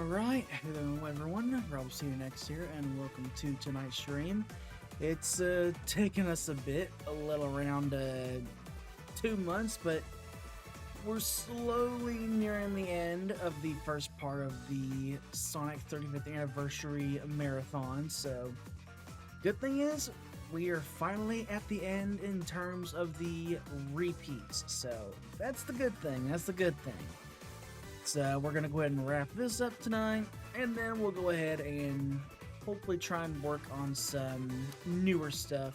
Alright, hello everyone, RobsidianX here, and welcome to tonight's stream. It's taken us a little around 2 months, but we're slowly nearing the end of the first part of the Sonic 35th Anniversary Marathon, so good thing is, we are finally at the end in terms of the repeats, so that's the good thing, So we're going to go ahead and wrap this up tonight, and then we'll go ahead and hopefully try and work on some newer stuff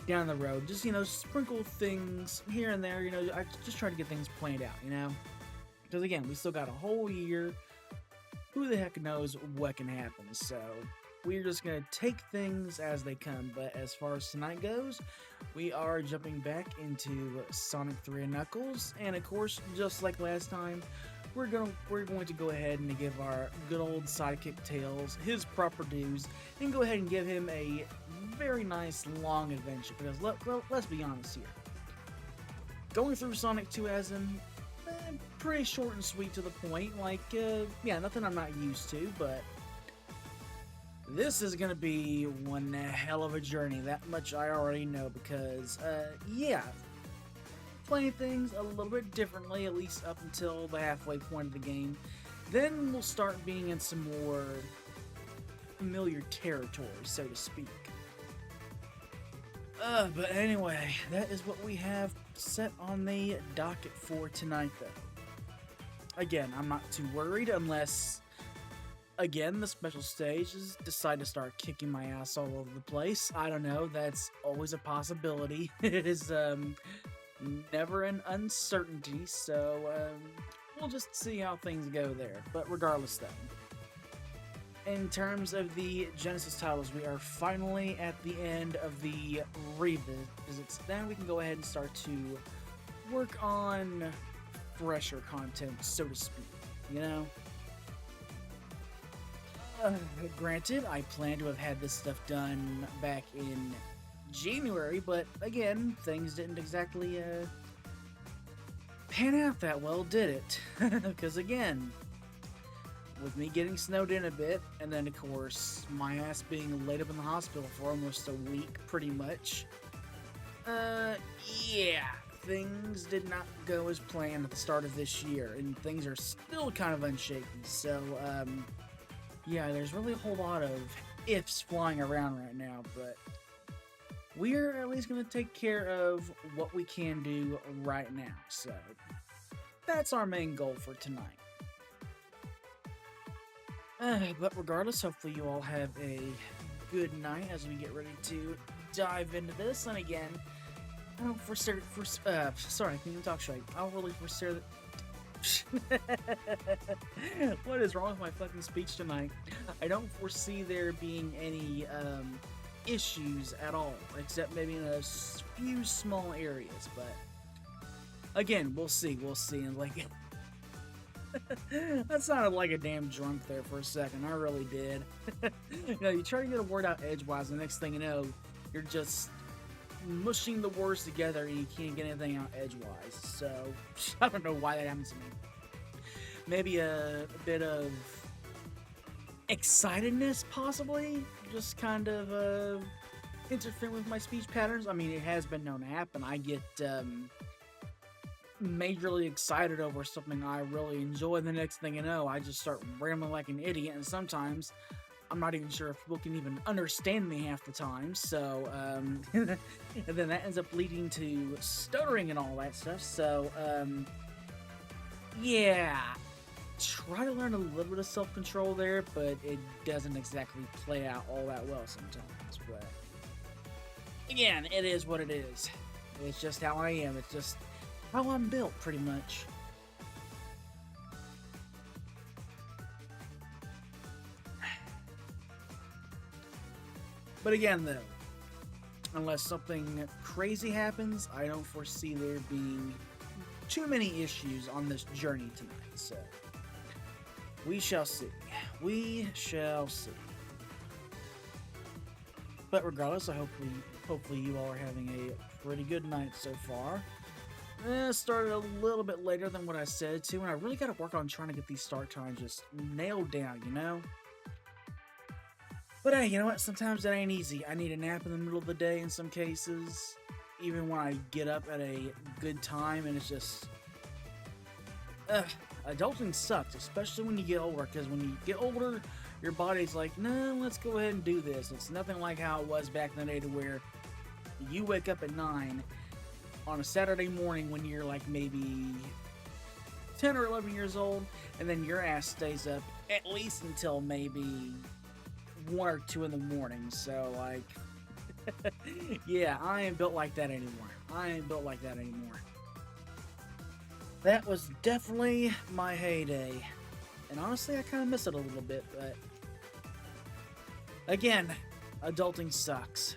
down the road. Just, sprinkle things here and there, I just try to get things planned out, Because again, we still got a whole year. Who the heck knows what can happen, so we're just going to take things as they come. But as far as tonight goes, we are jumping back into Sonic 3 and Knuckles, and of course, just like last time, we're going to go ahead and give our good old sidekick Tails his proper dues and go ahead and give him a very nice long adventure, because let's be honest here. Going through Sonic 2 as him, pretty short and sweet to the point, yeah, nothing I'm not used to, but this is going to be one hell of a journey, that much I already know, because, yeah, playing things a little bit differently, at least up until the halfway point of the game. Then we'll start being in some more familiar territory, so to speak. But anyway, that is what we have set on the docket for tonight, though. Again, I'm not too worried unless, again, the special stages decide to start kicking my ass all over the place. I don't know, that's always a possibility. It is, never an uncertainty, so we'll just see how things go there. But regardless, though, in terms of the Genesis titles, we are finally at the end of the revisits. Then we can go ahead and start to work on fresher content, so to speak, Granted, I plan to have had this stuff done back in January, but again, things didn't exactly pan out that well, did it? Because again, with me getting snowed in a bit, and then of course my ass being laid up in the hospital for almost a week, pretty much, yeah, things did not go as planned at the start of this year, and things are still kind of unshaky, so yeah, there's really a whole lot of ifs flying around right now, but we're at least going to take care of what we can do right now, so that's our main goal for tonight. But regardless, hopefully you all have a good night as we get ready to dive into this, and again, I don't foresee, sorry, I can't even talk straight. I don't really foresee what is wrong with my fucking speech tonight? I don't foresee there being any, issues at all, except maybe in a few small areas, but again, we'll see, and that sounded like a damn drunk there for a second, I really did. You try to get a word out edgewise, and the next thing you know, you're just mushing the words together and you can't get anything out edgewise, so I don't know why that happens to me. Maybe a bit of excitedness, possibly, just kind of interfering with my speech patterns. I mean, it has been known to happen. I get majorly excited over something I really enjoy, and the next thing you know, I just start rambling like an idiot, and sometimes I'm not even sure if people can even understand me half the time, so, and then that ends up leading to stuttering and all that stuff, so, yeah, try to learn a little bit of self-control there, but it doesn't exactly play out all that well sometimes, but again, it is what it is. It's just how I am. It's just how I'm built, pretty much. But again, though, unless something crazy happens, I don't foresee there being too many issues on this journey tonight, so we shall see. We shall see. But regardless, hopefully you all are having a pretty good night so far. Started a little bit later than what I said to, and I really got to work on trying to get these start times just nailed down, you know? But hey, you know what? Sometimes that ain't easy. I need a nap in the middle of the day in some cases, even when I get up at a good time, and it's just... adulting sucks, especially when you get older, because when you get older, your body's like, no, let's go ahead and do this. It's nothing like how it was back in the day to where you wake up at 9 on a Saturday morning when you're like maybe 10 or 11 years old, and then your ass stays up at least until maybe 1 or 2 in the morning. So, like, yeah, I ain't built like that anymore. I ain't built like that anymore. That was definitely my heyday. And honestly, I kind of miss it a little bit, but again, adulting sucks.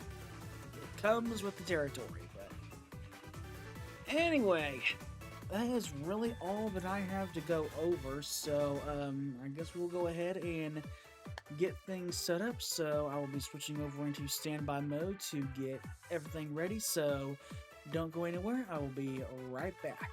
It comes with the territory, but anyway, that is really all that I have to go over, so I guess we'll go ahead and get things set up. So I will be switching over into standby mode to get everything ready, so don't go anywhere. I will be right back.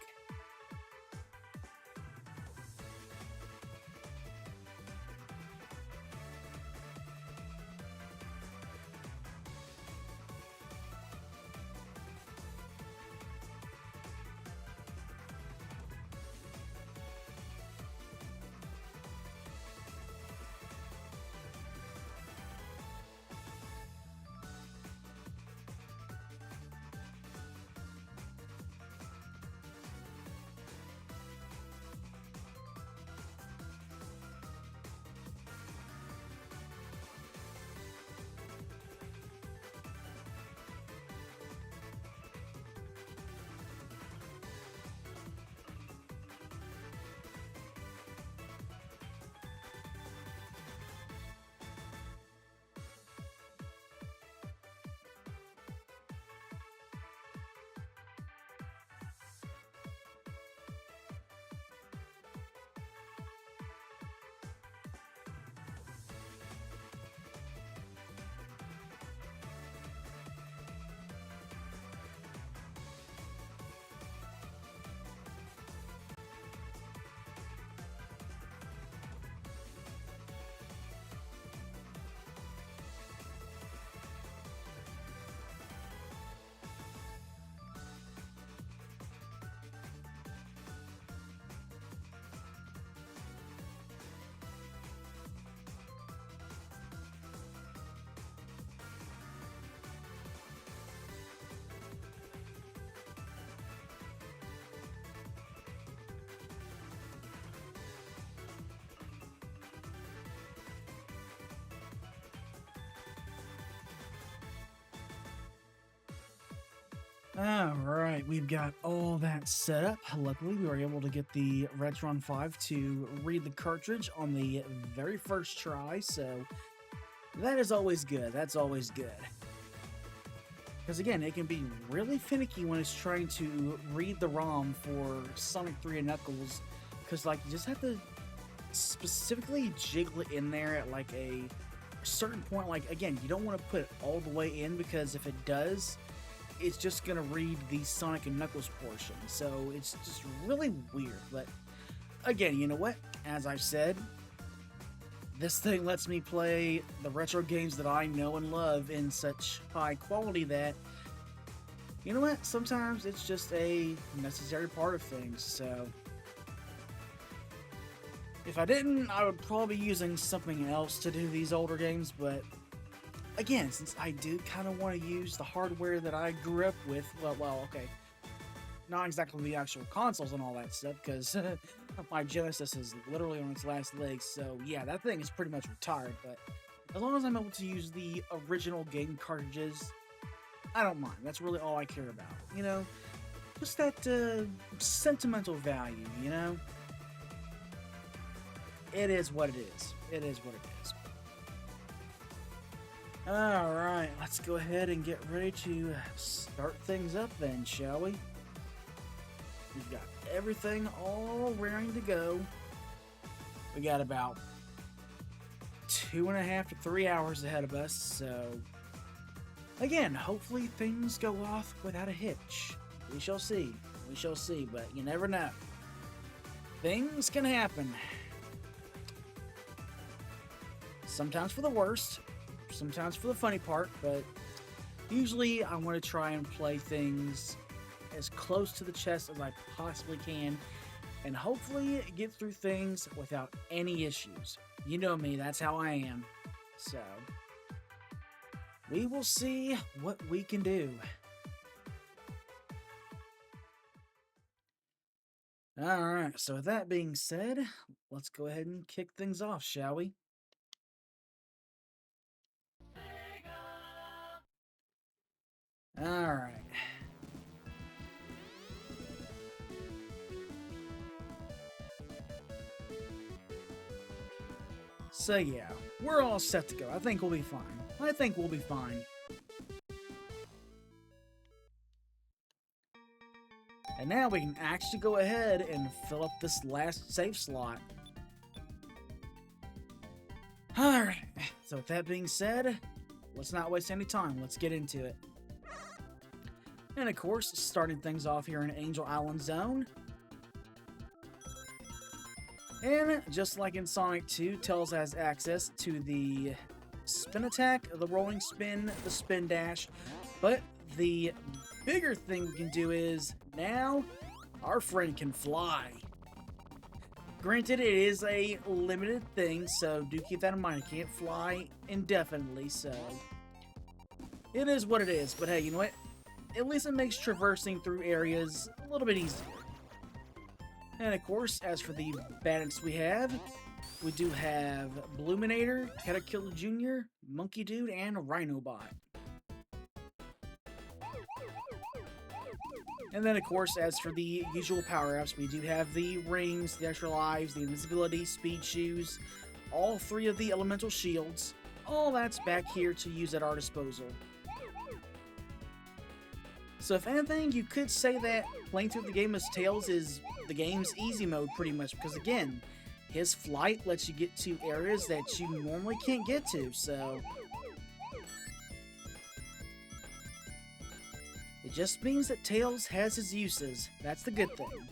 Alright, we've got all that set up. Luckily, we were able to get the Retron 5 to read the cartridge on the very first try, so that is always good. That's always good. Because again, it can be really finicky when it's trying to read the ROM for Sonic 3 and Knuckles, because like you just have to specifically jiggle it in there at like a certain point. Like again, you don't want to put it all the way in, because if it does, it's just gonna read the Sonic and Knuckles portion. So it's just really weird. But again, you know what? As I've said, this thing lets me play the retro games that I know and love in such high quality that, you know what? Sometimes it's just a necessary part of things. So if I didn't, I would probably be using something else to do these older games, but again, since I do kind of want to use the hardware that I grew up with, well, okay, not exactly the actual consoles and all that stuff, because my Genesis is literally on its last legs, so yeah, that thing is pretty much retired, but as long as I'm able to use the original game cartridges, I don't mind. That's really all I care about, you know? Just that sentimental value, you know? It is what it is. It is what it is. Alright, let's go ahead and get ready to start things up then, shall we? We've got everything all ready to go. We got about 2.5 to 3 hours ahead of us, so again, hopefully things go off without a hitch. We shall see. We shall see, but you never know. Things can happen. Sometimes for the worst, sometimes for the funny part, but usually I want to try and play things as close to the chest as I possibly can, and hopefully get through things without any issues. You know me, that's how I am. So, we will see what we can do. Alright, so with that being said, let's go ahead and kick things off, shall we? Alright. So yeah, we're all set to go. I think we'll be fine. I think we'll be fine. And now we can actually go ahead and fill up this last save slot. Alright, so with that being said, let's not waste any time. Let's get into it. And of course, starting things off here in Angel Island Zone. And just like in Sonic 2, Tails has access to the spin attack, the rolling spin, the spin dash, but the bigger thing we can do is now our friend can fly. Granted, it is a limited thing, so do keep that in mind. It can't fly indefinitely, so it is what it is. But hey, you know what? At least it makes traversing through areas a little bit easier. And of course, as for the bandits we do have Bluminator, Caterkiller Jr., Monkey Dude, and Rhinobot. And then, of course, as for the usual power-ups, we do have the rings, the extra lives, the invisibility, speed shoes, all 3 of the elemental shields. All that's back here to use at our disposal. So if anything, you could say that playing through the game as Tails is the game's easy mode pretty much, because again, his flight lets you get to areas that you normally can't get to, so it just means that Tails has his uses. That's the good thing.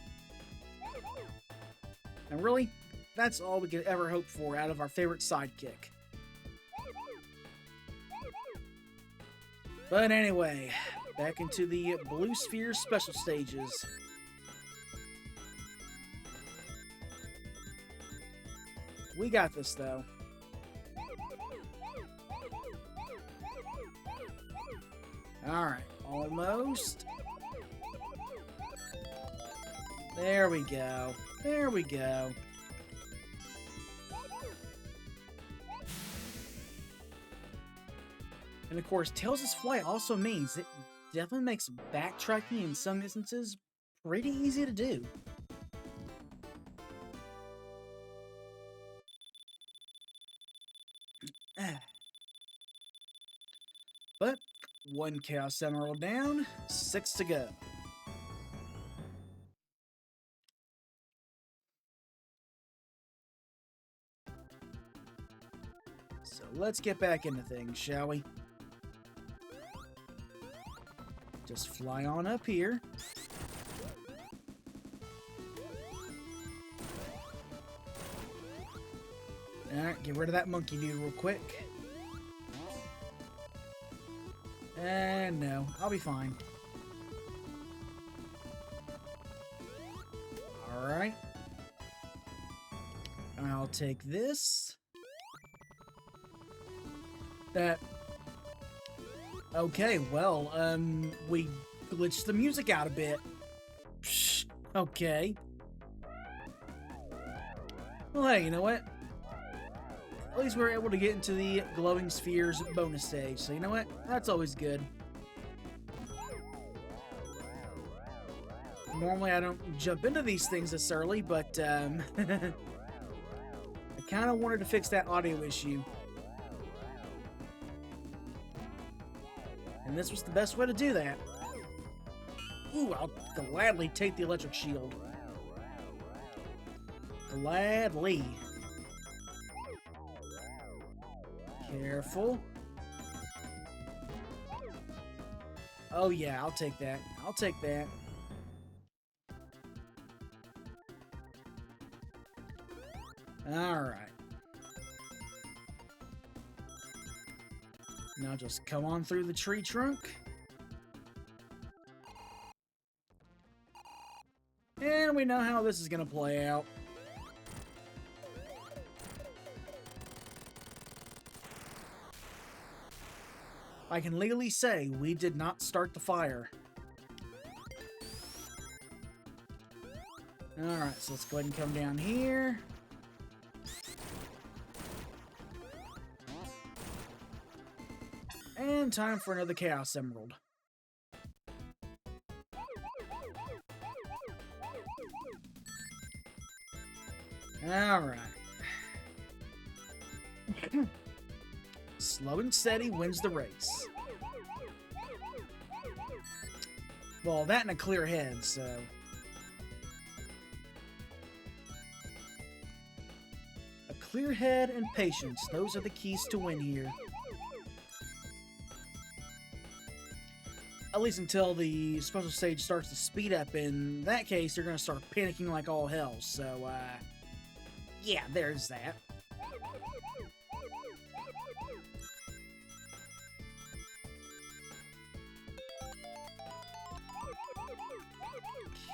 And really, that's all we could ever hope for out of our favorite sidekick. But anyway, back into the Blue Sphere special stages. We got this, though. Alright, almost. There we go. There we go. And of course, Tails' flight also means it definitely makes backtracking in some instances pretty easy to do. But 1 Chaos Emerald down, 6 to go. So let's get back into things, shall we? Just fly on up here. Alright, get rid of that monkey dude real quick. And no, I'll be fine. Alright. I'll take this. That. Okay, well, we glitched the music out a bit. Psh, okay. Well, hey, you know what? At least we were able to get into the Glowing Spheres bonus stage, so you know what? That's always good. Normally I don't jump into these things this early, but I kind of wanted to fix that audio issue. And this was the best way to do that. Ooh, I'll gladly take the electric shield. Gladly. Careful. Oh yeah, I'll take that. I'll take that. Alright. Now just come on through the tree trunk. And we know how this is going to play out. I can legally say we did not start the fire. Alright, so let's go ahead and come down here. And time for another Chaos Emerald. Alright. Slow and steady wins the race. Well, that and a clear head, so... A clear head and patience, those are the keys to win here. At least until the special stage starts to speed up. In that case, you're going to start panicking like all hell, so, yeah, there's that.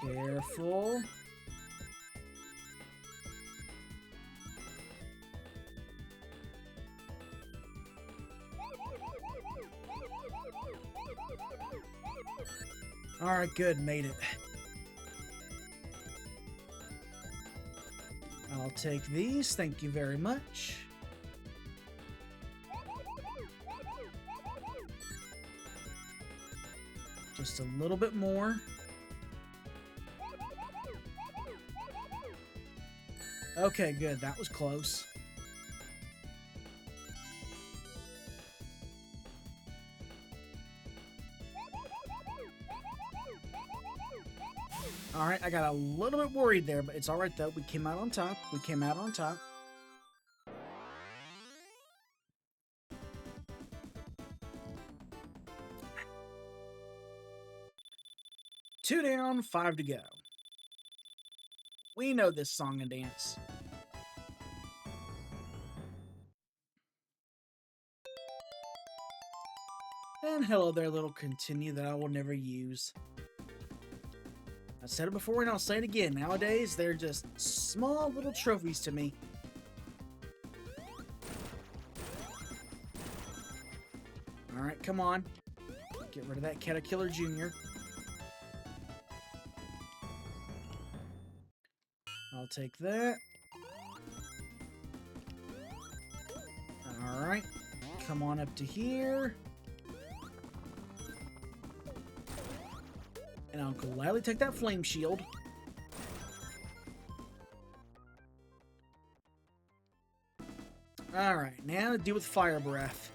Careful. Alright, good, made it. I'll take these, thank you very much. Just a little bit more. Okay, good, that was close. Alright, I got a little bit worried there, but it's alright though. We came out on top. We came out on top. Two down, 5 to go. We know this song and dance. And hello there, little continue that I will never use. I said it before and I'll say it again. Nowadays, they're just small little trophies to me. Alright, come on. Get rid of that Caterpillar Jr. I'll take that. Alright. Come on up to here. And I'll gladly take that flame shield. Alright, now to deal with fire breath.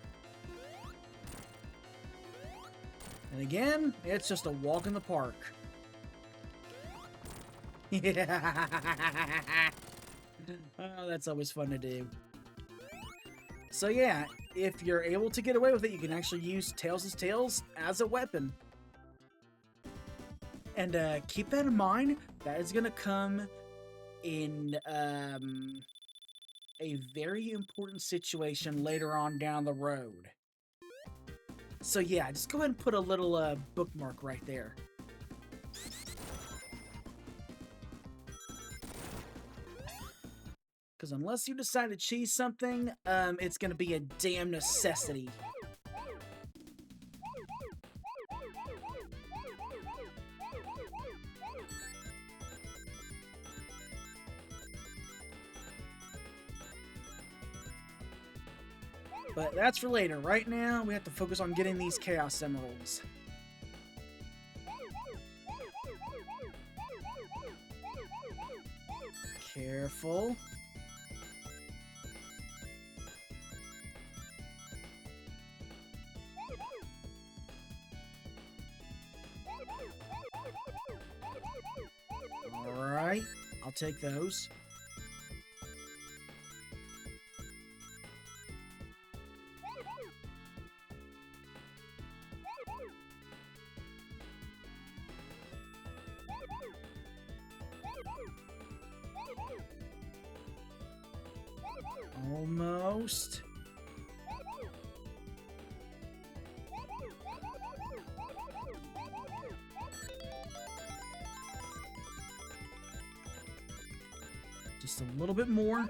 And again, it's just a walk in the park. Oh, that's always fun to do. So yeah, if you're able to get away with it, you can actually use Tails' tails as a weapon. And keep that in mind, that is going to come in a very important situation later on down the road. So yeah, just go ahead and put a little bookmark right there. Because unless you decide to cheese something, it's going to be a damn necessity. But that's for later. Right now, we have to focus on getting these Chaos Emeralds. Careful. Alright, I'll take those. Almost. Just a little bit more.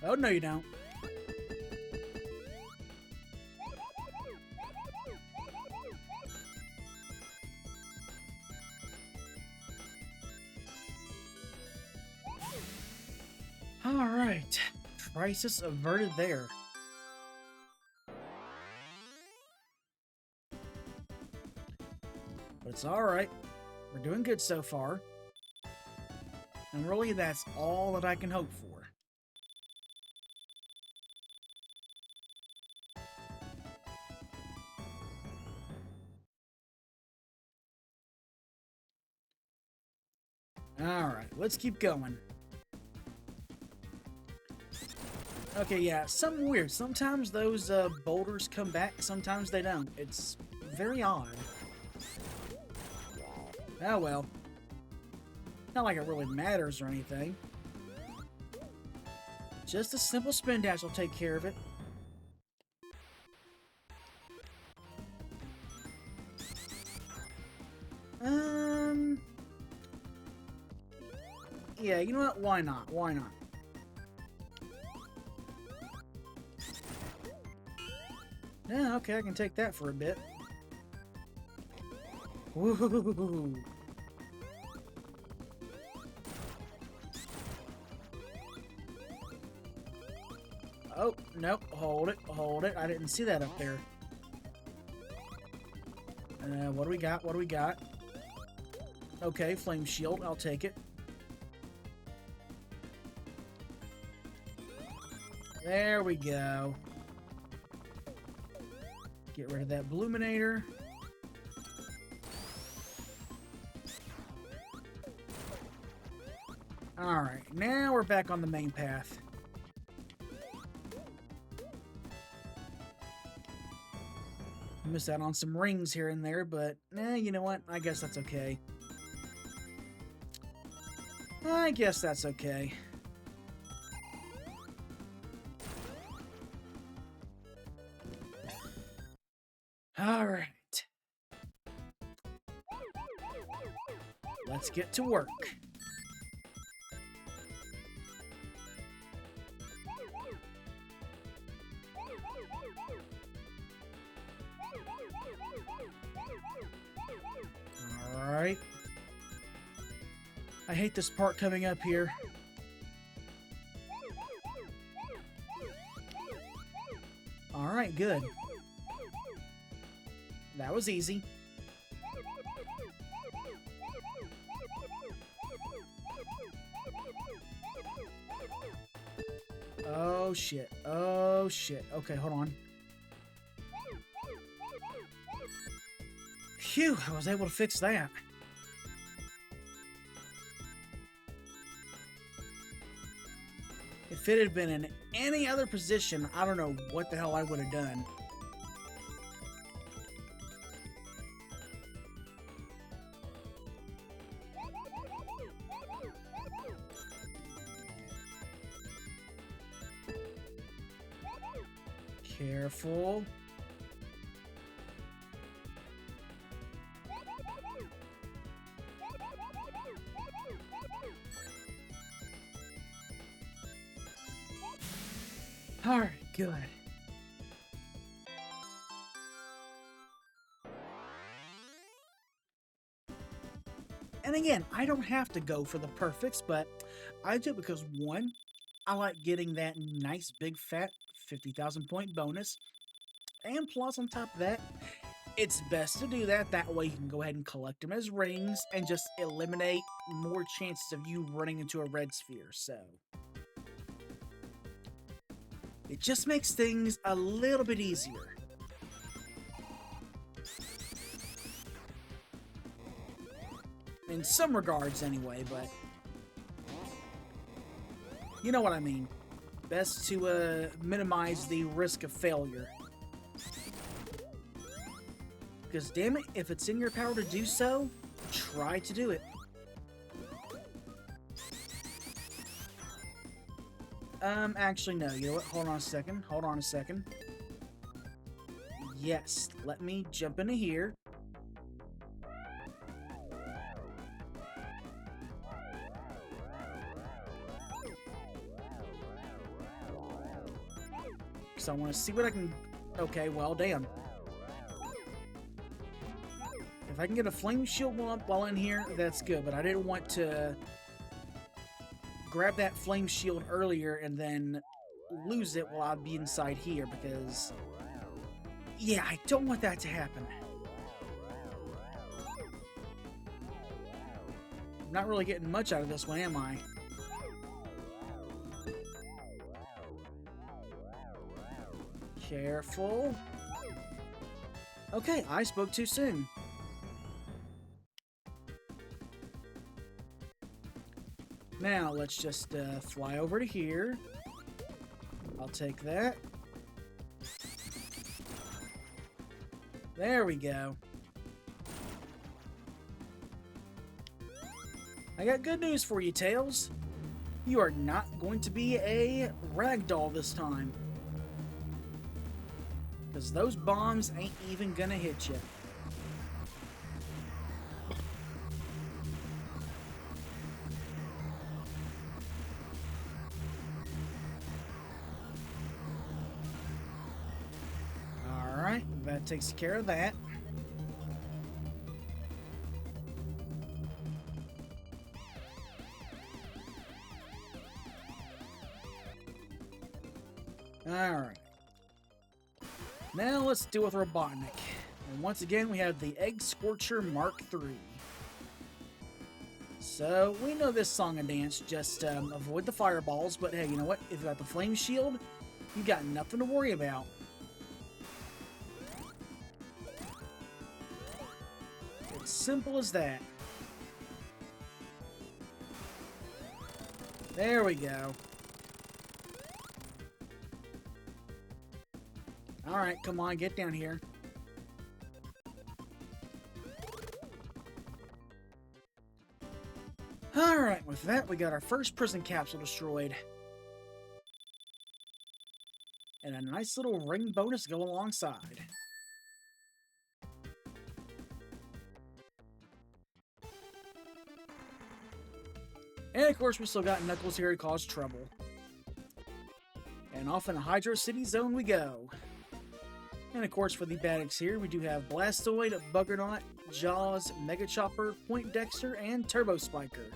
Oh, no, you don't. All right. Crisis averted there. But it's all right. We're doing good so far. And really, that's all that I can hope for. Alright, let's keep going. Okay, yeah, something weird. Sometimes those boulders come back, sometimes they don't. It's very odd. Oh well. Not like it really matters or anything. Just a simple spin dash will take care of it. Yeah, you know what? Why not? Why not? Yeah, okay, I can take that for a bit. Woohoo! Oh, nope. Hold it. Hold it. I didn't see that up there. What do we got? What do we got? Okay, flame shield. I'll take it. There we go. Get rid of that Bluminator. Alright, now we're back on the main path. Missed out on some rings here and there, but you know what? I guess that's okay. I guess that's okay. Alright. Let's get to work. Alright. I hate this part coming up here. Alright, good. That was easy. Oh shit. Oh shit. Okay, hold on. Phew, I was able to fix that. If it had been in any other position, I don't know what the hell I would have done. Careful. Alright, good. And again, I don't have to go for the perfects, but I do because one, I like getting that nice big fat 50,000 point bonus. And plus, on top of that, it's best to do that. That way you can go ahead and collect them as rings and just eliminate more chances of you running into a red sphere. So it just makes things a little bit easier. In some regards, anyway, but you know what I mean. Best to minimize the risk of failure. Because damn it, if it's in your power to do so, try to do it. Actually, no. You know what? Hold on a second. Hold on a second. Yes, let me jump into here. Because I want to see what I can... Okay, well, damn. If I can get a flame shield while in here, that's good. But I didn't want to grab that flame shield earlier and then lose it while I'd be inside here, because... Yeah, I don't want that to happen. I'm not really getting much out of this one, am I? Careful. Okay, I spoke too soon. Now, let's just fly over to here. I'll take that. There we go. I got good news for you, Tails. You are not going to be a ragdoll this time. Because those bombs ain't even gonna hit you. Alright, that takes care of that. Alright. Now let's deal with Robotnik. And once again, we have the Egg Scorcher Mark III. So, we know this song and dance, just avoid the fireballs, but hey, you know what? If you got the flame shield, you got nothing to worry about. It's simple as that. There we go. Alright, come on, get down here. Alright, with that, we got our first prison capsule destroyed. And a nice little ring bonus to go alongside. And of course, we still got Knuckles here to cause trouble. And off in the Hydro City Zone we go. And of course, for the Baddies here, we do have Blastoid, Buggernut, Jaws, Mega Chopper, Point Dexter, and Turbo Spiker.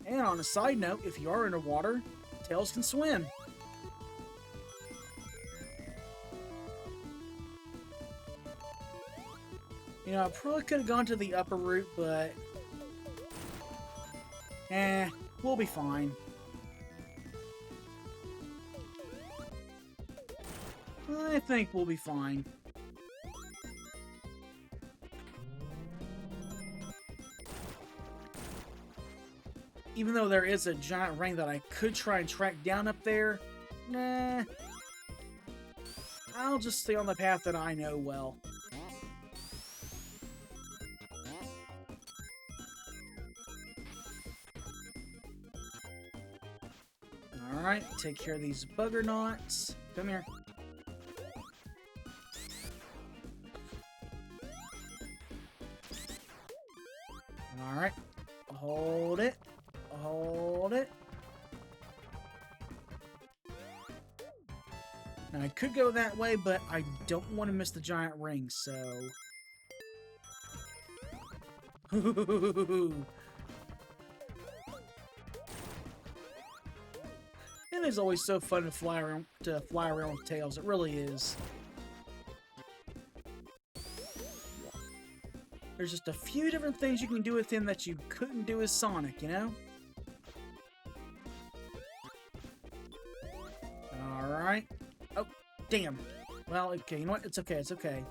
And on a side note, if you are underwater, Tails can swim. You know, I probably could have gone to the upper route, but... we'll be fine. I think we'll be fine. Even though there is a giant ring that I could try and track down up there, nah. I'll just stay on the path that I know well. Alright, take care of these Buggernauts. Come here. Alright. Hold it. Hold it. Now, I could go that way, but I don't want to miss the giant ring, so... It is always so fun to fly around with Tails. It really is. There's just a few different things you can do with him that you couldn't do with Sonic, you know? Alright. Oh, damn. Well, okay, you know what? It's okay, it's okay.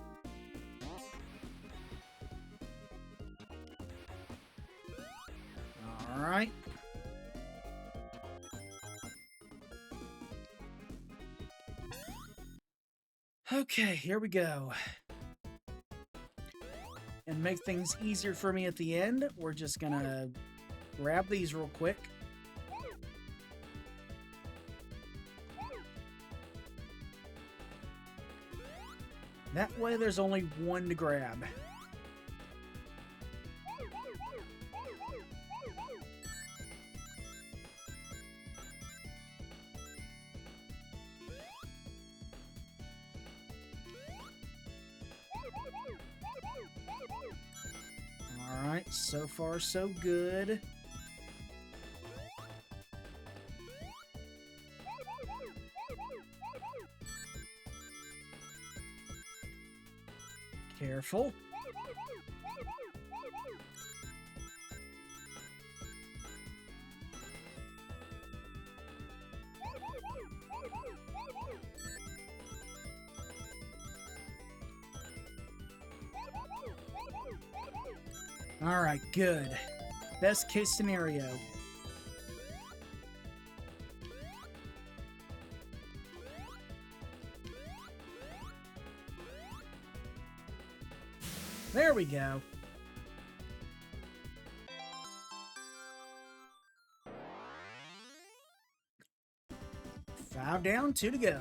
Alright. Okay, here we go. And And make things easier for me at the end, we're just gonna grab these real quick. That way there's only one to grab. Alright, so far so good. Careful. Alright, good. Best case scenario. There we go. Five down, 2 to go.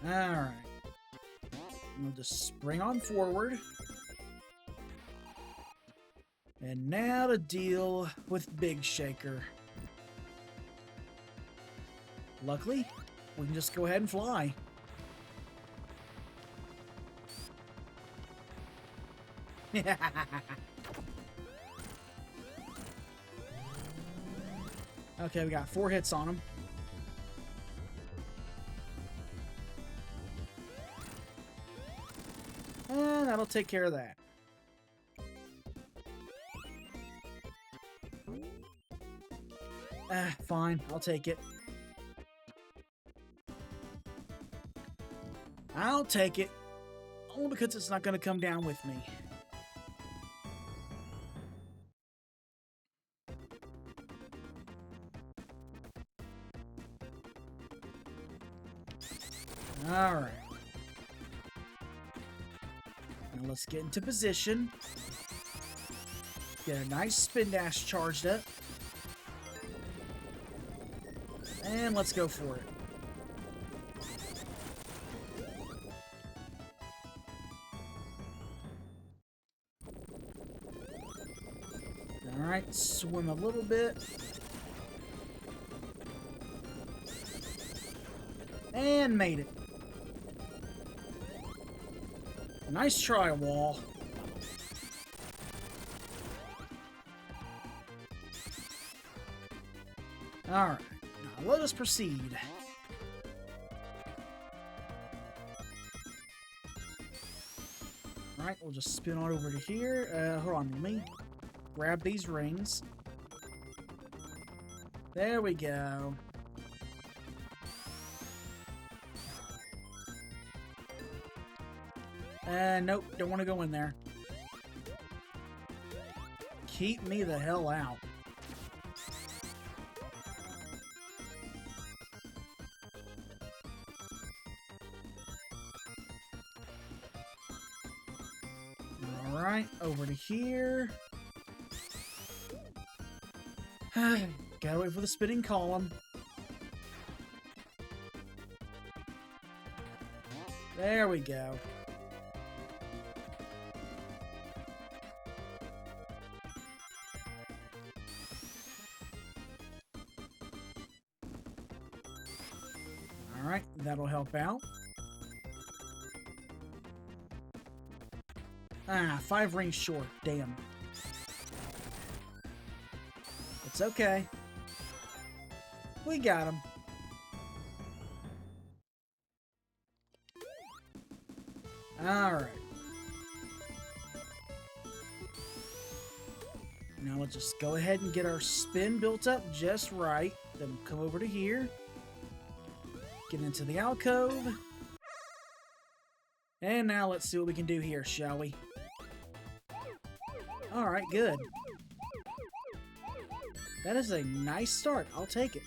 Alright. We'll just spring on forward. And now to deal with Big Shaker. Luckily, we can just go ahead and fly. Okay, we got 4 hits on him. And that'll take care of that. Fine. I'll take it. I'll take it. Only because it's not going to come down with me. Alright. Now let's get into position. Get a nice spin dash charged up. And let's go for it. Alright, swim a little bit. And made it. Nice try, Wall. Alright, now let us proceed. Alright, we'll just spin on over to here. Hold on, let me grab these rings. There we go. Nope, don't want to go in there. Keep me the hell out. Alright, over to here. Gotta wait for the spinning column. There we go. Alright, that'll help out. 5 rings short. Damn. It's okay. We got him. Alright. Now let's just go ahead and get our spin built up just right. Then come over to here. Get into the alcove. And now let's see what we can do here, shall we? Alright, good. That is a nice start. I'll take it.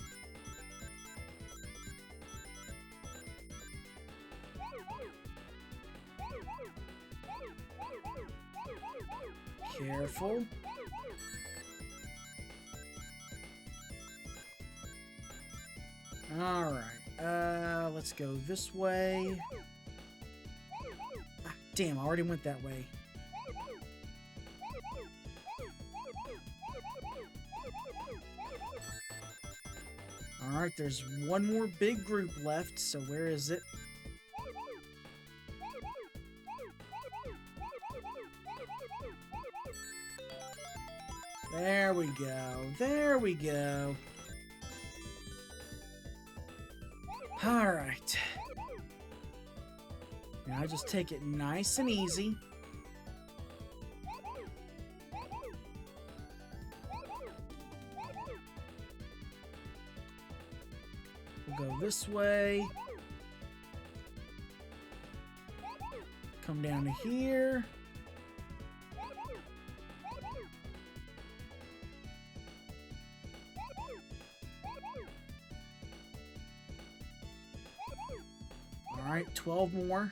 Careful. Alright, let's go this way. Ah, damn, I already went that way. Alright, there's one more big group left, so where is it? There we go. There we go. Alright. Now just take it nice and easy. We'll go this way. Come down to here. Alright, 12 more.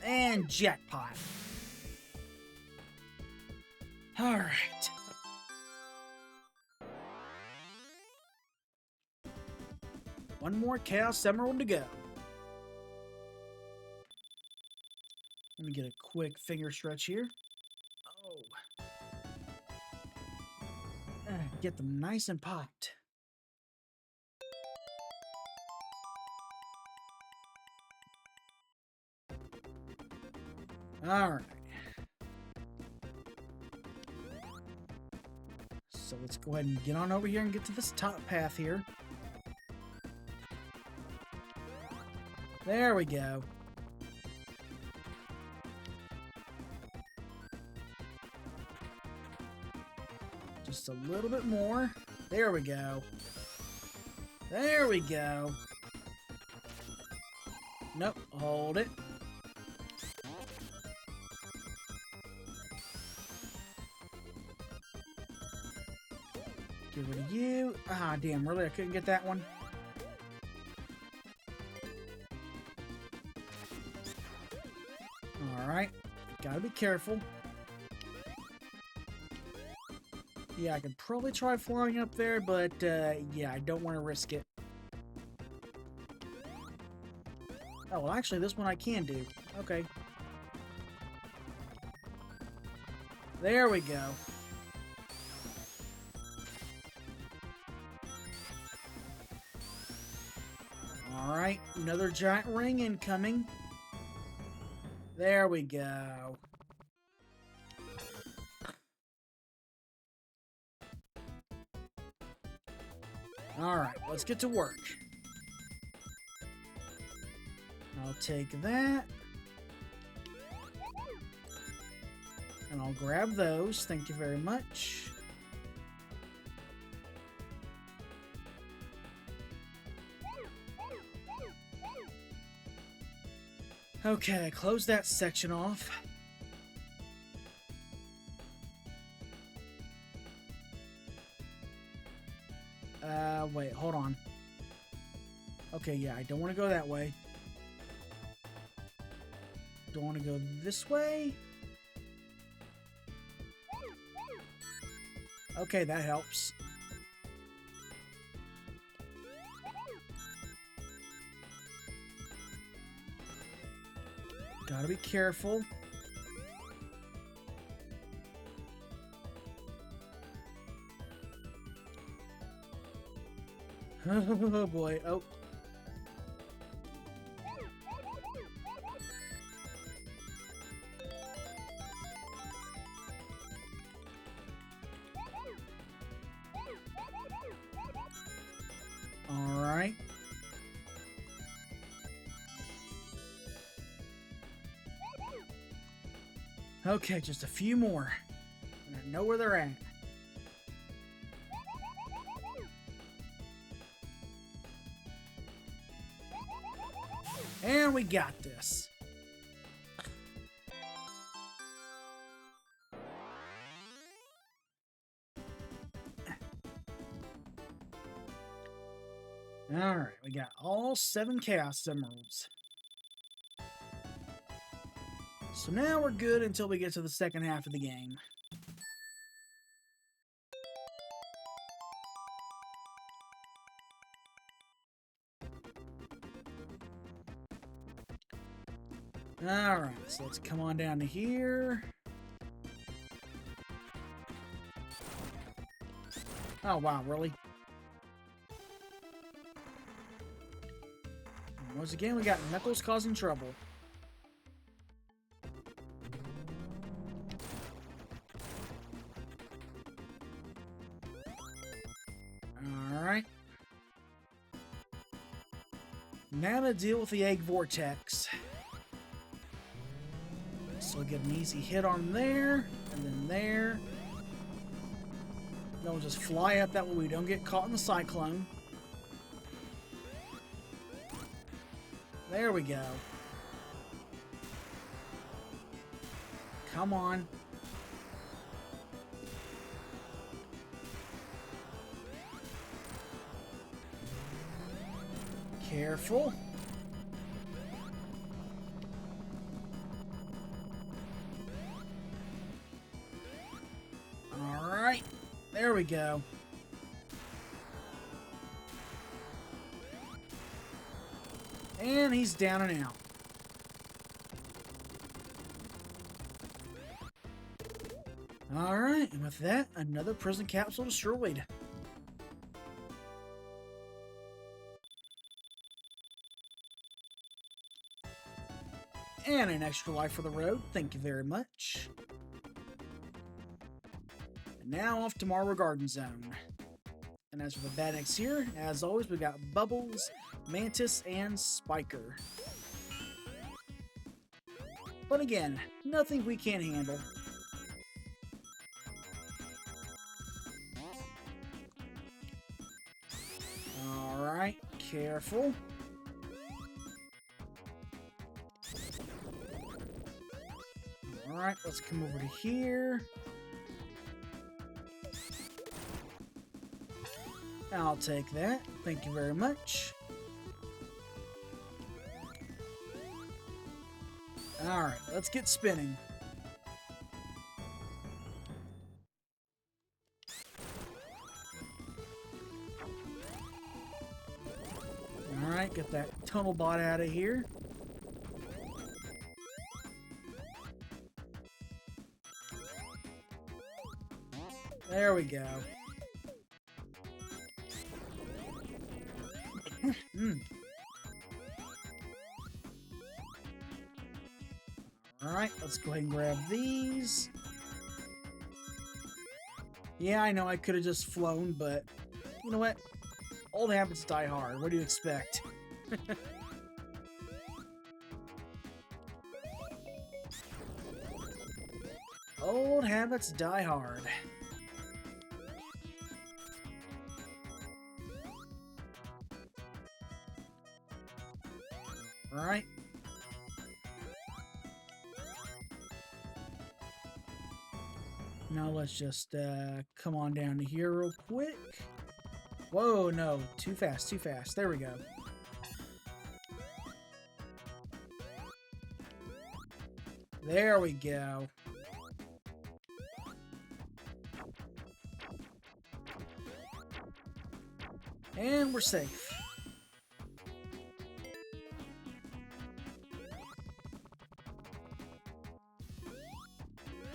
And jackpot. Alright. One more Chaos Emerald to go. Let me get a quick finger stretch here. Oh. Get them nice and popped. Alright. So let's go ahead and get on over here and get to this top path here. There we go. Just a little bit more. There we go. There we go. Nope, hold it. Get rid of you. Ah, damn, really? I couldn't get that one? Alright. Gotta be careful. Yeah, I could probably try flying up there, but, yeah, I don't want to risk it. Oh, well, actually, this one I can do. Okay. There we go. Alright, another giant ring incoming. There we go. Alright, let's get to work. I'll take that. And I'll grab those. Thank you very much. Okay, close that section off. Wait, hold on. Okay, yeah, I don't want to go that way. Don't want to go this way. Okay, that helps. Gotta be careful. Oh boy, oh. All right. Okay, just a few more. And I know where they're at. And we got this. Alright, we got all 7 Chaos Emeralds. So now we're good until we get to the second half of the game. Alright, so let's come on down to here. Oh wow, really? Once again, we got Knuckles causing trouble. Alright. Now to deal with the Egg Vortex. So we'll get an easy hit on there, and then there. Then we'll just fly up that way we don't get caught in the cyclone. There we go. Come on. Careful. Alright. There we go. And he's down and out. Alright, and with that, another prison capsule destroyed. And an extra life for the road, thank you very much. And now off to Marble Garden Zone. And as for the bad eggs here, as always, we got Bubbles, Mantis, and Spiker. But again, nothing we can't handle. Alright, careful. Alright, let's come over to here. I'll take that. Thank you very much. Alright, let's get spinning. Alright, get that tunnel bot out of here. There we go. Alright, let's go ahead and grab these. Yeah, I know I could have just flown, but you know what? Old habits die hard. What do you expect? Old habits die hard. Alright. Now let's just come on down to here real quick. Whoa, no. Too fast, too fast. There we go. There we go. And we're safe.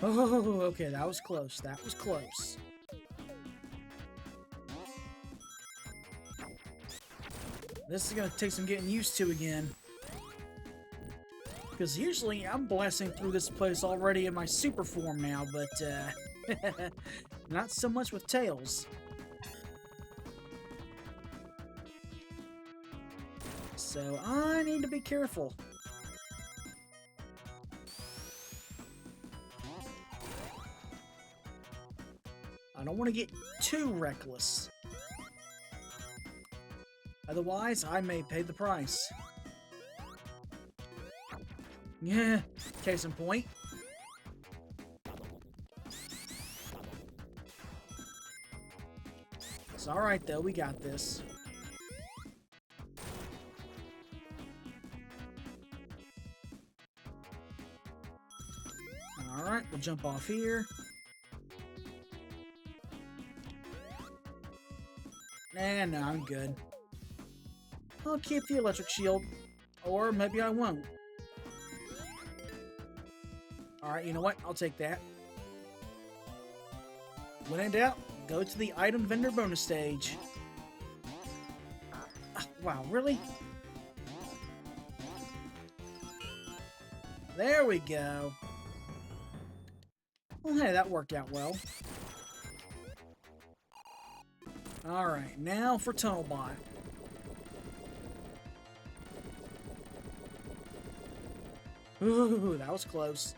Oh, okay, that was close. That was close. This is going to take some getting used to again. Because usually I'm blasting through this place already in my super form now, but not so much with Tails. So I need to be careful. I don't want to get too reckless. Otherwise, I may pay the price. Yeah, case in point. It's alright though, we got this. Alright, we'll jump off here. Nah, no, I'm good. I'll keep the electric shield. Or maybe I won't. Alright, you know what? I'll take that. When in doubt, go to the item vendor bonus stage. Wow, really? There we go. Well, hey, that worked out well. Alright, now for Tunnelbot. Ooh, that was close.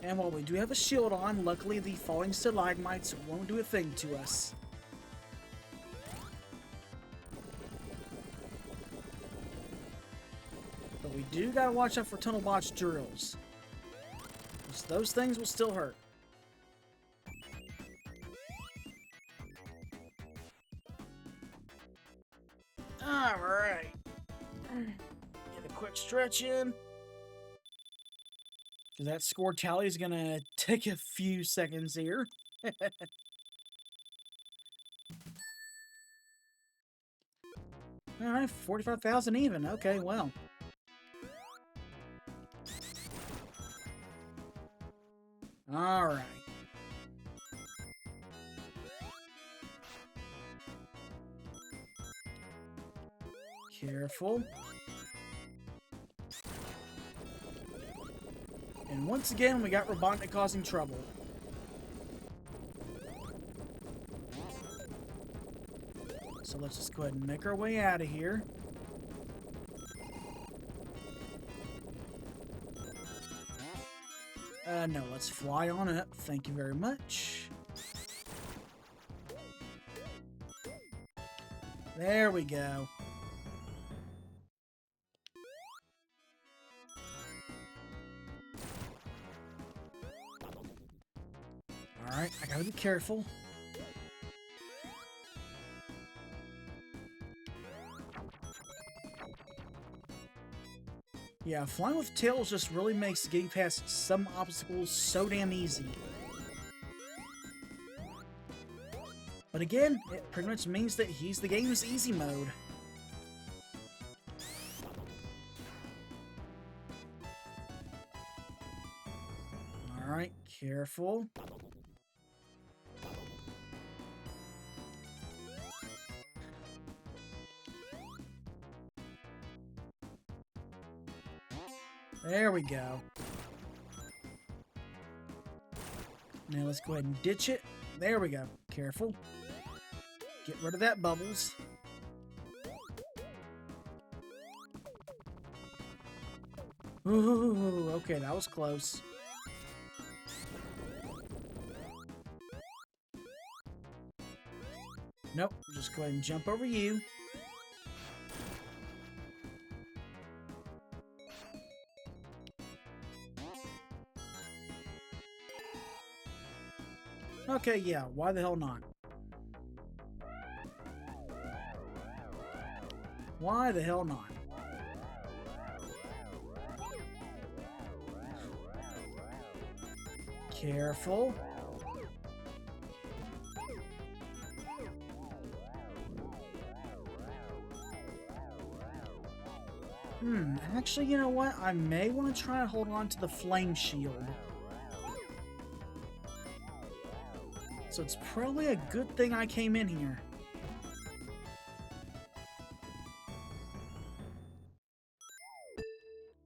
And while we do have a shield on, luckily the falling stalagmites won't do a thing to us. But we do gotta watch out for Tunnelbot's drills. Because those things will still hurt. Alright. Get a quick stretch in. Because that score tally is going to take a few seconds here. Alright, 45,000 even. Okay, well. Alright. Careful. And once again, we got Robotnik causing trouble. So let's just go ahead and make our way out of here. No, let's fly on up. Thank you very much. There we go. Alright, I gotta be careful. Yeah, flying with tails just really makes getting past some obstacles so damn easy. But again, it pretty much means that he's the game's easy mode. Alright, careful. There we go. Now let's go ahead and ditch it. There we go. Careful. Get rid of that bubbles. Ooh, okay, that was close. Nope, just go ahead and jump over you. Okay, yeah, why the hell not? Why the hell not? Careful. Actually, you know what? I may want to try and hold on to the flame shield. So it's probably a good thing I came in here.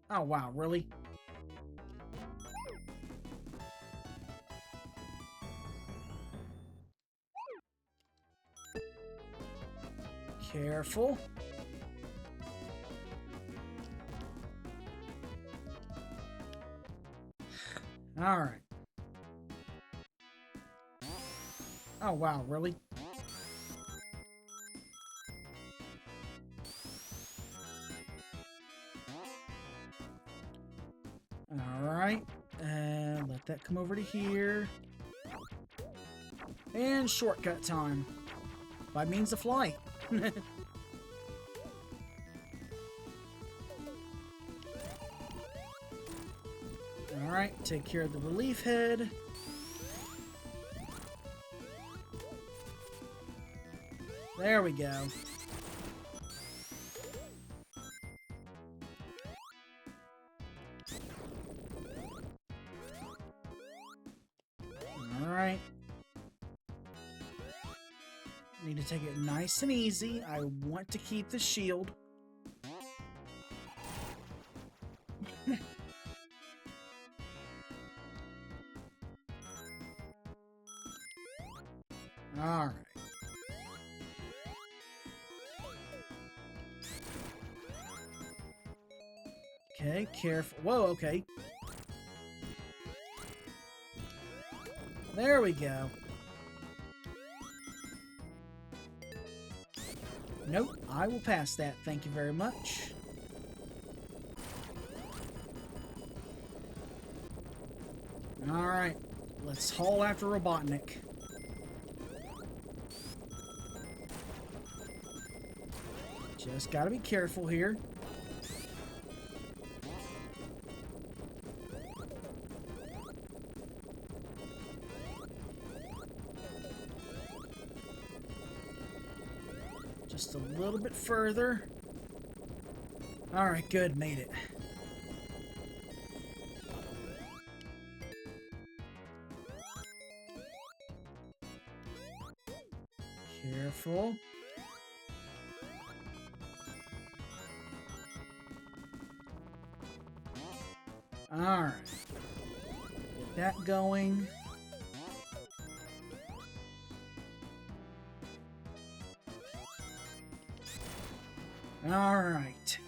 Oh, wow, really? Careful. All right. Oh, wow, really? Let that come over to here. And shortcut time. By means of fly. Alright, take care of the relief head. There we go. Alright. Need to take it nice and easy. I want to keep the shield. Alright. Okay, careful. Whoa, okay. There we go. Nope, I will pass that. Thank you very much. Alright, let's haul after Robotnik. Just gotta be careful here. Just a little bit further. Alright, good, made it. Careful. Alright. Get that going. Alright.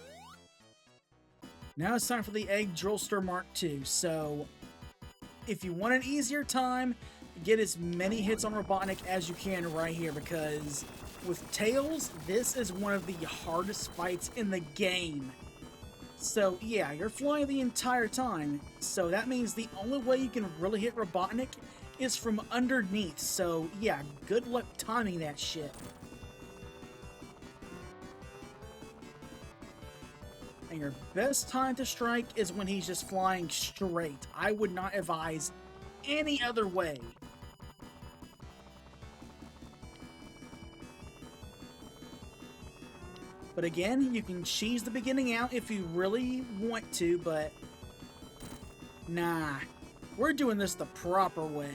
Now it's time for the Egg Drillster Mark II. So, if you want an easier time, get as many hits on Robotnik as you can right here, because with Tails, this is one of the hardest fights in the game. So yeah, you're flying the entire time, so that means the only way you can really hit Robotnik is from underneath. So yeah, good luck timing that shit. And your best time to strike is when he's just flying straight. I would not advise any other way. But again, you can cheese the beginning out if you really want to, but nah, we're doing this the proper way.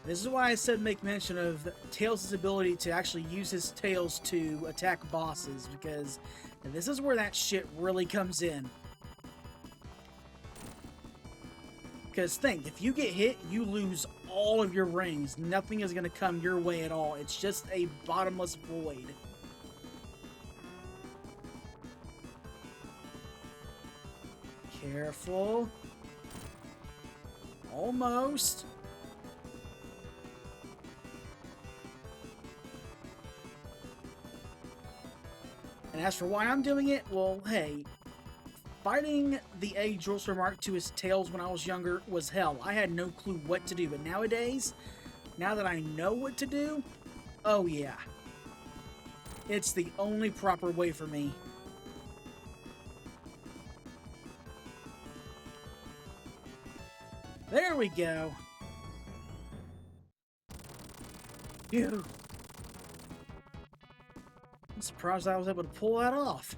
This is why I said make mention of Tails' ability to actually use his tails to attack bosses, because this is where that shit really comes in. Because think, if you get hit, you lose all of your rings. Nothing is going to come your way at all. It's just a bottomless void. Careful. Almost. And as for why I'm doing it, well, hey, fighting the Egg Drillster Mark II's Tails when I was younger was hell. I had no clue what to do, but nowadays, now that I know what to do, oh yeah. It's the only proper way for me. There we go. Phew. I'm surprised I was able to pull that off.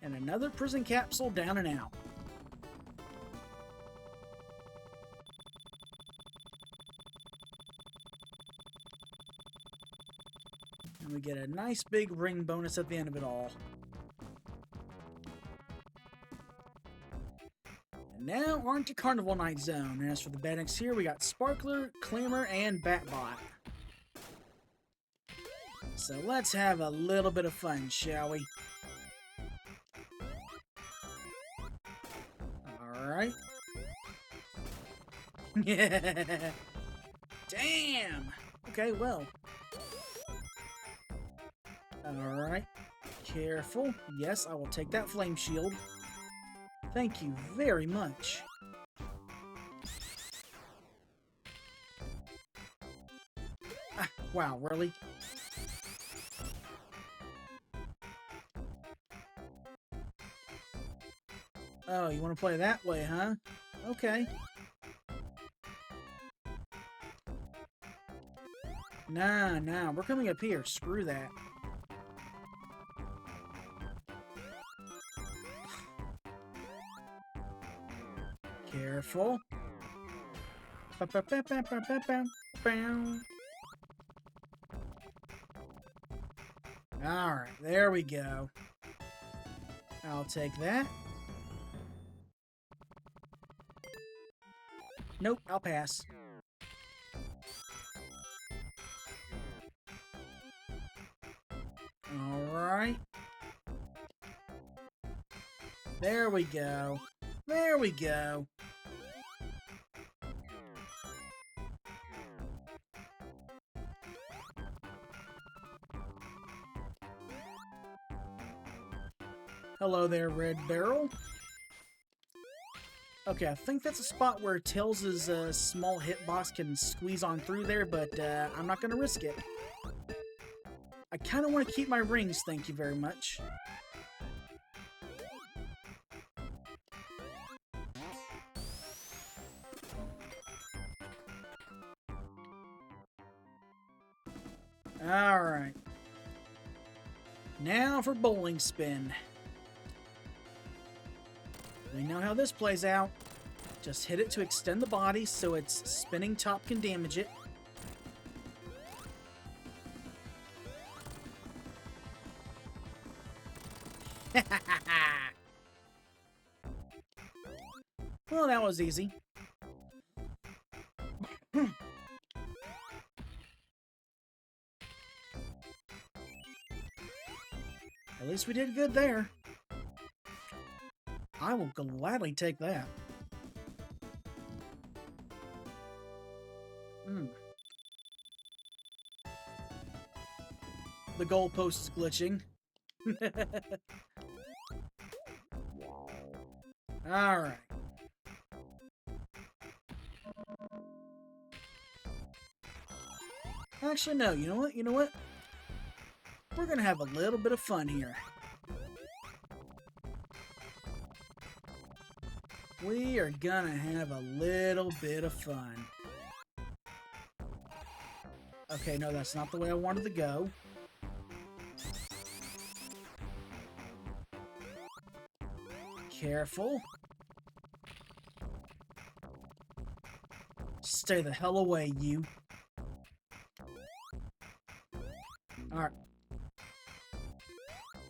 And another prison capsule down and out. And we get a nice big ring bonus at the end of it all. And now on to Carnival Night Zone. And as for the bandits here, we got Sparkler, Clamor, and Batbot. So let's have a little bit of fun, shall we? Alright. Damn! Look Okay, well. Alright. Careful. Yes, I will take that flame shield. Thank you very much. Ah, wow, really? Oh, you want to play that way, huh? Okay. Nah, we're coming up here. Screw that. Careful. Alright, there we go. I'll take that. Nope, I'll pass. Alright. There we go. There we go. Hello there, Red Barrel. Okay, I think that's a spot where Tails' small hitbox can squeeze on through there, but I'm not going to risk it. I kind of want to keep my rings, thank you very much. Alright. Now for bowling spin. We know how this plays out. Just hit it to extend the body so its spinning top can damage it. Well, that was easy. At least we did good there. I will gladly take that. The goalpost is glitching. Alright. Actually, no. You know what? You know what? We're gonna have a little bit of fun here. We are gonna have a little bit of fun. Okay, no, that's not the way I wanted to go. Careful. Stay the hell away, you. Alright.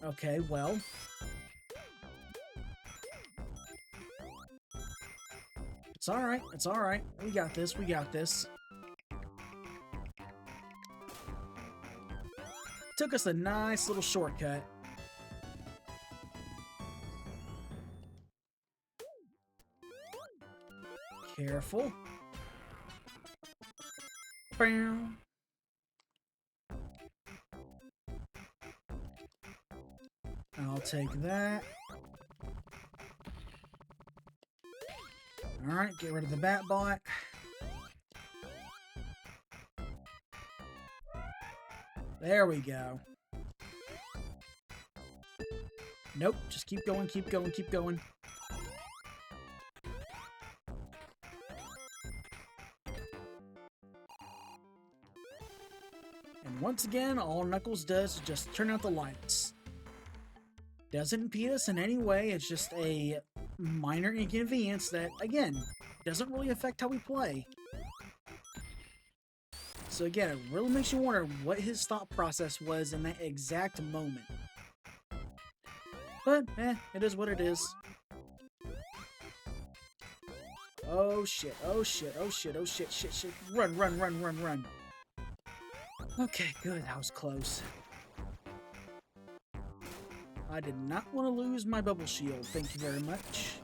Okay, well. It's alright, it's alright. We got this, we got this. Took us a nice little shortcut. Careful. Bam. I'll take that. Alright, get rid of the bat bot. There we go. Nope, just keep going, keep going, keep going. And once again, all Knuckles does is just turn out the lights. Doesn't impede us in any way, it's just a minor inconvenience that, again, doesn't really affect how we play. So again, it really makes you wonder what his thought process was in that exact moment. But, it is what it is. Oh shit, oh shit, oh shit, oh shit, shit, shit. Run, run, run, run, run. Okay, good, that was close. I did not want to lose my bubble shield, thank you very much.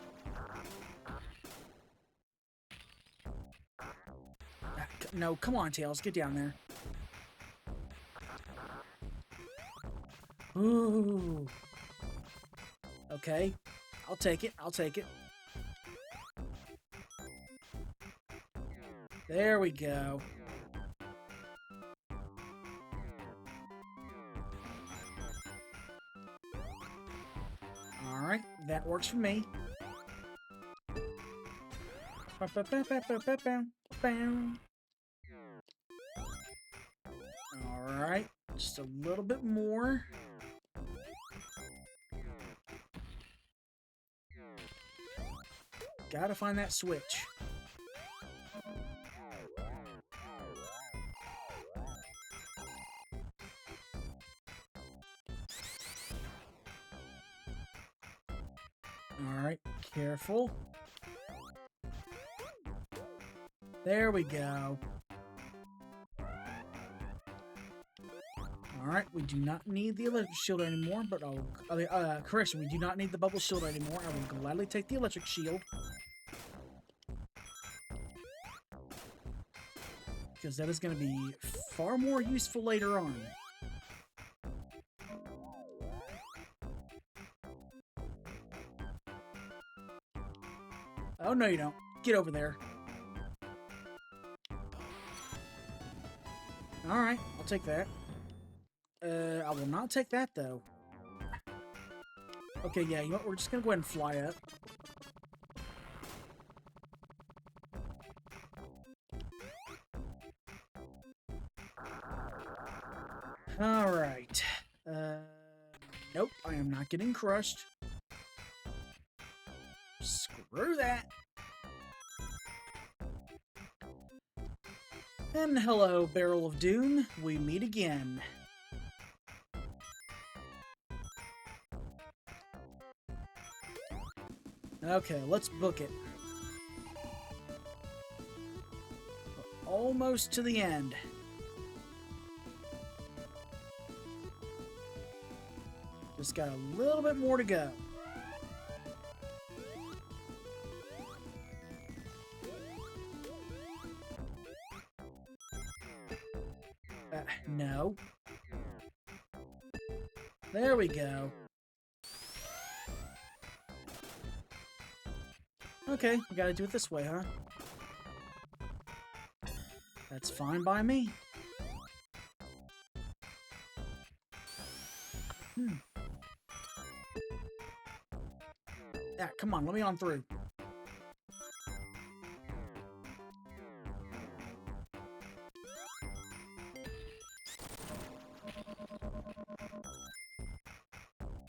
No, come on, Tails, get down there. Ooh. Okay. I'll take it. I'll take it. There we go. Alright, that works for me. Alright, just a little bit more. Gotta find that switch. Alright, careful. There we go. Alright, we do not need the electric shield anymore, but correction, we do not need the bubble shield anymore. I will gladly take the electric shield. Because that is going to be far more useful later on. Oh, no you don't. Get over there. Alright, I'll take that. I will not take that, though. Okay, yeah, you know what? We're just gonna go ahead and fly up. Alright. Nope, I am not getting crushed. Screw that. And hello, Barrel of Doom. We meet again. Okay, let's book it. We're almost to the end. Just got a little bit more to go. No. There we go. Okay, we gotta do it this way, huh? That's fine by me. Yeah, come on, let me on through.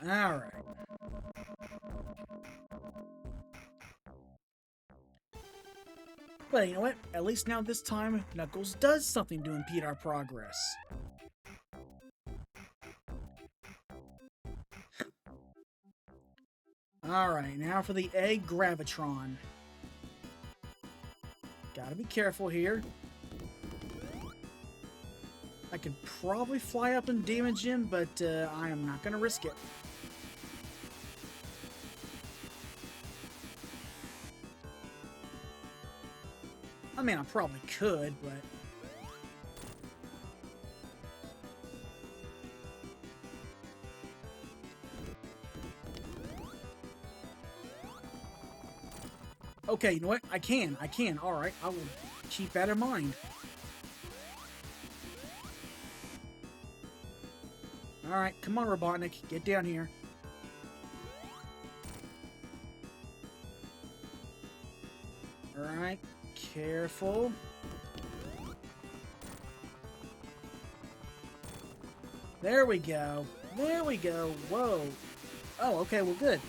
Alright. But you know what? At least now this time, Knuckles does something to impede our progress. Alright, now for the Egg Gravitron. Gotta be careful here. I could probably fly up and damage him, but I am not gonna risk it. I mean, I probably could, but... Okay, you know what? I can. Alright, I will keep that in mind. Alright, come on, Robotnik. Get down here. Alright, careful. There we go. There we go. Whoa. Oh, okay, well, good.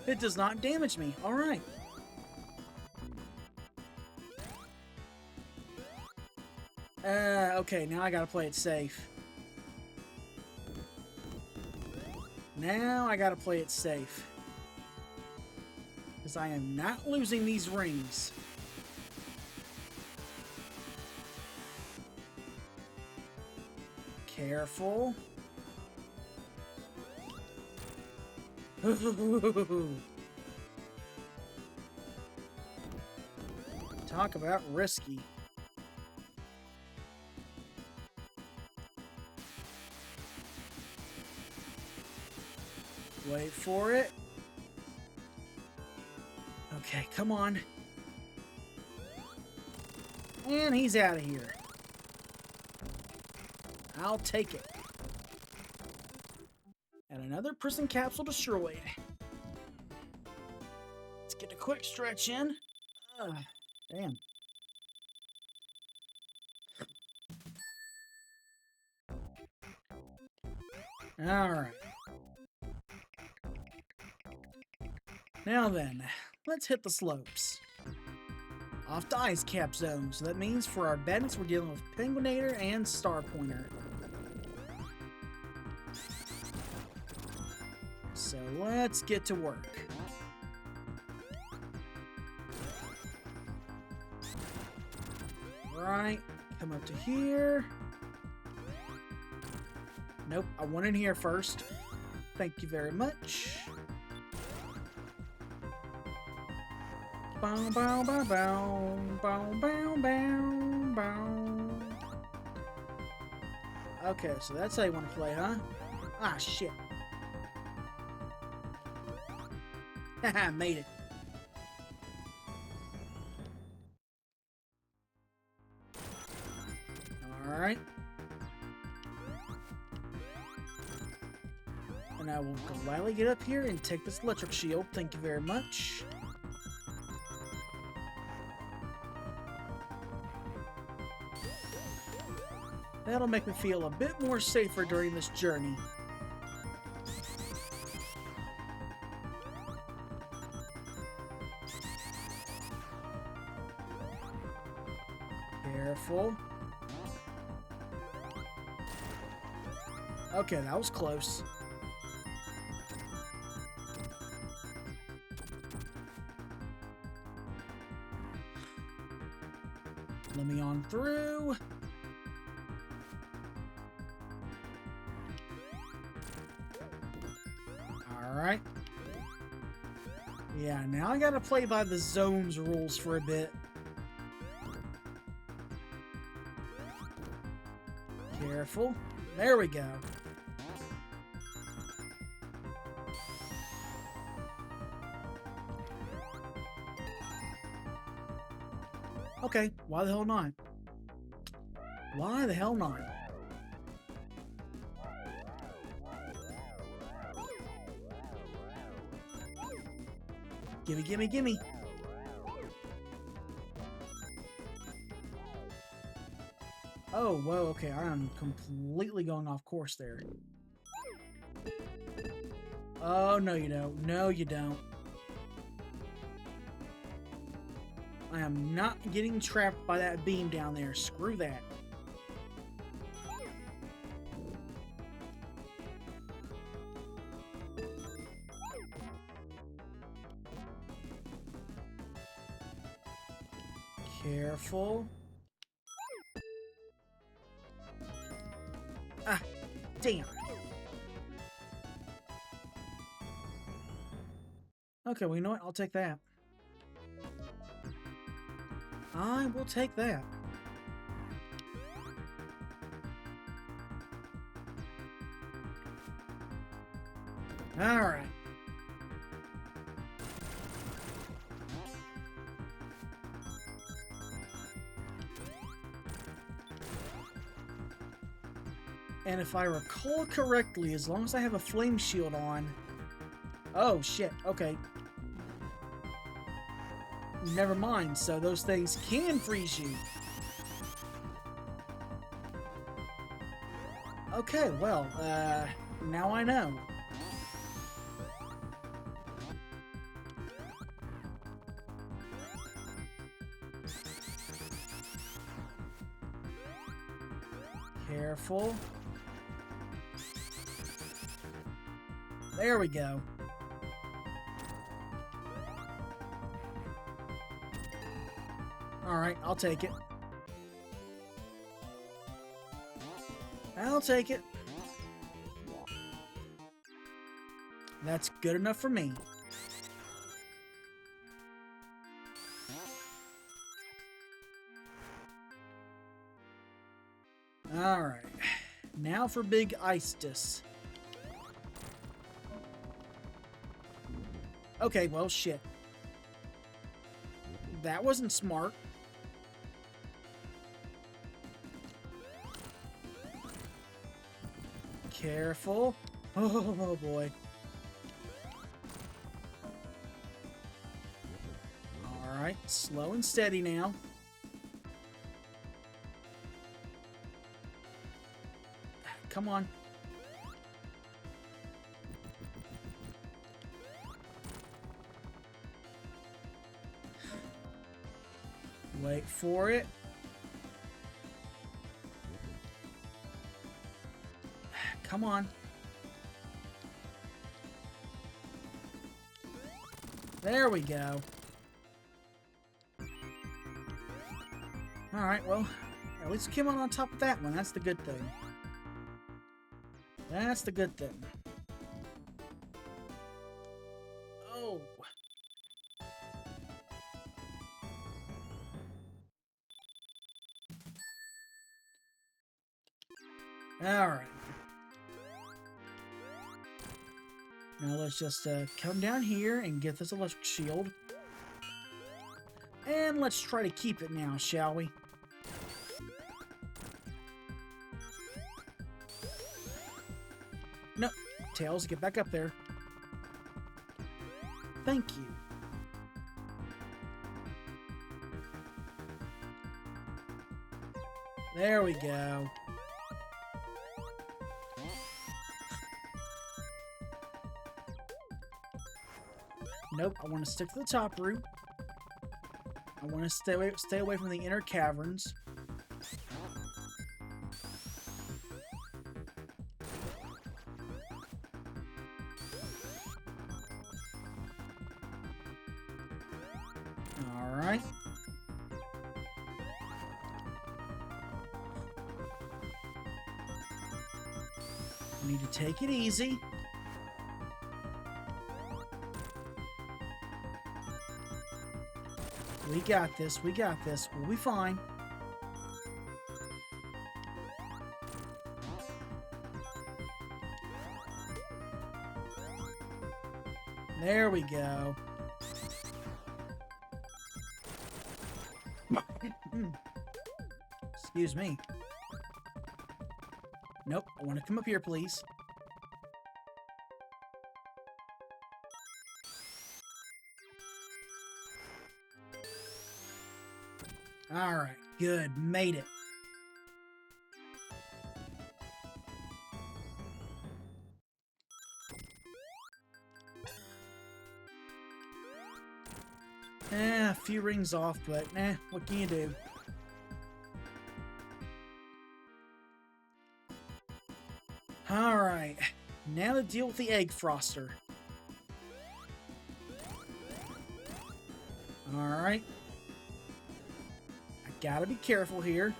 It does not damage me. Alright. Okay, now I gotta play it safe. Now I gotta play it safe. Because I am not losing these rings. Careful. Talk about risky. Wait for it. Okay, come on. And he's out of here. I'll take it. And another prison capsule destroyed. Let's get a quick stretch in. Damn. Alright. Now then, let's hit the slopes. Off to Ice Cap Zone, so that means for our bandits we're dealing with Penguinator and Star Pointer. So let's get to work. Right, come up to here. Nope, I went in here first. Thank you very much. Bow, bow, bow, bow, bow, bow, bow, bow. Okay, so that's how you want to play, huh? Ah, shit. Haha, made it. Alright. And I will gladly get up here and take this electric shield. Thank you very much. That'll make me feel a bit more safer during this journey. Careful. Okay, that was close. Let me on through. Alright. Yeah, now I gotta play by the zones rules for a bit. Careful. There we go. Okay, why the hell not? Why the hell not? Gimme, gimme, gimme. Oh, whoa, okay, I'm completely going off course there. Oh, no you don't. No you don't. I am not getting trapped by that beam down there. Screw that. Careful. Ah, damn. Okay, well, you know what? I'll take that. I will take that. All right. And if I recall correctly, as long as I have a flame shield on... Oh, shit. Okay. Never mind. So those things can freeze you. Okay, well, now I know. Careful. There we go. Alright, I'll take it. I'll take it. That's good enough for me. Alright. Now for Big Istis. Okay, well, shit. That wasn't smart. Careful. Oh, boy. Alright, slow and steady now. Come on. Wait for it. Come on. There we go. Alright, well, at least we came on top of that one. That's the good thing. That's the good thing. Oh. Alright. Now let's just come down here and get this electric shield. And let's try to keep it now, shall we? No. Tails, get back up there. Thank you. There we go. Nope, I want to stick to the top route. I want to stay away from the inner caverns. Alright. Need to take it easy. We got this, we got this. We'll be fine. There we go. Excuse me. Nope, I want to come up here, please. Alright, good. Made it. A few rings off, but what can you do? Alright, now to deal with the egg froster. Alright. I gotta be careful here.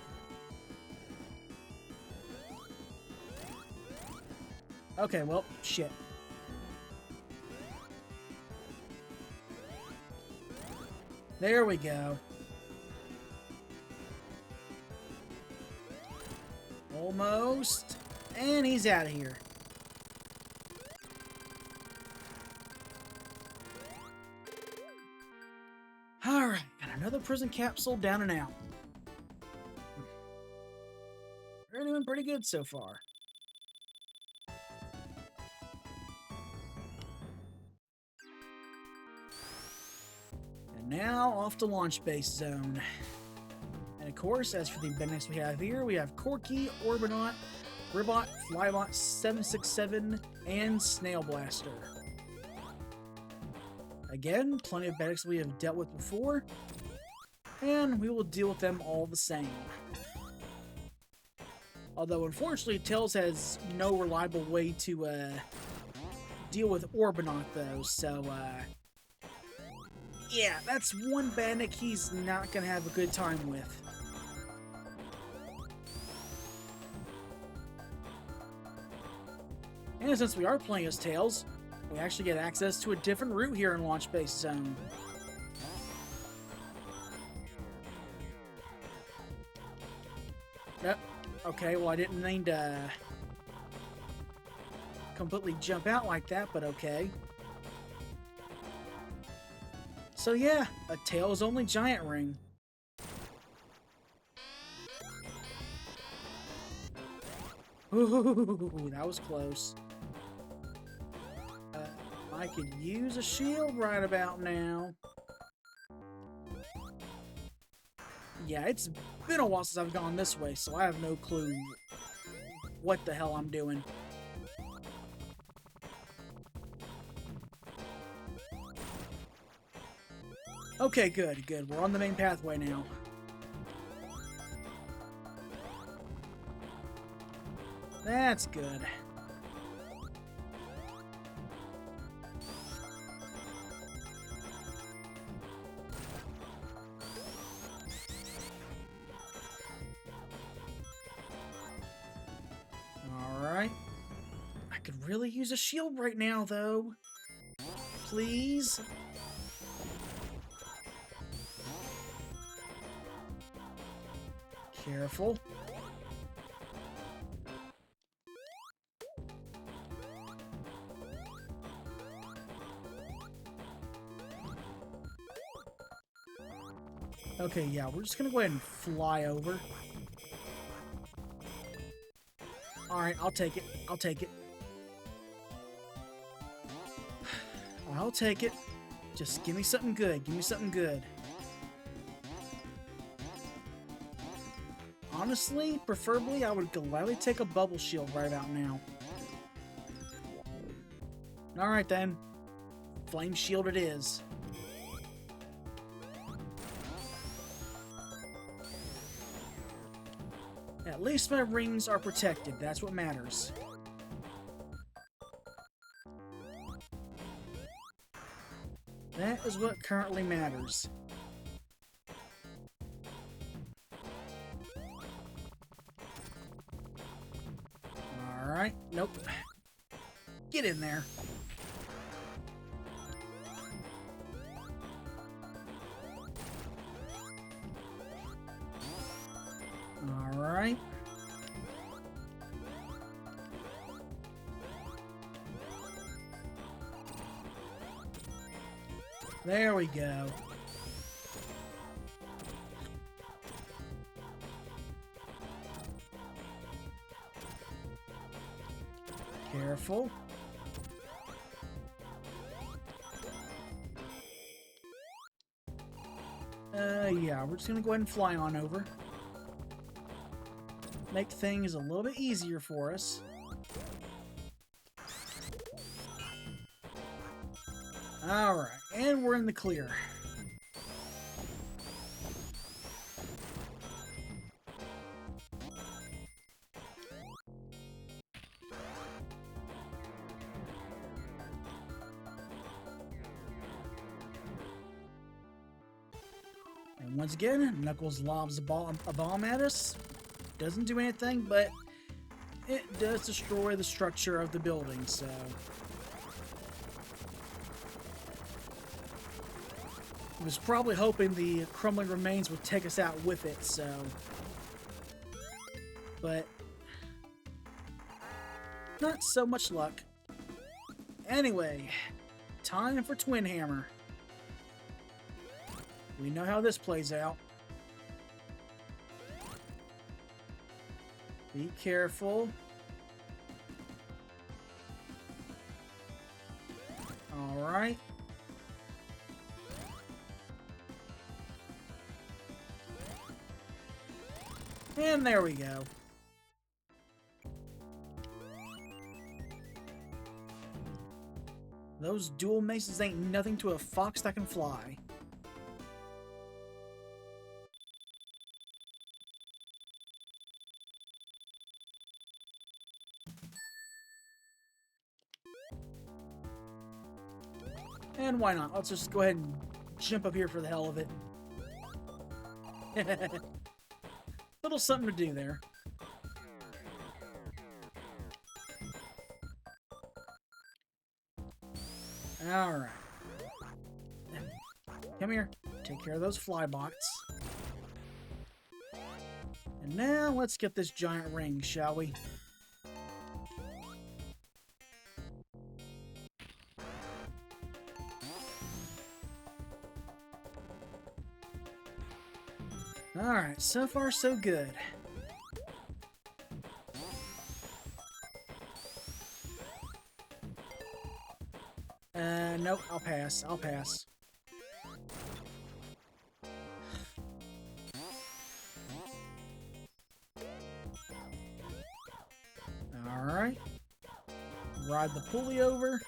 Okay, well, shit. There we go. Almost. And he's out of here. Alright, got another prison capsule down and out. We're doing pretty good so far. And now off to Launch Base Zone. And of course, as for the benefits we have here, we have Corky, Orbinaut, Ribot, Flybot, 767, and Snail Blaster. Again, plenty of benefits we have dealt with before, and we will deal with them all the same. Although, unfortunately, Tails has no reliable way to deal with Orbinaut, though, so yeah, that's one bandit he's not going to have a good time with. And since we are playing as Tails, we actually get access to a different route here in Launch Base Zone. Yep. Okay, well I didn't mean to completely jump out like that, but okay. So yeah, a Tails only giant ring. Ooh, that was close. I could use a shield right about now. Yeah, it's been a while since I've gone this way, so I have no clue what the hell I'm doing. Okay, good, good. We're on the main pathway now. That's good. Alright. I could really use a shield right now, though. Please? Careful. Okay, yeah, we're just gonna go ahead and fly over. Alright, I'll take it. I'll take it. I'll take it. Just give me something good. Give me something good. Honestly, preferably, I would gladly take a bubble shield right about now. Alright then. Flame shield it is. At least my rings are protected. That's what matters. That is what currently matters. Alright, nope. Get in there. Alright. There we go. Careful. Yeah, we're just gonna go ahead and fly on over. Make things a little bit easier for us. Alright, and we're in the clear. And once again, Knuckles lobs a bomb at us. Doesn't do anything, but it does destroy the structure of the building, so... I was probably hoping the crumbling remains would take us out with it, so... But... not so much luck. Anyway, time for Twin Hammer. We know how this plays out. Be careful. Alright. And there we go. Those dual maces ain't nothing to a fox that can fly. And why not? Let's just go ahead and jump up here for the hell of it. Little something to do there. Alright. Come here. Take care of those flybots. And now let's get this giant ring, shall we? Alright, so far so good. Nope, I'll pass. I'll pass. Alright. Ride the pulley over.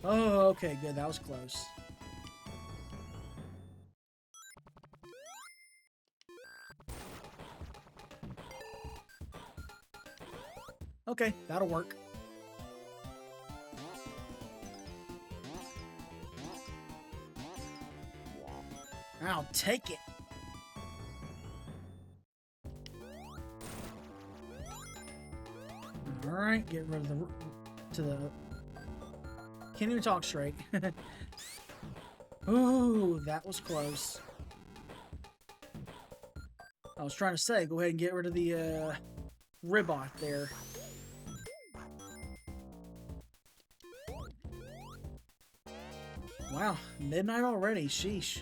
Oh, okay, good. That was close. Okay, that'll work. I'll take it. Alright, get rid of the... Can't even talk straight. Ooh, that was close. I was trying to say, go ahead and get rid of the, Ribot there. Wow, midnight already, sheesh.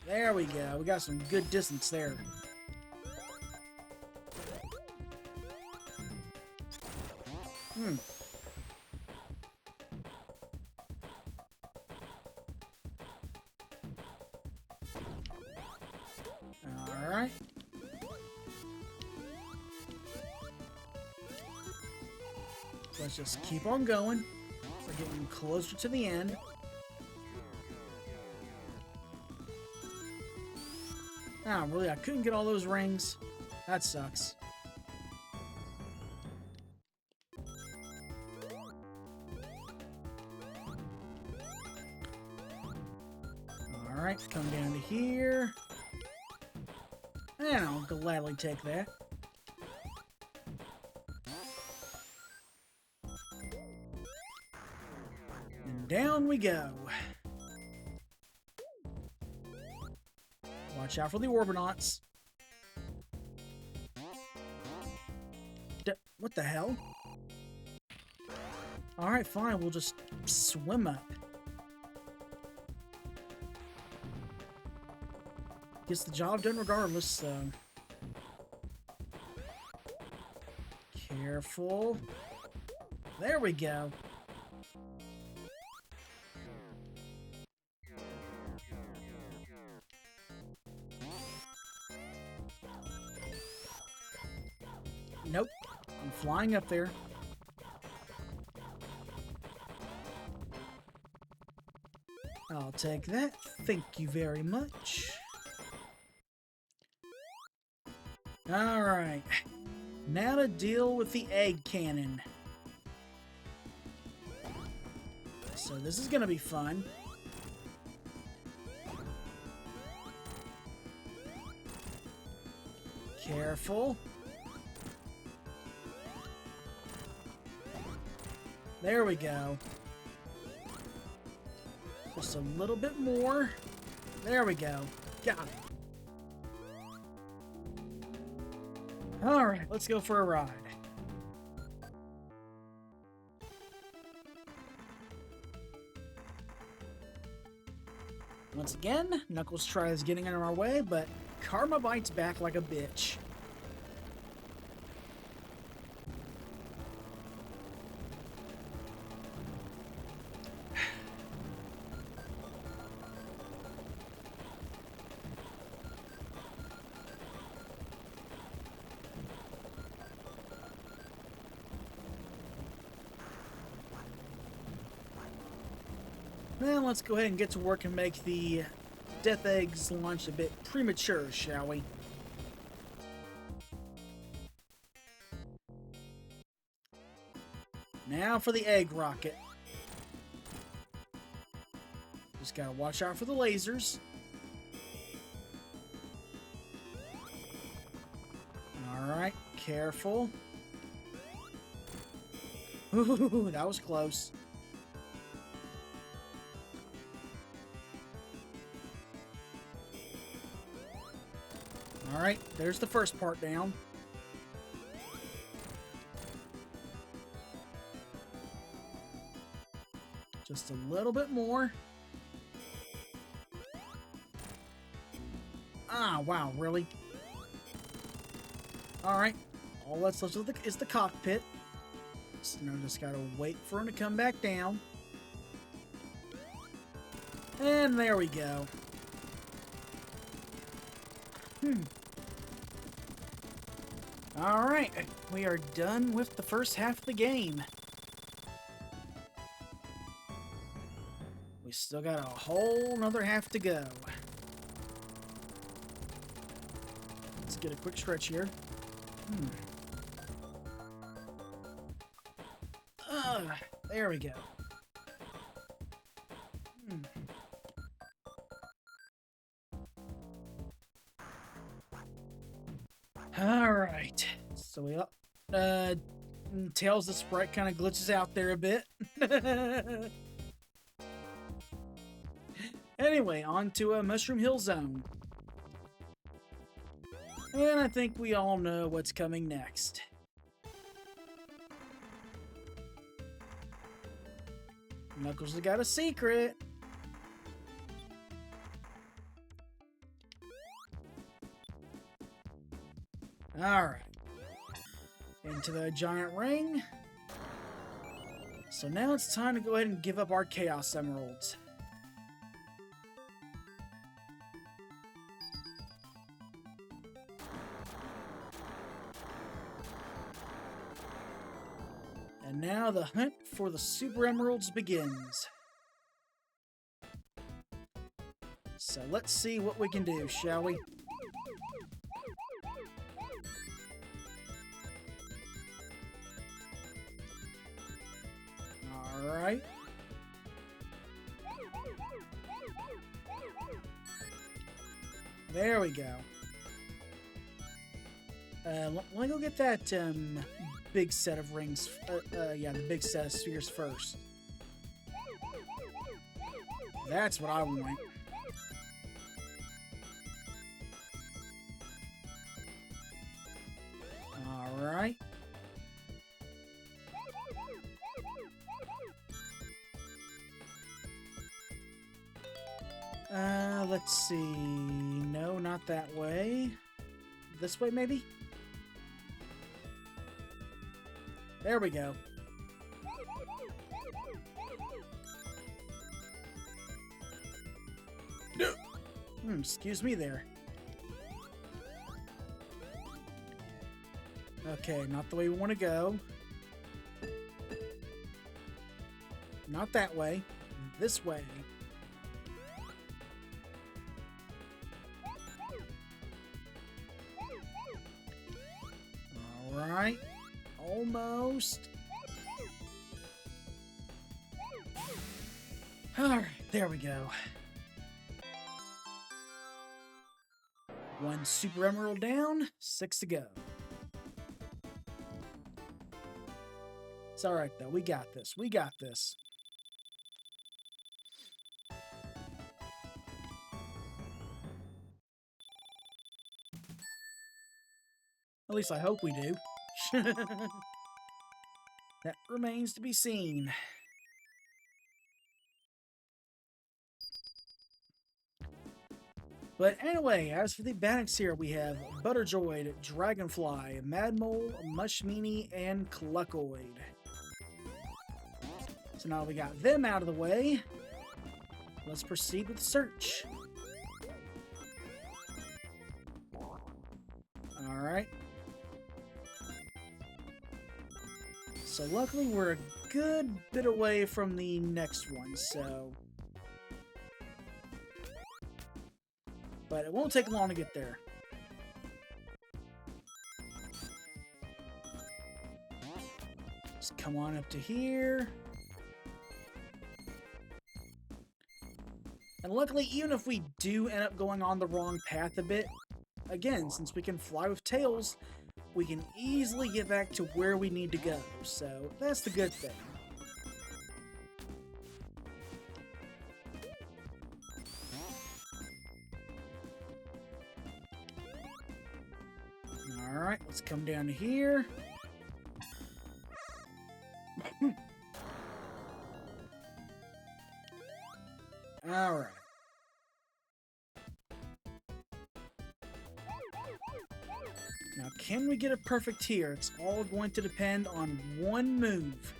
There we go, we got some good distance there. Alright. Let's just keep on going. We're getting closer to the end. Oh, really? I couldn't get all those rings? That sucks. Alright, come down to here. And I'll gladly take that. And down we go. Watch out for the Orbinauts. What the hell? Alright, fine. We'll just swim up. Gets the job done regardless, so... Careful. There we go. Nope. I'm flying up there. I'll take that. Thank you very much. Alright. Now to deal with the egg cannon. So this is gonna be fun. Careful. There we go. Just a little bit more. There we go. Got it. Alright, let's go for a ride. Once again, Knuckles tries getting in our way, but Karma bites back like a bitch. Then let's go ahead and get to work and make the Death Eggs launch a bit premature, shall we? Now for the egg rocket. Just gotta watch out for the lasers. Alright, careful. Ooh, that was close. Alright, there's the first part down. Just a little bit more. Ah, wow, really? Alright. All that's left is the cockpit. So now just gotta wait for him to come back down. And there we go. Alright, we are done with the first half of the game. We still got a whole nother half to go. Let's get a quick stretch here. There we go. Alright. So we Tails the sprite kind of glitches out there a bit. Anyway, on to Mushroom Hill Zone. And I think we all know what's coming next. Knuckles has got a secret. Alright. Into the giant ring. So now it's time to go ahead and give up our Chaos Emeralds. And now the hunt for the Super Emeralds begins. So let's see what we can do, shall we? Alright. There we go. Let me go get that big set of rings. Yeah, the big set of spheres first. That's what I want. Alright. Let's see. No, not that way. This way, maybe? There we go. Excuse me there. Okay, not the way we want to go. Not that way. This way. Alright. Almost. Alright, there we go. One Super Emerald down, 6 to go. It's alright though, we got this, we got this. At least I hope we do. That remains to be seen. But anyway, as for the Bannocs here, we have Butterjoid, Dragonfly, Madmole, Mushmeanie, and Cluckoid. So now we got them out of the way. Let's proceed with the search. Alright. So luckily we're a good bit away from the next one, so... But it won't take long to get there. Just come on up to here. And luckily, even if we do end up going on the wrong path a bit, again, since we can fly with tails, we can easily get back to where we need to go. So that's the good thing. Alright, let's come down to here. Alright. Now, can we get a perfect here? It's all going to depend on one move.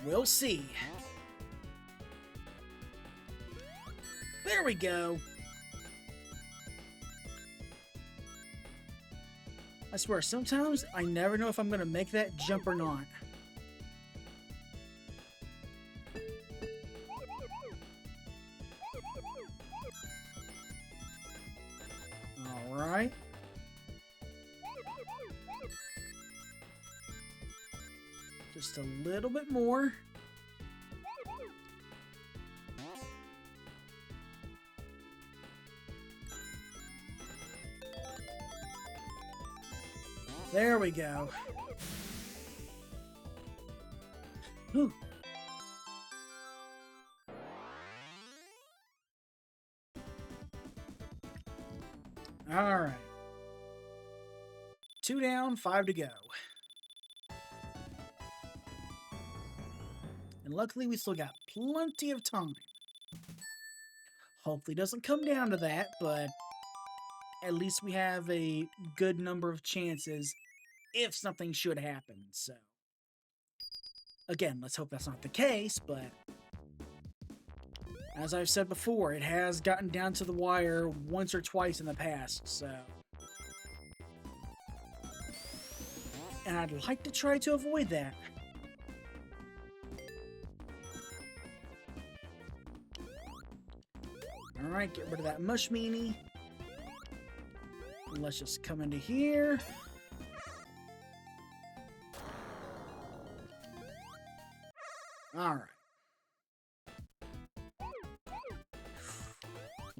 We'll see. There we go. I swear, sometimes I never know if I'm going to make that jump or not. Alright. Just a little bit more. There we go. Whew. All right. 2 down, 5 to go. And luckily we still got plenty of time. Hopefully it doesn't come down to that, but at least we have a good number of chances if something should happen, so. Again, let's hope that's not the case, but as I've said before, it has gotten down to the wire once or twice in the past, so. And I'd like to try to avoid that. Alright, get rid of that mush meanie. Let's just come into here. Alright.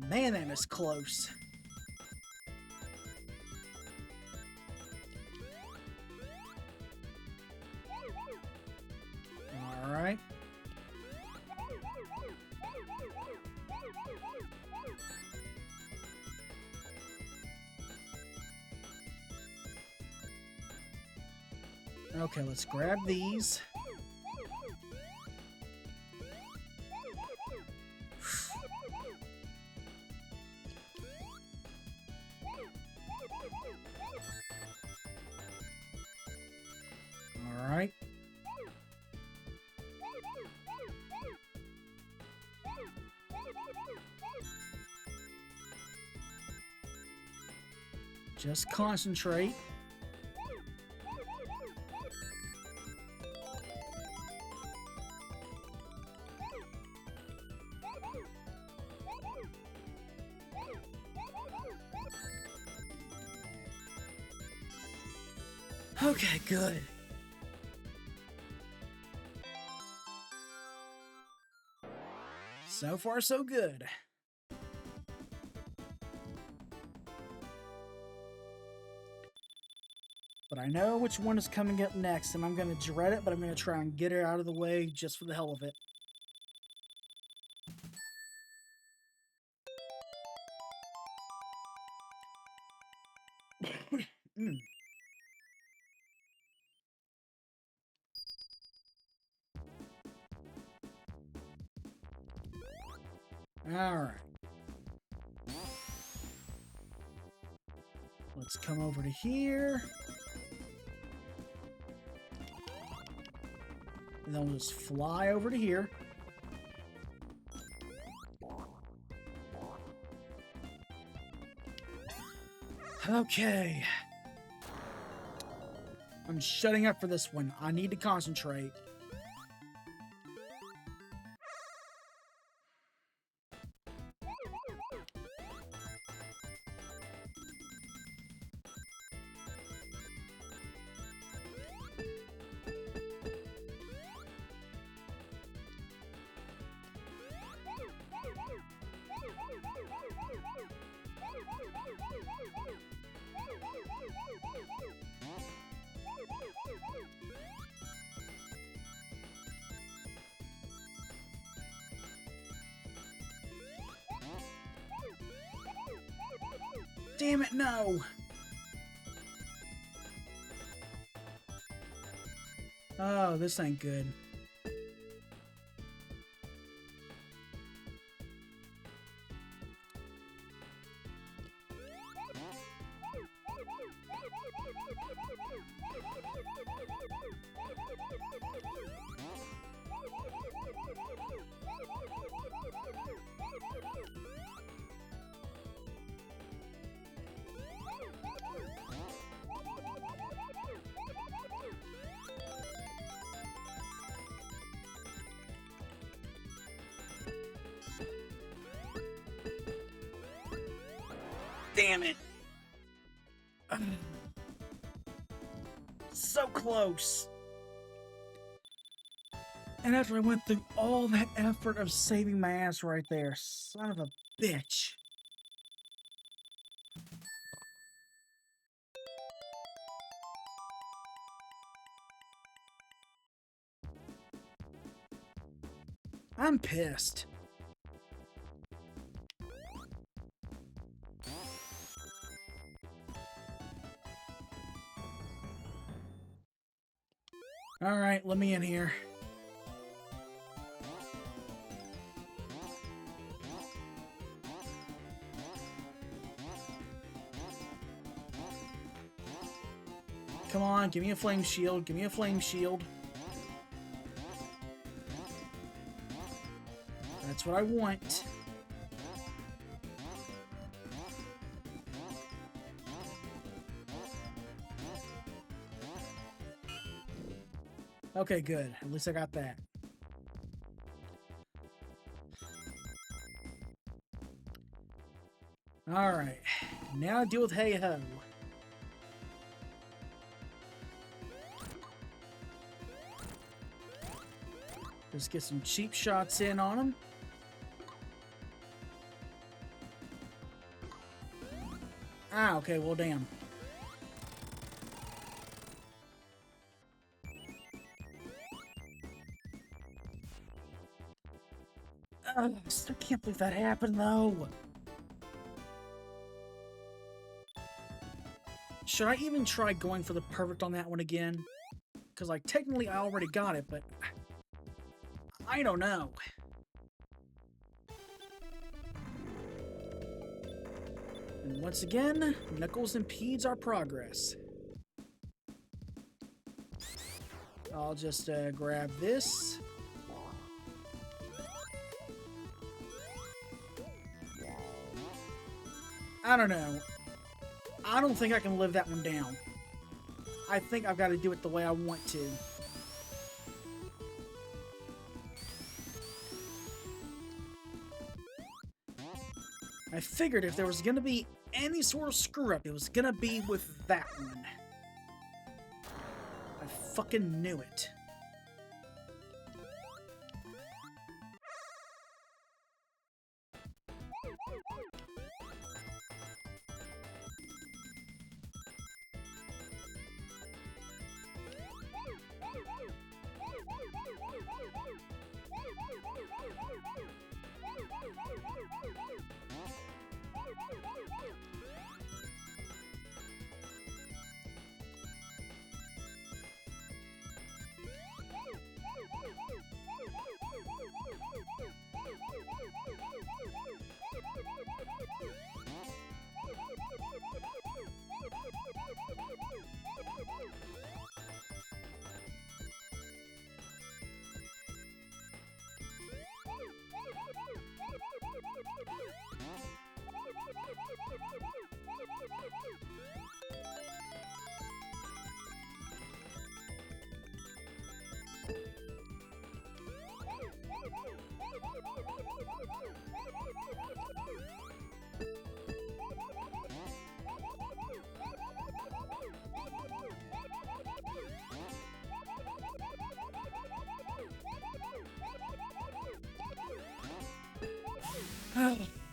Man, that is close. Alright. Okay, let's grab these. All right. Just concentrate. Okay, good. So far, so good. But I know which one is coming up next, and I'm going to dread it, but I'm going to try and get it out of the way just for the hell of it. Alright. Let's come over to here. And then we'll just fly over to here. Okay. I'm shutting up for this one. I need to concentrate. Damn it, no! Oh, this ain't good. Damn it. So close. And after I went through all that effort of saving my ass right there, son of a bitch. I'm pissed. All right, let me in here. Come on, give me a flame shield. Give me a flame shield. That's what I want. Okay, good. At least I got that. Alright. Now I deal with Hey-Ho. Just get some cheap shots in on him. Ah, okay, well, damn. I still can't believe that happened, though. Should I even try going for the perfect on that one again? Because, like, technically I already got it, but I don't know. And once again, Knuckles impedes our progress. I'll just grab this. I don't know. I don't think I can live that one down. I think I've got to do it the way I want to. I figured if there was going to be any sort of screw-up, it was going to be with that one. I fucking knew it.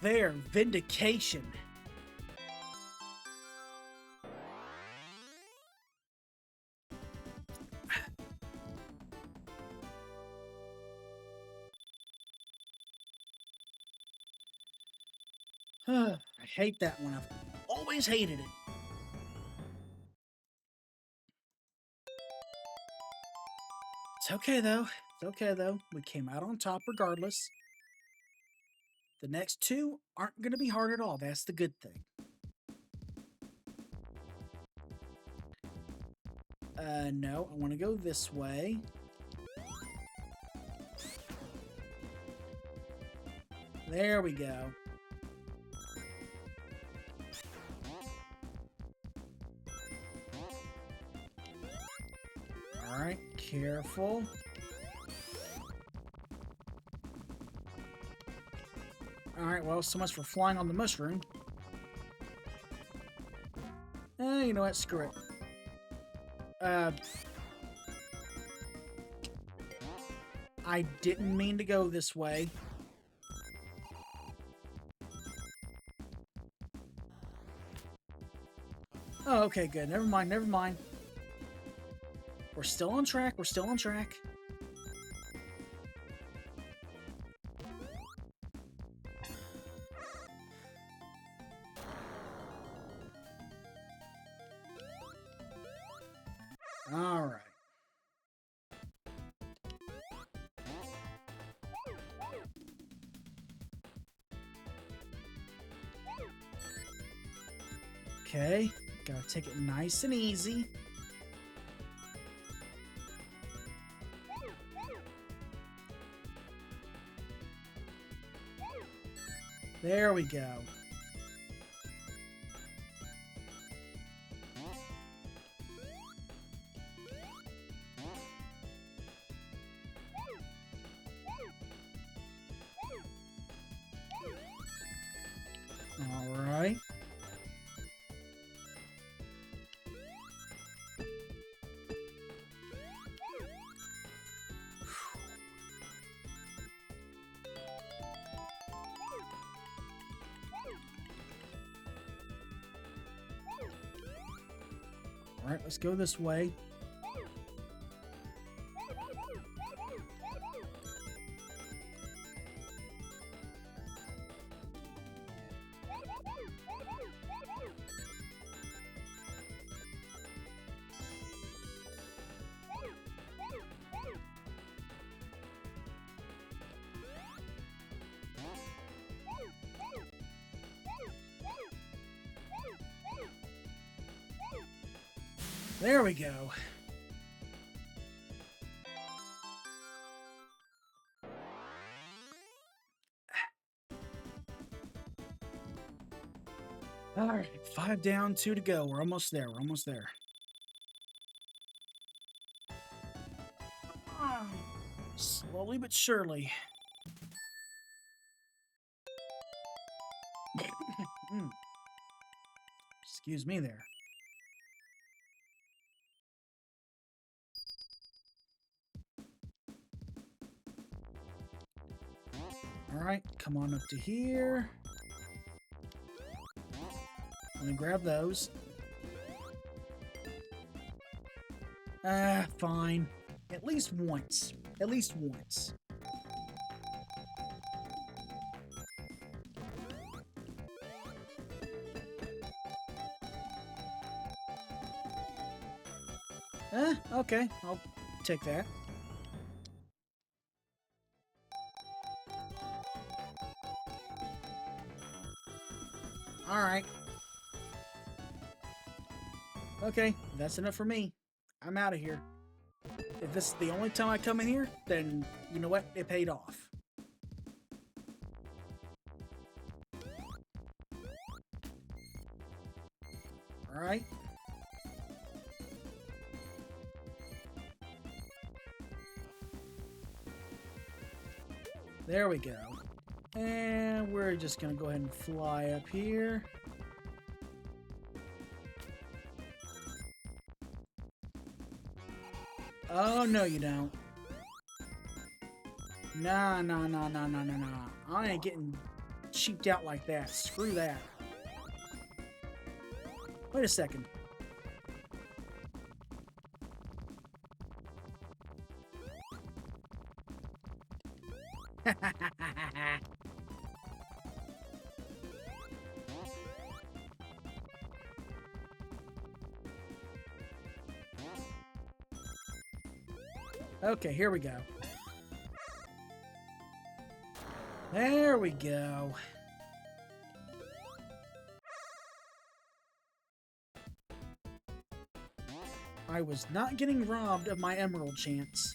There, vindication. I hate that one. I've always hated it. It's okay, though. It's okay, though. We came out on top regardless. The next two aren't going to be hard at all. That's the good thing. No. I want to go this way. There we go. Alright, careful. Alright, well, so much for flying on the mushroom. You know what? Screw it. I didn't mean to go this way. Oh, okay, good. Never mind, never mind. We're still on track. We're still on track. All right. Okay, gotta take it nice and easy. There we go. All right. All right, let's go this way. There we go. All right, 5 down, 2 to go. We're almost there. We're almost there. Slowly but surely. Excuse me there. All right, come on up to here. Let me grab those. Fine. At least once. At least once. Okay. I'll take that. All right. Okay, that's enough for me. I'm out of here. If this is the only time I come in here, then you know what? It paid off. All right. There we go. And we're just going to go ahead and fly up here. Oh, no, you don't. Nah. I ain't getting cheaped out like that. Screw that. Wait a second. Okay, here we go. There we go. I was not getting robbed of my emerald chance.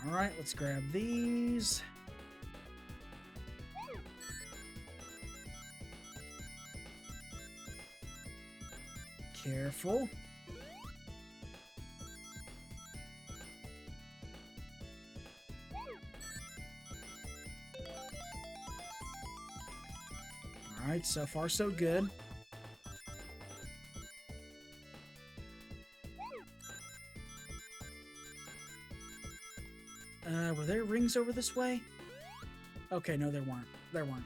Alright, let's grab these. Careful. Alright, so far so good. Were there rings over this way? Okay, no, there weren't. There weren't.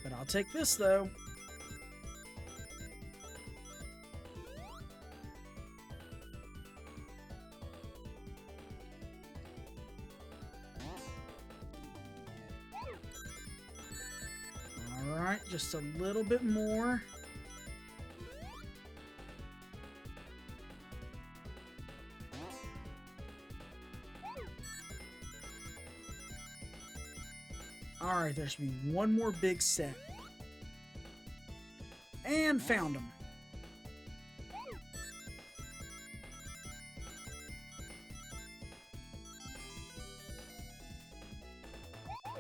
But I'll take this, though. Alright, just a little bit more. Alright, there should be one more big set. And found him.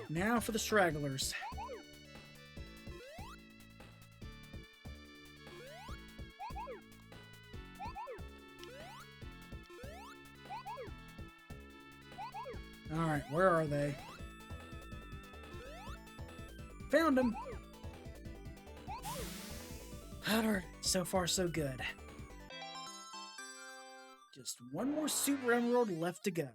Now for the stragglers. Alright, where are they? Found him! Alright, so far so good. Just one more Super Emerald left to go.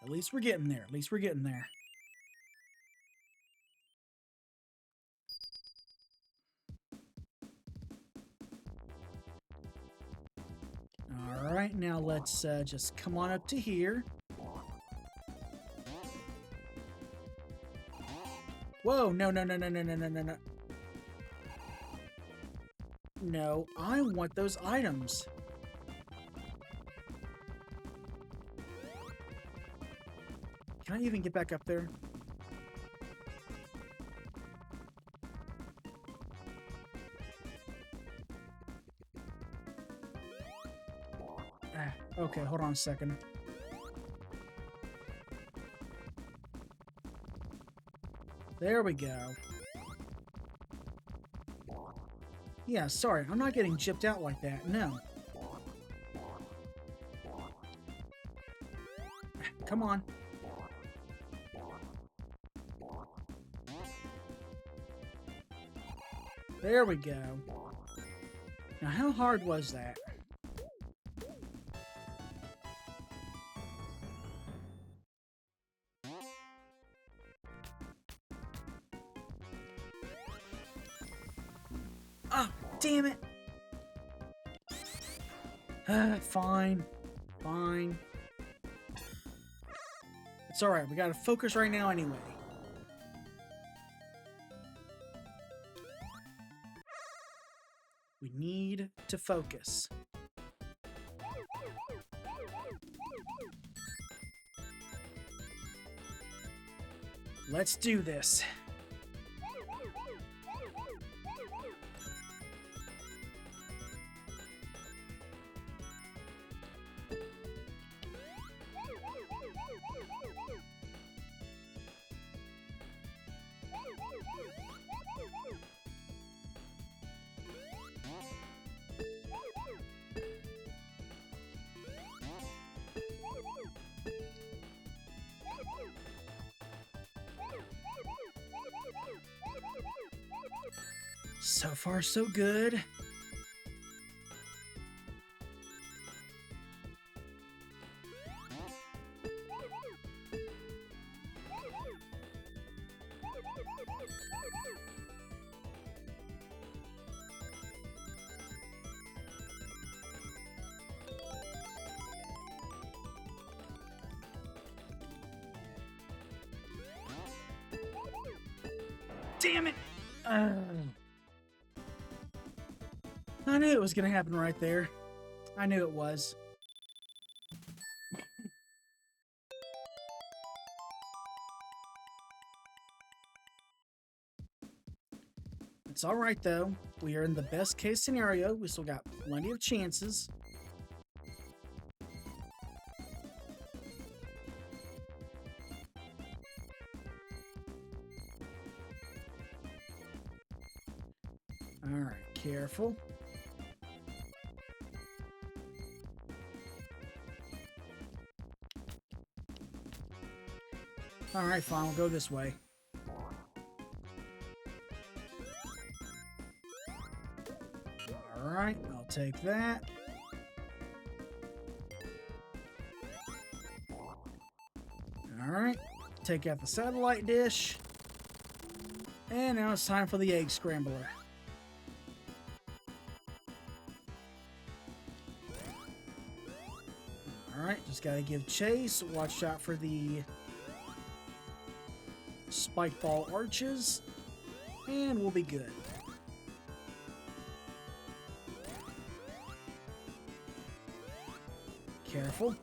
At least we're getting there. At least we're getting there. Alright, now let's just come on up to here. Whoa, no, no, no, no, no, no, no, no, no. No, I want those items. Can I even get back up there? Okay, hold on a second. There we go. Yeah, sorry, I'm not getting gypped out like that, no. Come on. There we go. Now, how hard was that? Ah, damn it! Fine. Fine. It's alright, we gotta focus right now anyway. We need to focus. Let's do this. So far, so good. Damn it! I knew it was gonna happen right there. I knew it was. It's alright though. We are in the best case scenario. We still got plenty of chances. Alright, careful. Alright, fine, we'll go this way. Alright, I'll take that. Alright, take out the satellite dish. And now it's time for the egg scrambler. Alright, just gotta give chase. Watch out for the spike ball arches. And we'll be good. Careful.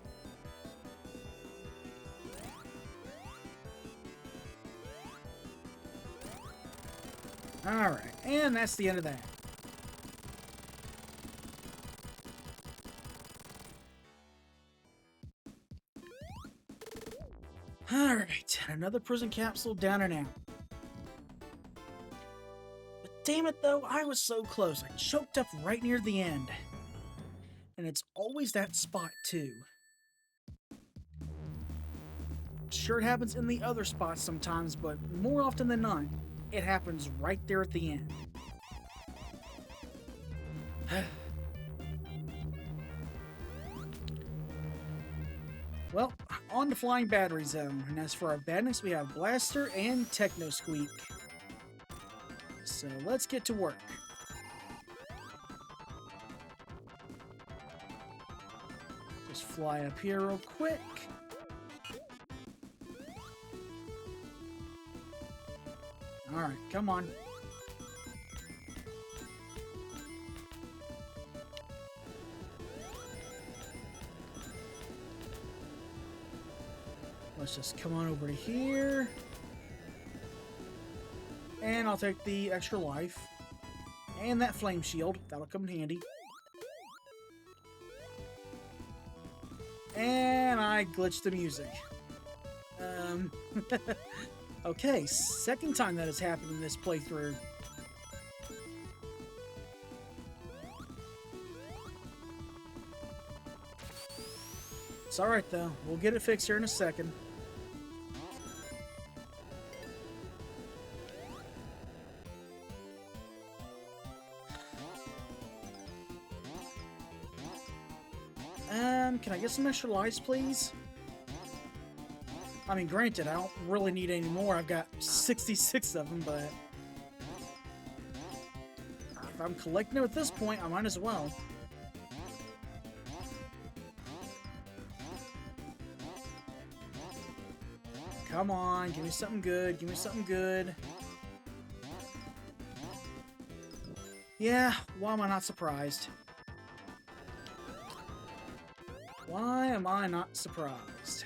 Alright, and that's the end of that. Alright, another prison capsule down and out. But damn it though, I was so close. I choked up right near the end. And it's always that spot too. Sure, it happens in the other spots sometimes, but more often than not, it happens right there at the end. Well, on to Flying Battery Zone. And as for our badness, we have Blaster and Techno Squeak. So let's get to work. Just fly up here real quick. Alright, come on. Let's just come on over to here. And I'll take the extra life. And that flame shield. That'll come in handy. And I glitched the music. Okay, second time that has happened in this playthrough. It's alright though, we'll get it fixed here in a second. Can I get some extra lives, please? I mean, granted, I don't really need any more. I've got 66 of them, but if I'm collecting it at this point, I might as well. Come on, give me something good. Give me something good. Yeah, why am I not surprised? Why am I not surprised?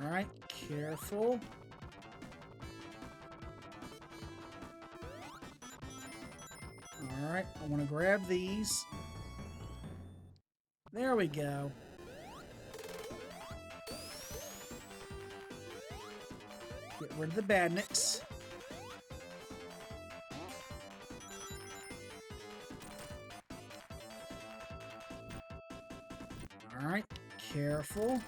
Alright, careful. Alright, I want to grab these. There we go. Get rid of the badniks. Alright, careful.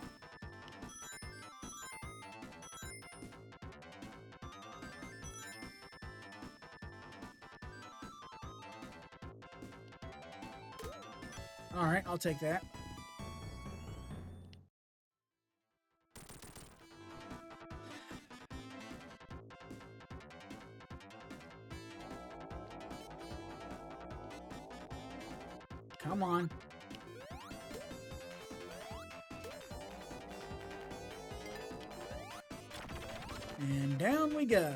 Alright, I'll take that. Come on. And down we go.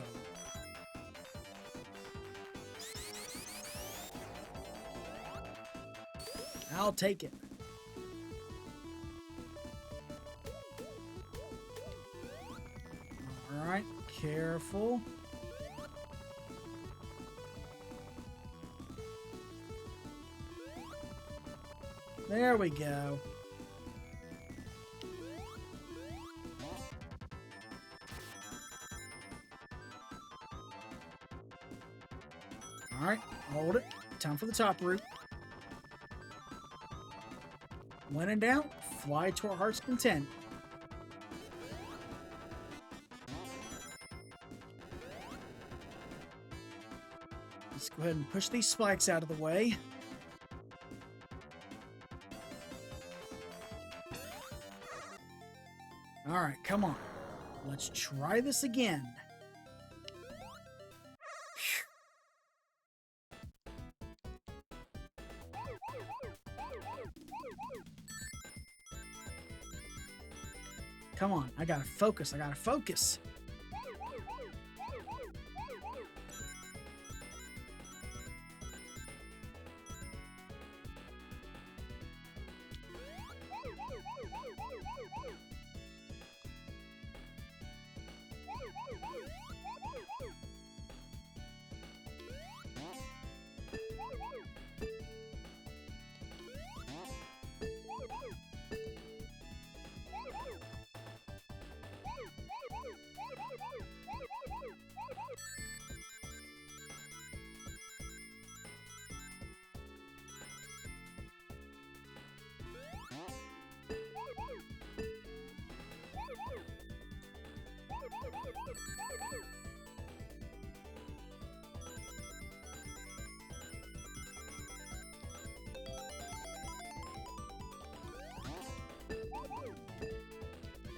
I'll take it. All right, careful. There we go. time for the top route. When in doubt, fly to our heart's content. Let's go ahead and push these spikes out of the way. Alright, come on. Let's try this again. Come on, I gotta focus, I gotta focus.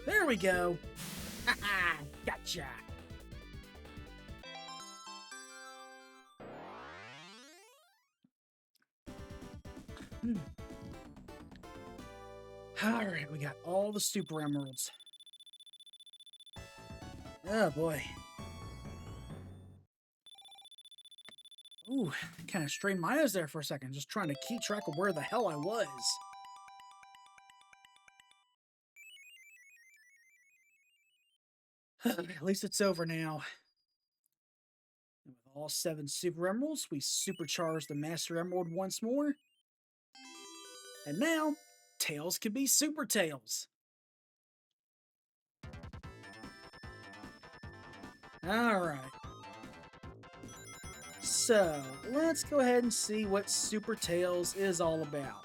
There we go. Haha, gotcha. Alright, we got all the super emeralds. Oh boy. Ooh, kind of strained my eyes there for a second, just trying to keep track of where the hell I was. At least it's over now. And with all 7 super emeralds, we supercharged the master emerald once more. And now, Tails can be Super Tails. Alright. So, let's go ahead and see what Super Tails is all about.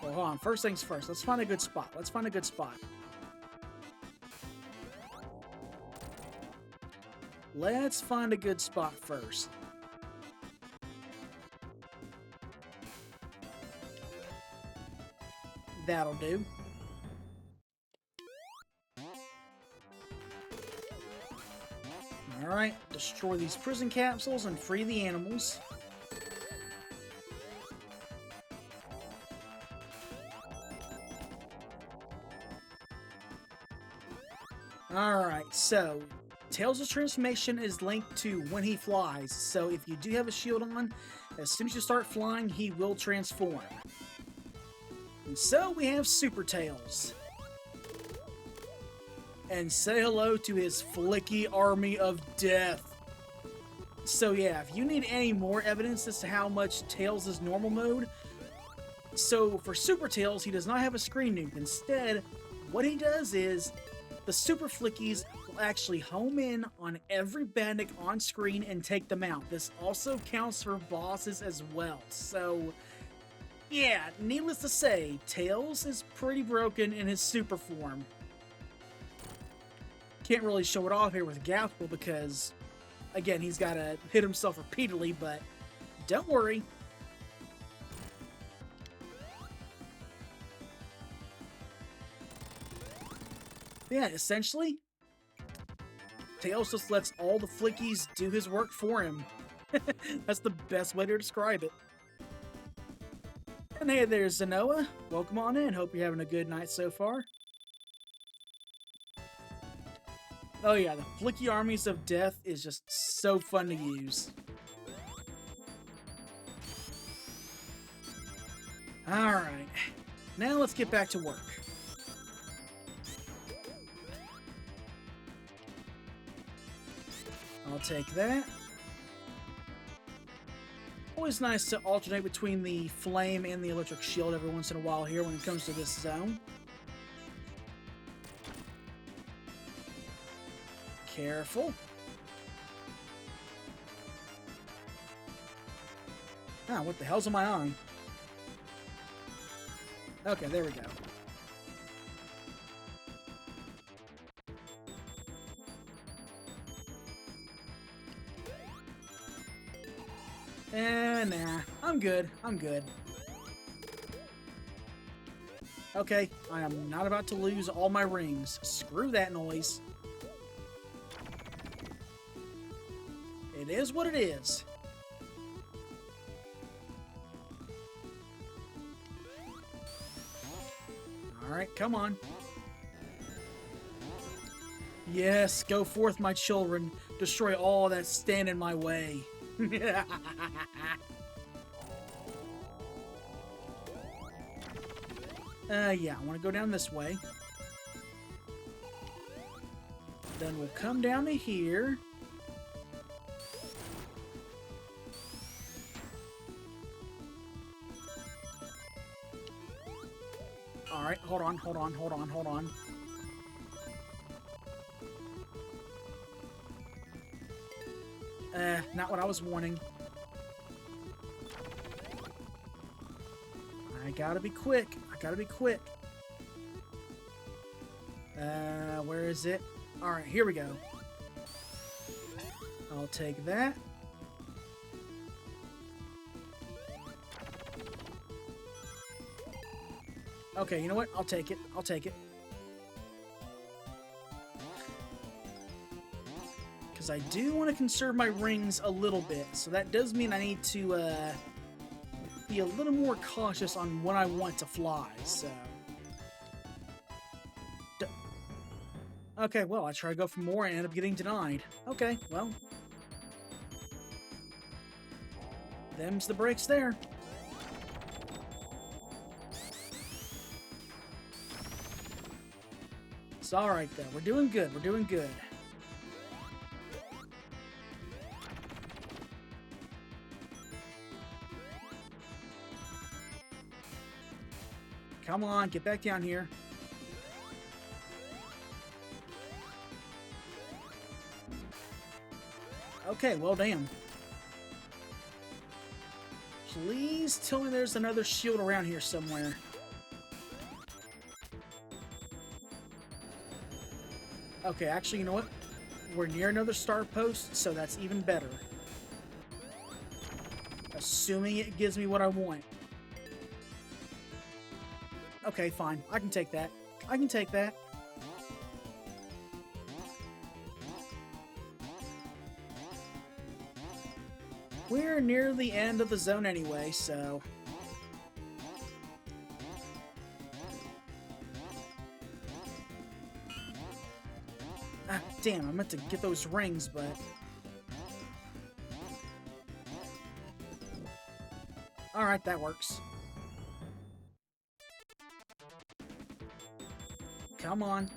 Well, hold on. First things first. Let's find a good spot. Let's find a good spot. Let's find a good spot first. That'll do. Alright, destroy these prison capsules and free the animals. Alright, so Tails' transformation is linked to when he flies, so if you do have a shield on, as soon as you start flying, he will transform. And so we have Super Tails. And say hello to his flicky army of death. So yeah, if you need any more evidence as to how much Tails is normal mode, so for Super Tails, he does not have a screen nuke. Instead, what he does is, the Super Flickies will actually home in on every bandit on screen and take them out. This also counts for bosses as well. So, yeah, needless to say, Tails is pretty broken in his super form. Can't really show it off here with Gathwell because, again, he's got to hit himself repeatedly, but don't worry. Yeah, essentially, Tails just lets all the Flickies do his work for him. That's the best way to describe it. And hey there, Zenoa. Welcome on in. Hope you're having a good night so far. Oh yeah, the Flicky Armies of Death is just so fun to use. Alright, now let's get back to work. I'll take that. Always nice to alternate between the flame and the electric shield every once in a while here when it comes to this zone. Careful. Ah, what the hell's on my eye? Okay, there we go. Nah, I'm good. I'm good. Okay, I am not about to lose all my rings. Screw that noise. It is what it is. Alright, come on. Yes, go forth, my children. Destroy all that stand in my way. Yeah, I want to go down this way. Then we'll come down to here. Alright, hold on. Not what I was wanting. I gotta be quick. Where is it? Alright, here we go. I'll take that. Okay, you know what? I'll take it. Because I do want to conserve my rings a little bit. So that does mean I need to be a little more cautious on when I want to fly. So. Okay, well, I try to go for more and end up getting denied. Okay, well. Them's the breaks there. It's alright, though. We're doing good. Come on, get back down here. Okay, well, damn. Please tell me there's another shield around here somewhere. Okay, actually, you know what? We're near another star post, so that's even better. Assuming it gives me what I want. Okay, fine. I can take that. We're near the end of the zone anyway, so... Ah, damn, I meant to get those rings, but... Alright, that works. Come on.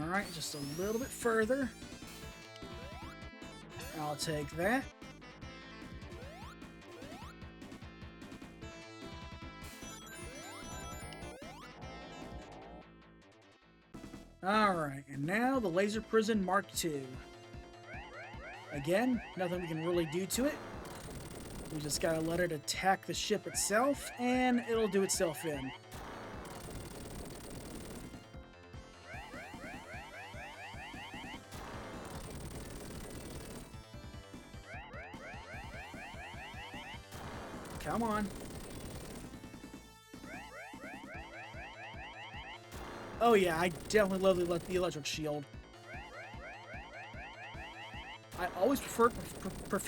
Alright, just a little bit further. I'll take that. Alright, and now the Laser Prison Mark II. Again, nothing we can really do to it. We just gotta let it attack the ship itself, and it'll do itself in. Come on. Oh yeah, I definitely love the electric shield. I always prefer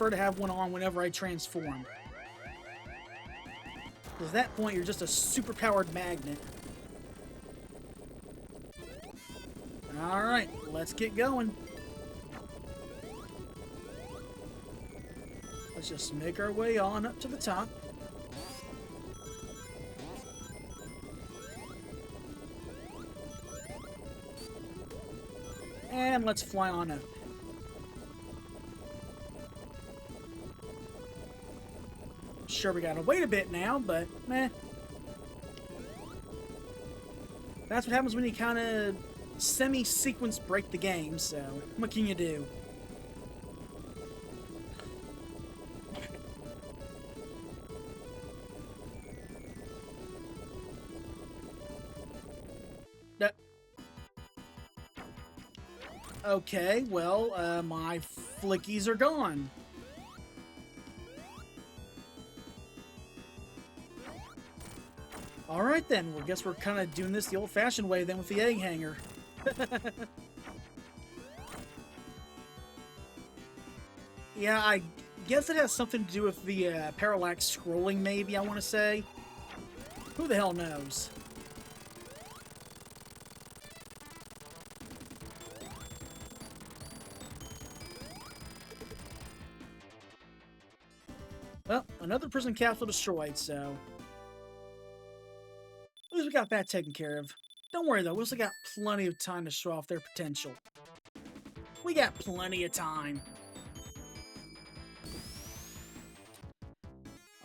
to have one on whenever I transform. Because at that point, you're just a super-powered magnet. Alright, let's get going. Let's just make our way on up to the top. And let's fly on up. Sure, we gotta wait a bit now, but meh. That's what happens when you kind of semi-sequence break the game, so what can you do? Okay, well, my flickies are gone. Alright then, well, I guess we're kind of doing this the old-fashioned way then with the egg hanger. Yeah, I guess it has something to do with the parallax scrolling, maybe, I want to say. Who the hell knows? Well, another prison capsule destroyed, so... At least we got that taken care of. Don't worry, though. We also got plenty of time to show off their potential. We got plenty of time.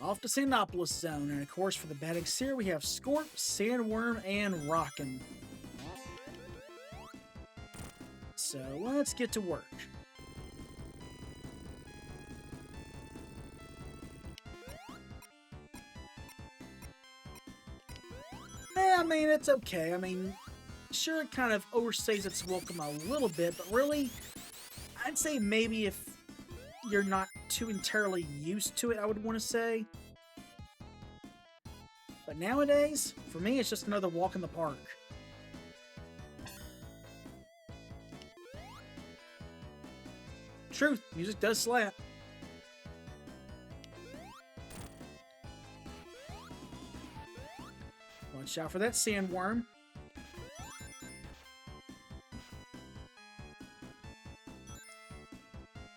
Off to Sandopolis Zone, and of course for the bad exterior we have Scorp, Sandworm, and Rockin'. So let's get to work. I mean, it's okay. I mean, sure, it kind of overstays its welcome a little bit, but really, I'd say maybe if you're not too entirely used to it, I would want to say. But nowadays, for me, it's just another walk in the park. Truth, music does slap. Watch out for that sandworm.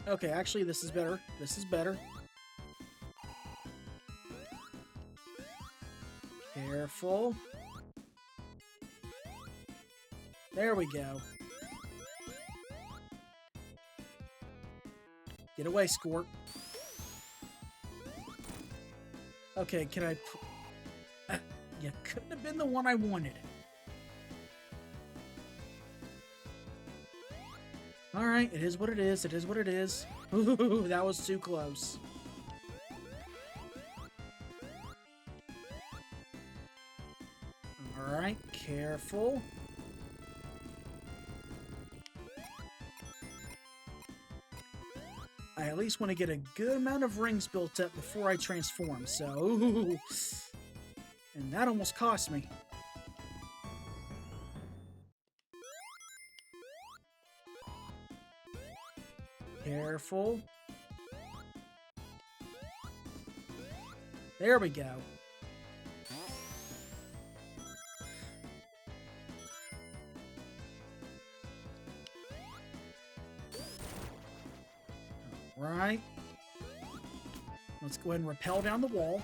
Okay, actually, this is better. This is better. Careful. There we go. Get away, Scorp. Okay, can I... You couldn't have been the one I wanted. Alright, it is what it is. It is what it is. Ooh, that was too close. Alright, careful. I at least want to get a good amount of rings built up before I transform, so... Ooh. And that almost cost me. Careful. There we go. Right. Let's go ahead and rappel down the wall.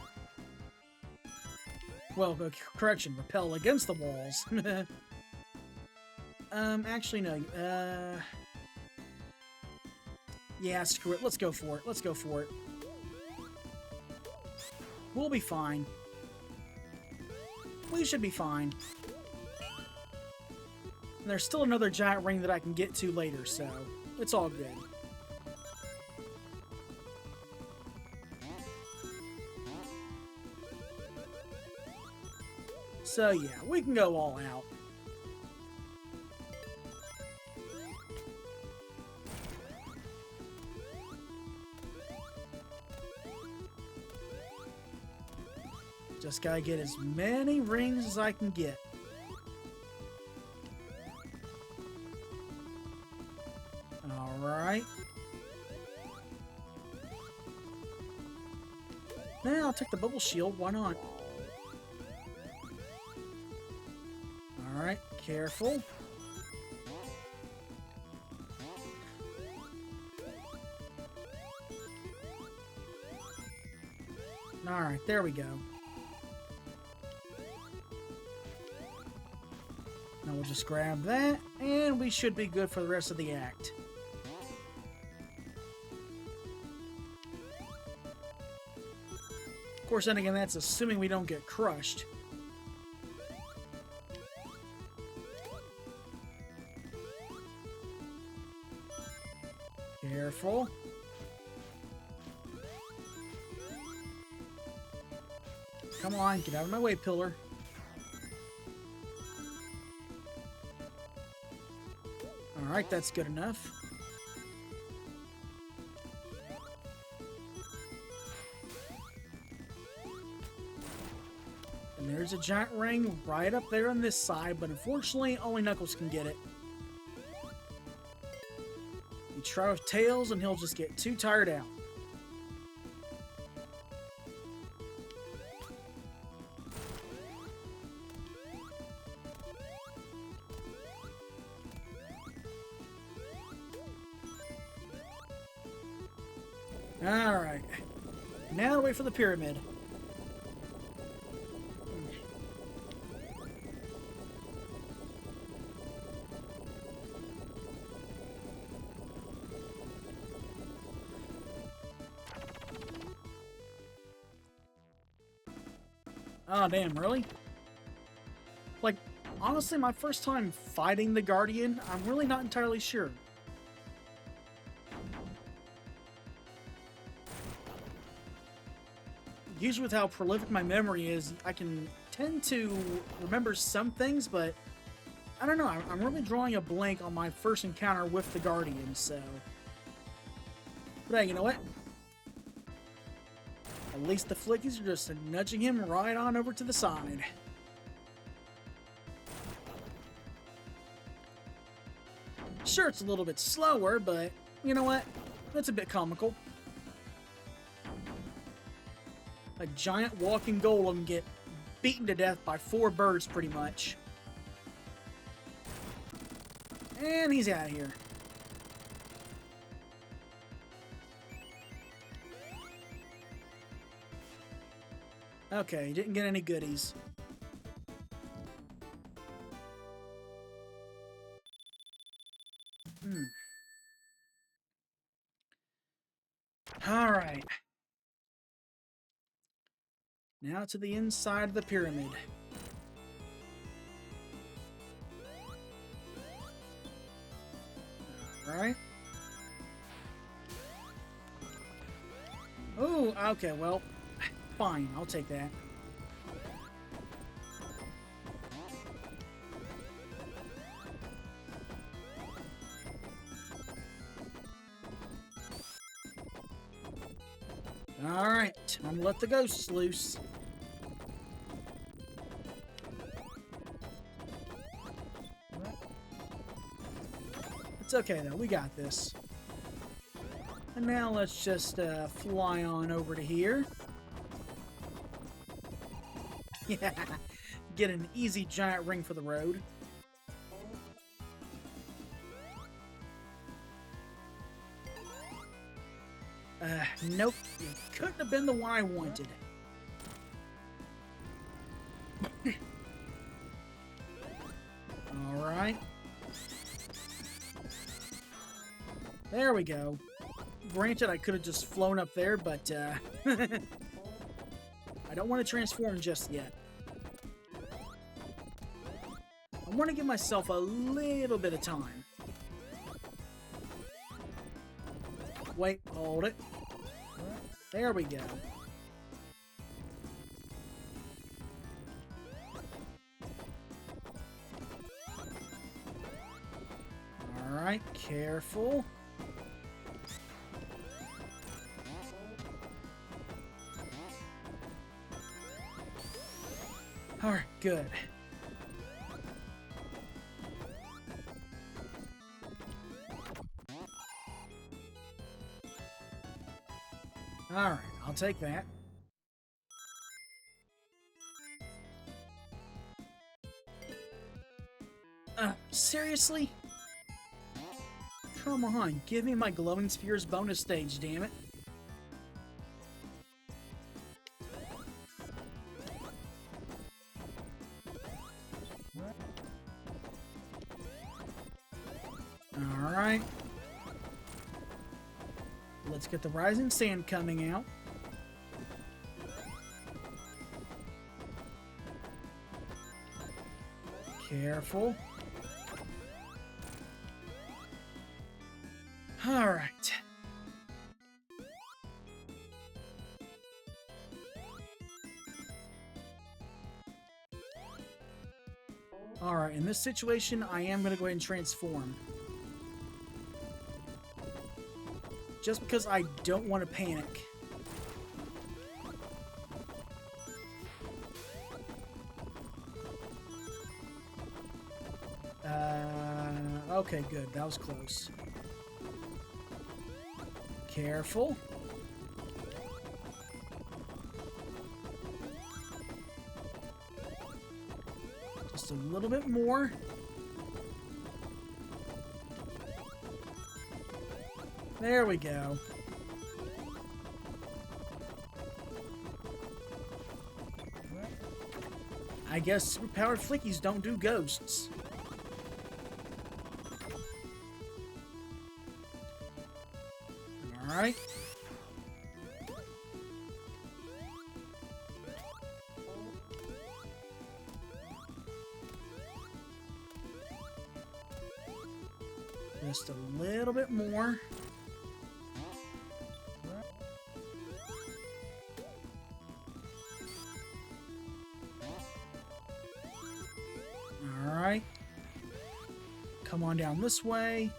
Well, correction, rappel against the walls. Actually, no. Yeah, screw it. Let's go for it. Let's go for it. We'll be fine. We should be fine. And there's still another giant ring that I can get to later, so it's all good. So yeah, we can go all out. Just gotta get as many rings as I can get. Alright. Now I'll take the bubble shield, why not? Alright, careful. Alright, there we go. Now we'll just grab that, and we should be good for the rest of the act. Of course, then again, that's assuming we don't get crushed. Careful. Come on, get out of my way, pillar. Alright, that's good enough. And there's a giant ring right up there on this side, but unfortunately, only Knuckles can get it. You try with Tails, and he'll just get too tired out. Alright. Now wait for the pyramid. Oh, damn, really? Like, honestly, my first time fighting the Guardian, I'm really not entirely sure. Usually with how prolific my memory is, I can tend to remember some things, but I don't know, I'm really drawing a blank on my first encounter with the Guardian, so... But hey, you know what? At least the Flickies are just nudging him right on over to the side. Sure, it's a little bit slower, but you know what? That's a bit comical. A giant walking golem get beaten to death by 4 birds, pretty much. And he's out of here. Okay, didn't get any goodies. Alright. Now to the inside of the pyramid. Alright. Oh, okay, well, fine, I'll take that. Alright, I'm gonna let the ghosts loose. It's okay though, we got this. And now let's just fly on over to here. Yeah, get an easy giant ring for the road. Nope, it couldn't have been the one I wanted. Alright. There we go. Granted, I could have just flown up there, but I don't want to transform just yet. I want to give myself a little bit of time. Wait, hold it. There we go. Alright, careful. Alright, good. Alright, I'll take that. Seriously? Come on, give me my glowing spheres bonus stage, damn it. Alright. Let's get the rising sand coming out. Careful. Alright. Alright, in this situation, I am going to go ahead and transform. Just because I don't want to panic. Okay, good. That was close. Careful. Just a little bit more. There we go. I guess superpowered flickies don't do ghosts. Alright. Just a little bit more. Alright. Come on down this way.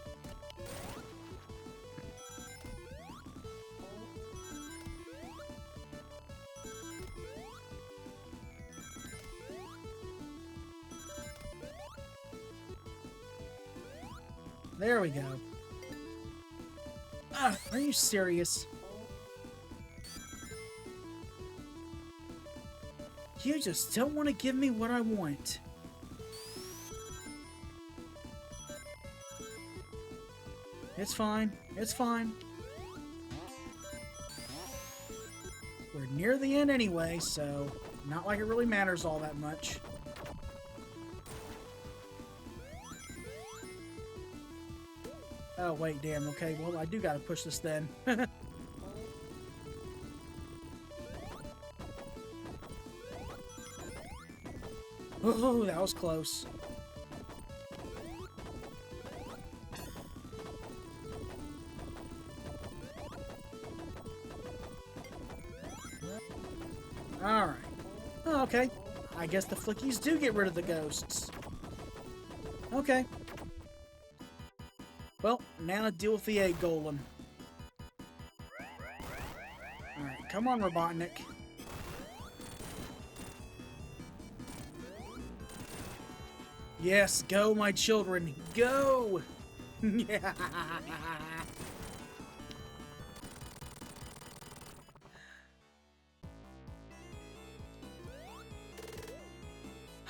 There we go. Ah, are you serious? You just don't want to give me what I want. It's fine. It's fine. We're near the end anyway, so not like it really matters all that much. Oh, wait, damn. Okay, well, I do gotta push this then. Oh, that was close. Alright. Oh, okay. I guess the flickies do get rid of the ghosts. Okay. Well, now to deal with the egg golem. Alright, come on, Robotnik. Yes, go, my children. Go! Yeah.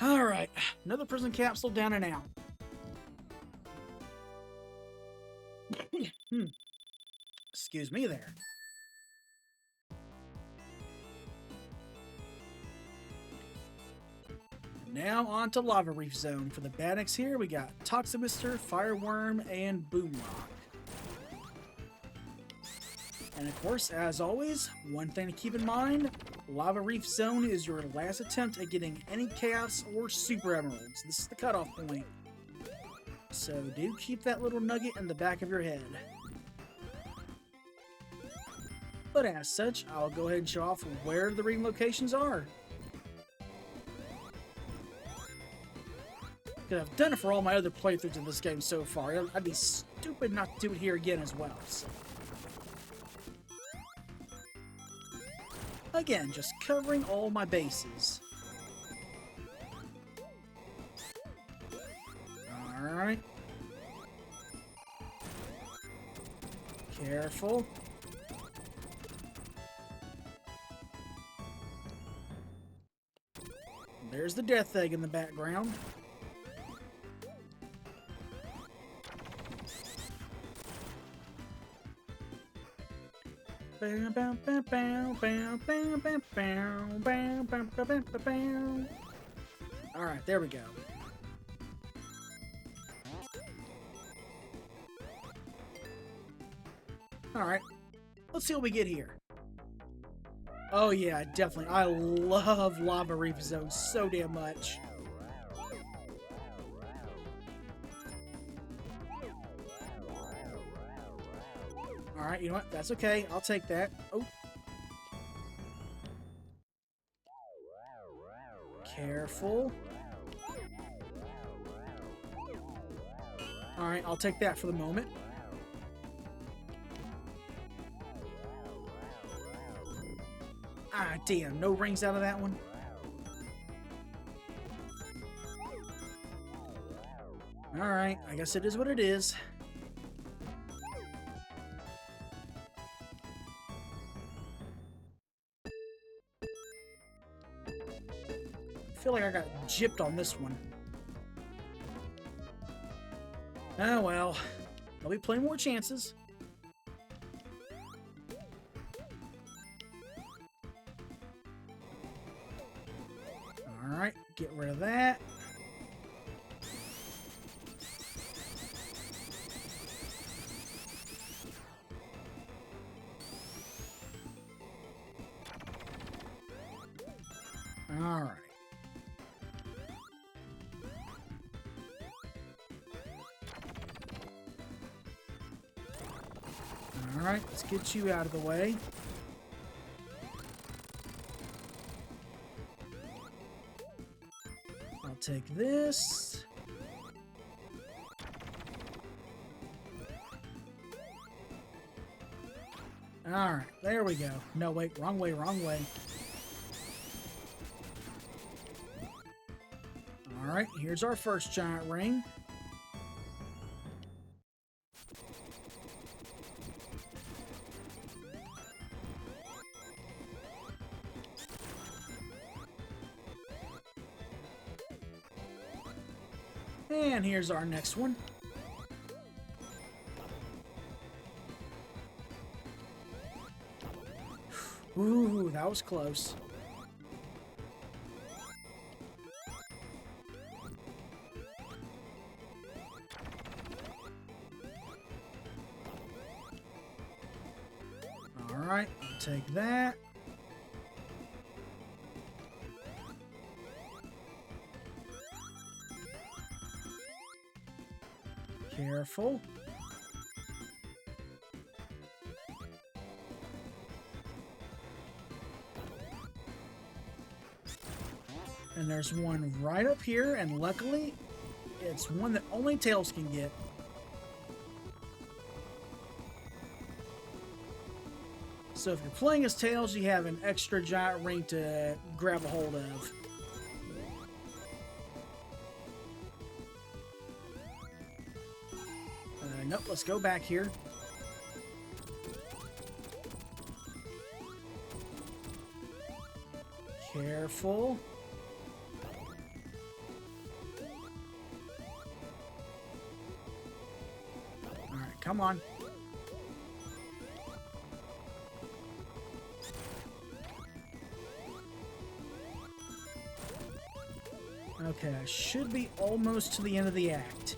Alright, another prison capsule down and out. Excuse me there. Now on to Lava Reef Zone. For the Badniks here, we got Toximister, Fireworm, and Boomrock. And of course, as always, one thing to keep in mind, Lava Reef Zone is your last attempt at getting any Chaos or Super Emeralds. This is the cutoff point. So do keep that little nugget in the back of your head. But as such, I'll go ahead and show off where the reading locations are. Because I've done it for all my other playthroughs of this game so far. I'd be stupid not to do it here again as well. So. Again, just covering all my bases. Alright. Careful. There's the death egg in the background. Alright, there we go. Alright, let's see what we get here. Oh yeah, definitely. I love Lava Reef Zone so damn much. Alright, you know what? That's okay. I'll take that. Oh. Careful. Alright, I'll take that for the moment. Ah, damn. No rings out of that one. Alright, I guess it is what it is. I feel like I got gypped on this one. Oh well. There'll be plenty more chances. Alright, get rid of that. Alright. Alright, let's get you out of the way. I'll take this. Alright, there we go. No, wait, wrong way, wrong way. Alright, here's our first giant ring. And here's our next one. Ooh, that was close. Alright, I'll take that. Careful. And there's one right up here, and luckily, it's one that only Tails can get. So if you're playing as Tails, you have an extra giant ring to grab a hold of. Nope, let's go back here. Careful. Alright, come on. Okay, I should be almost to the end of the act.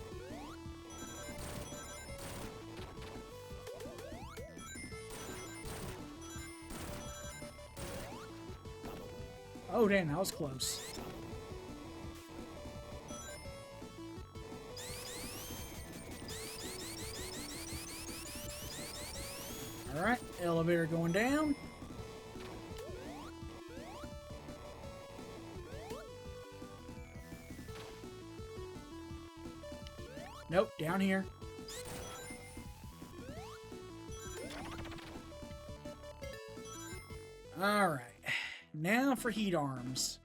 Oh, damn, that was close. Alright, elevator going down. Nope, down here. Alright, now for heat arms.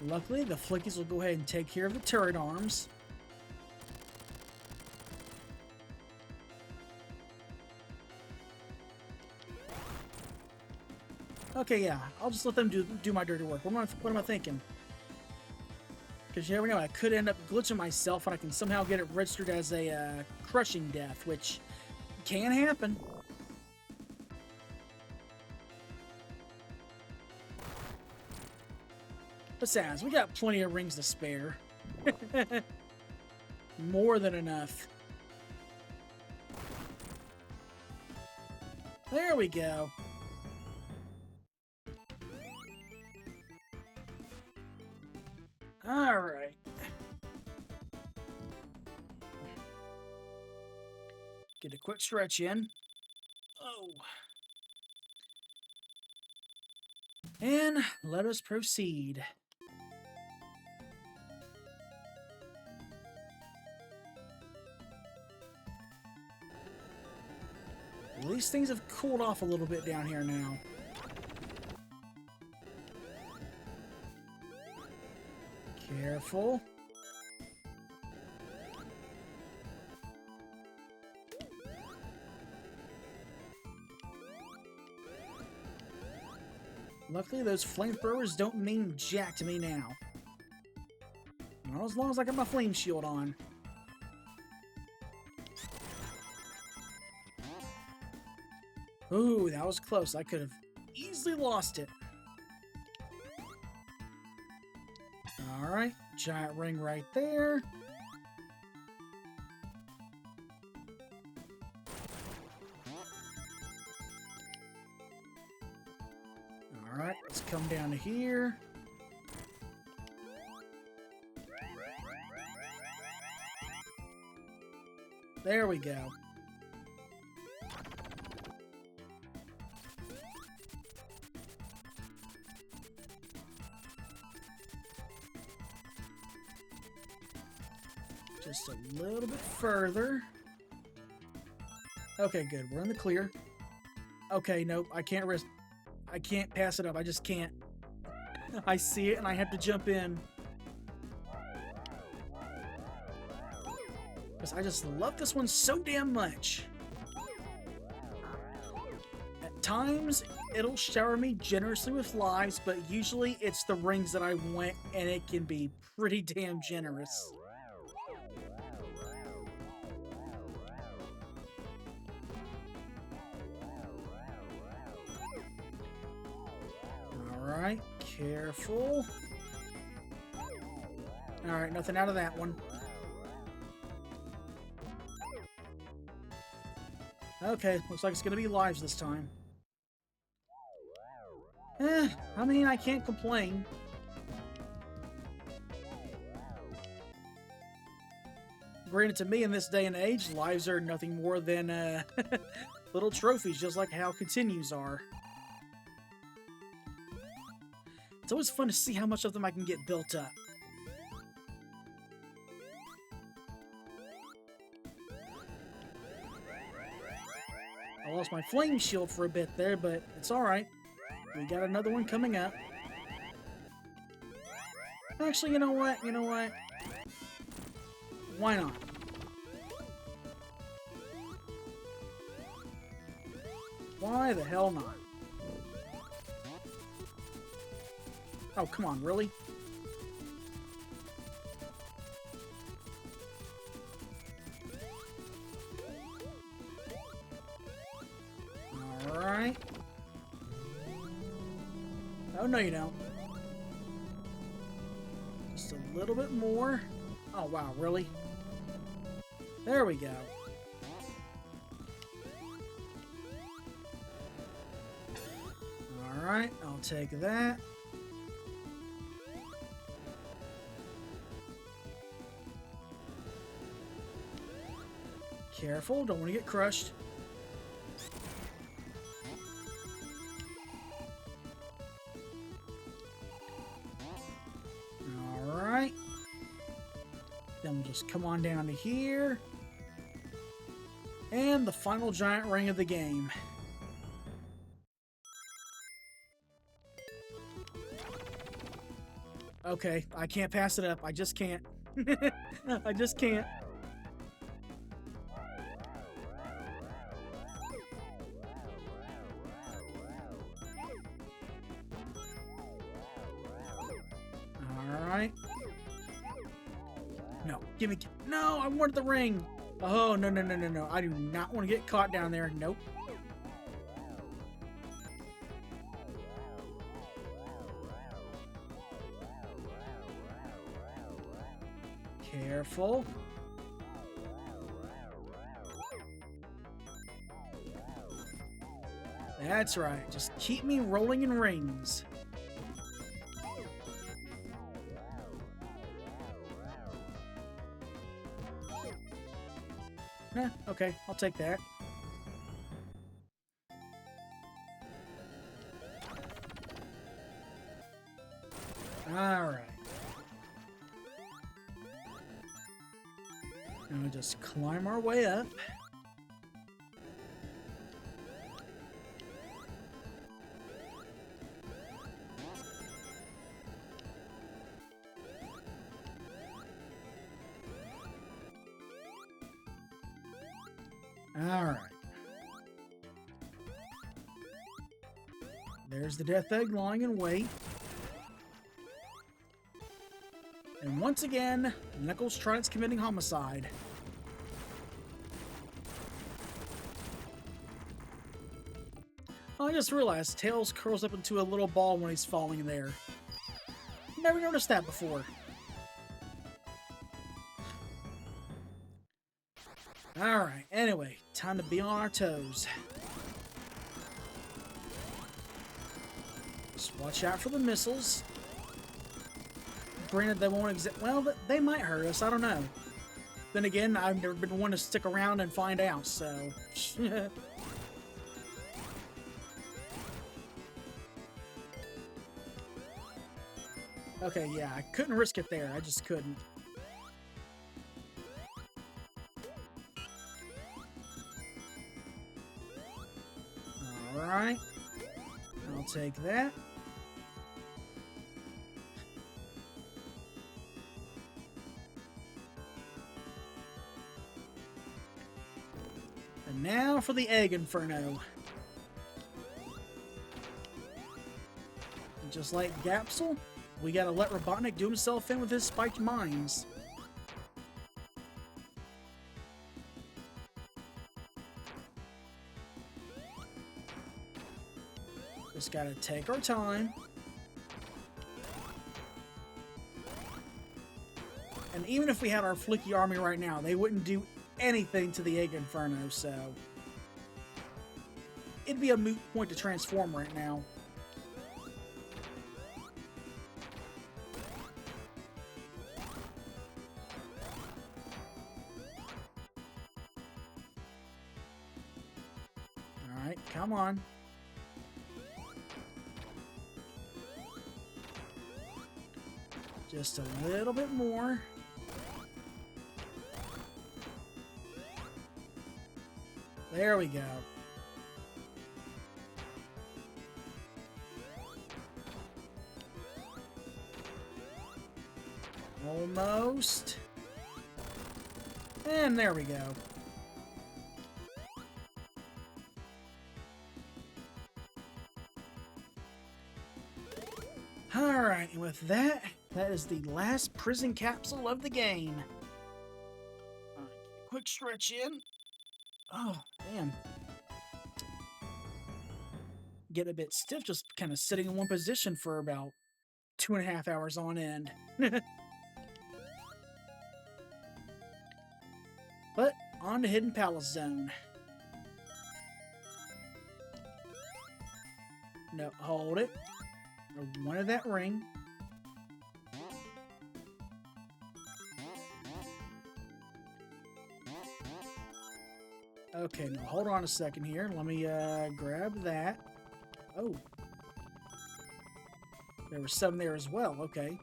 Luckily, the flickies will go ahead and take care of the turret arms. Okay, yeah, I'll just let them do my dirty work. What am I thinking? Because you never know, I could end up glitching myself and I can somehow get it registered as a crushing death, which can happen. Besides, we got plenty of rings to spare. More than enough. There we go. Alright. Get a quick stretch in. Oh. And let us proceed. At least things have cooled off a little bit down here now. Careful. Luckily, those flamethrowers don't mean jack to me now. Not as long as I got my flame shield on. Ooh, that was close. I could have easily lost it. Alright, giant ring right there. Alright, let's come down to here. There we go. Just a little bit further. Okay, good. We're in the clear. Okay, nope. I can't risk. I can't pass it up. I just can't. I see it and I have to jump in. Because I just love this one so damn much. At times, it'll shower me generously with lives, but usually it's the rings that I want, and it can be pretty damn generous. Alright, careful. Alright, nothing out of that one. Okay, looks like it's gonna be lives this time. I mean, I can't complain. Granted, to me in this day and age, lives are nothing more than little trophies, just like how continues are. It's always fun to see how much of them I can get built up. I lost my flame shield for a bit there, but it's alright. We got another one coming up. Actually, you know what? You know what? Why not? Why the hell not? Oh, come on, really? Alright. Oh, no you don't. Just a little bit more. Oh, wow, really? There we go. Alright, I'll take that. Careful, don't want to get crushed. Alright. Then we'll just come on down to here. And the final giant ring of the game. Okay, I can't pass it up. I just can't. I just can't. Alright. No, give me... No, I wanted the ring! Oh, no, no, no, no, no. I do not want to get caught down there. Nope. Careful. That's right. Just keep me rolling in rings. Okay, I'll take that. Alright. Now we just climb our way up. Alright. There's the death egg lying in wait. And once again, Knuckles tries committing homicide. Oh, I just realized Tails curls up into a little ball when he's falling there. Never noticed that before. Alright, anyway, time to be on our toes. Just watch out for the missiles. Granted, they won't well, they might hurt us, I don't know. Then again, I've never been one to stick around and find out, so... Okay, yeah, I couldn't risk it there. I just couldn't. Alright. I'll take that. And now for the Egg Inferno. Just like Gapsel, we gotta let Robotnik do himself in with his spiked mines. Just gotta take our time. And even if we had our Flicky army right now, they wouldn't do anything to the Egg Inferno, so... it'd be a moot point to transform right now. Alright, come on. Just a little bit more. There we go. Almost. And there we go. Alright, and with that, that is the last prison capsule of the game. Alright, quick stretch in. Oh, damn. Get a bit stiff just kind of sitting in one position for about 2.5 hours on end. But, on to Hidden Palace Zone. No, hold it. I wanted that ring. Okay, now hold on a second here. Let me grab that. Oh. There was some there as well. Okay.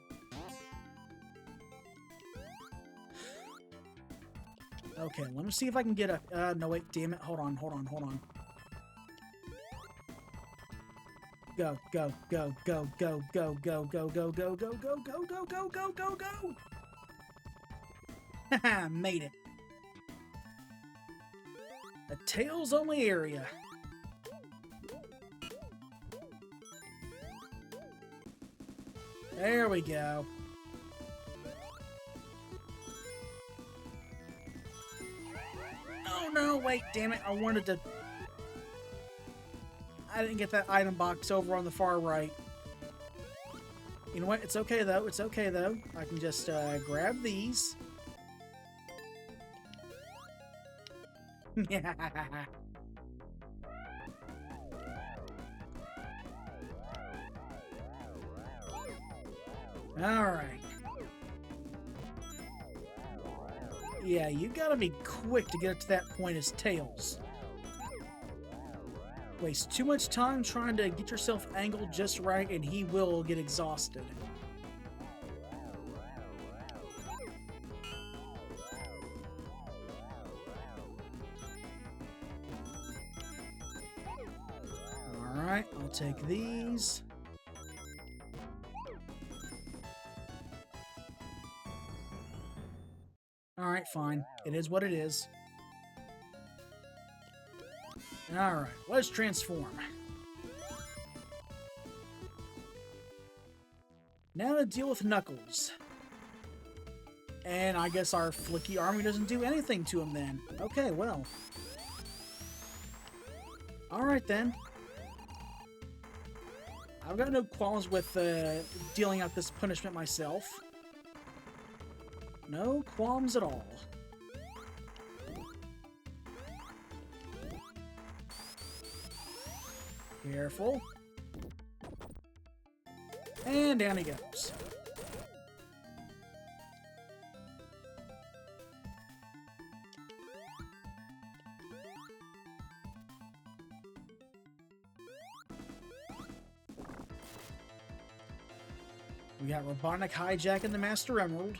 Okay, let me see if I can get a... no, wait, damn it. Hold on. Go, go, go, go, go, go, go, go, go, go, go, go, go, go, go, go, go, go! Haha, made it. A Tails only area. There we go. Oh no, wait, damn it. I wanted to... I didn't get that item box over on the far right. You know what? It's okay though. It's okay though. I can just grab these. Alright. Yeah, you gotta be quick to get up to that point as Tails. Waste too much time trying to get yourself angled just right and he will get exhausted. Alright, I'll take these. Alright, fine. It is what it is. Alright, let's transform. Now to deal with Knuckles. And I guess our Flicky army doesn't do anything to him then. Okay, well. Alright then. I've got no qualms with dealing out this punishment myself. No qualms at all. Careful. And down he goes. We got Robotnik hijacking the Master Emerald.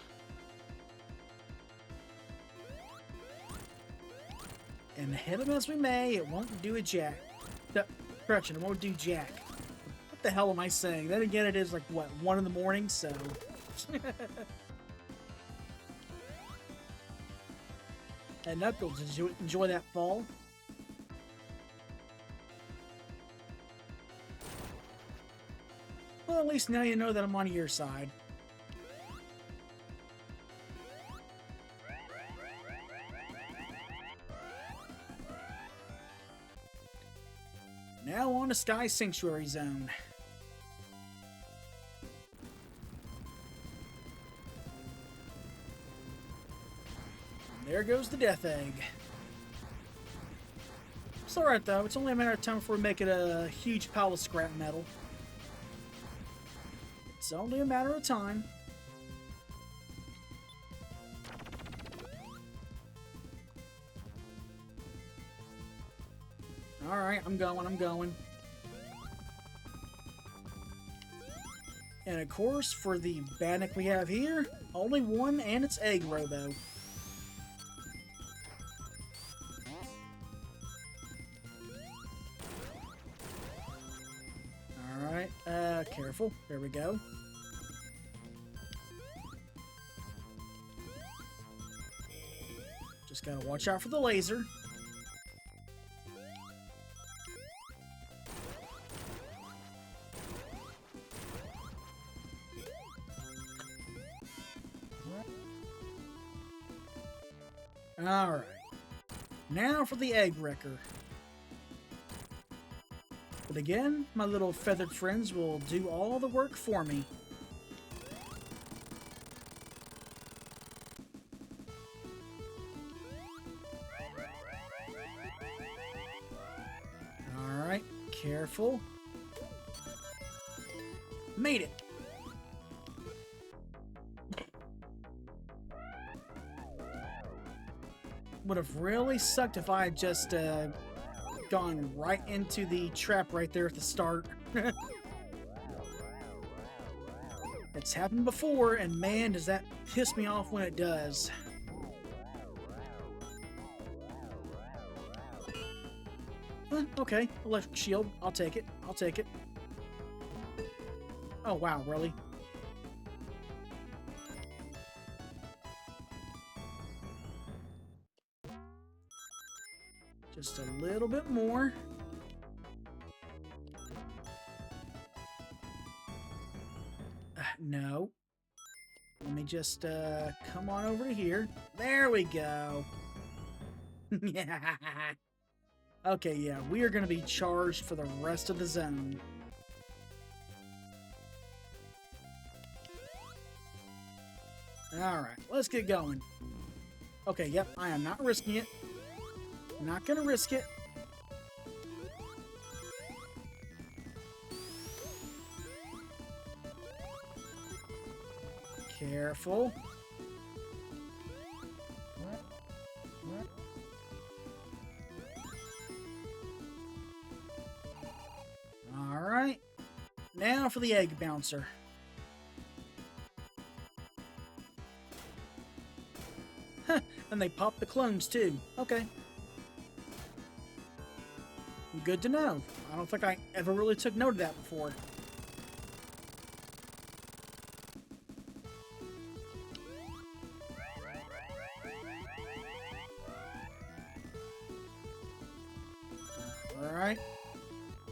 And hit him as we may, it won't do a jack. Correction, it won't do jack. What the hell am I saying? Then again, it is like, what, 1 in the morning, so... And Knuckles, did you enjoy that fall? Well, at least now you know that I'm on your side. Now on to Sky Sanctuary Zone. There goes the Death Egg. It's alright though, it's only a matter of time before we make it a huge pile of scrap metal. It's only a matter of time. Alright, I'm going. And of course, for the Badnik we have here, only one and it's Egg Robo. Alright, careful. There we go. Just gotta watch out for the laser. Alright. Now for the Egg Wrecker. But again, my little feathered friends will do all the work for me. Alright, careful. Made it! Would have really sucked if I had just gone right into the trap right there at the start. It's happened before, and man, does that piss me off when it does. Okay, electric shield. I'll take it. I'll take it. Oh, wow, really? Just a little bit more. No. Let me just come on over to here. There we go. Okay, yeah, we are going to be charged for the rest of the zone. Alright, let's get going. Okay, yep, I am not risking it. Not gonna risk it. Careful. Alright. Now for the egg bouncer. And they pop the clones too. Okay. Good to know. I don't think I ever really took note of that before. Alright.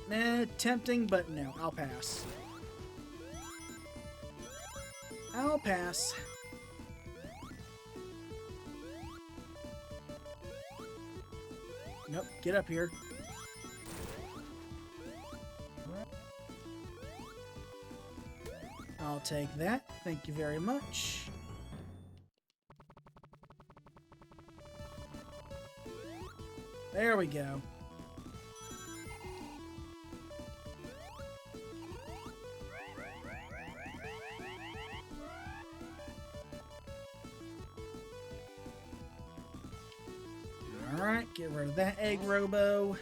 Nah, tempting, but no, I'll pass. I'll pass. Nope, get up here. I'll take that. Thank you very much. There we go. Alright, get rid of that egg robo.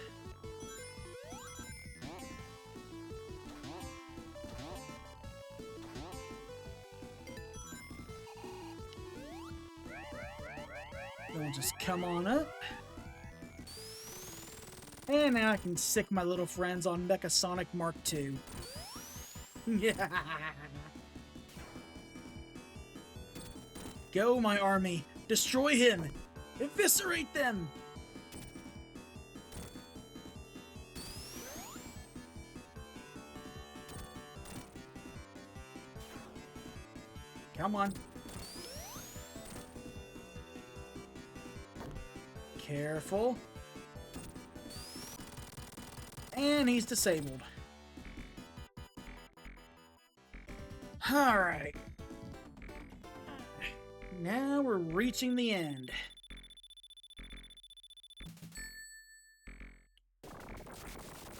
Then we'll just come on up. And now I can sick my little friends on Mecha Sonic Mark II. Yeah. Go, my army. Destroy him. Eviscerate them. Come on. Careful. And he's disabled. Alright. Now we're reaching the end.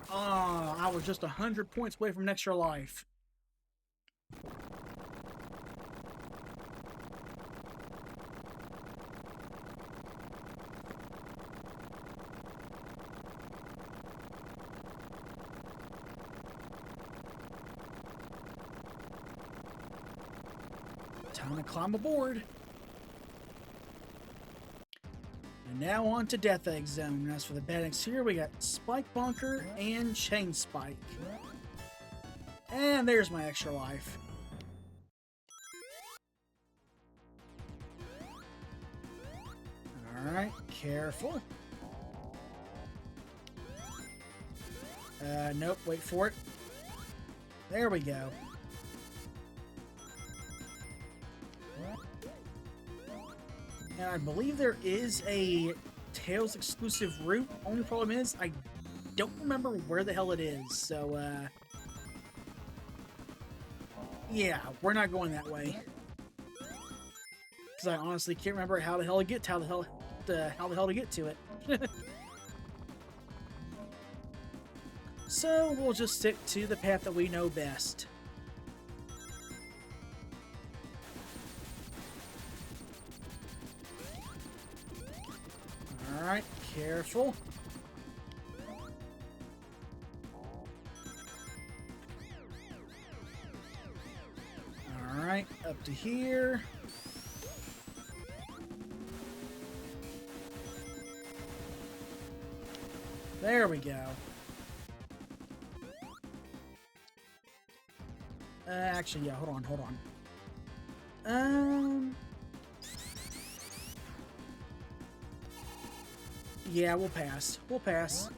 Oh, I was just 100 points away from an extra life. Time to climb aboard. And now on to Death Egg Zone. As for the bad eggs here, we got Spike Bonker and Chain Spike. And there's my extra life. Alright, careful. Nope, wait for it. There we go. And I believe there is a Tails exclusive route. Only problem is, I don't remember where the hell it is. So, yeah, we're not going that way. Because I honestly can't remember how the hell to get to it. So, we'll just stick to the path that we know best. Alright, careful. Alright, up to here. There we go. Actually, yeah, hold on. Yeah, we'll pass. We'll pass.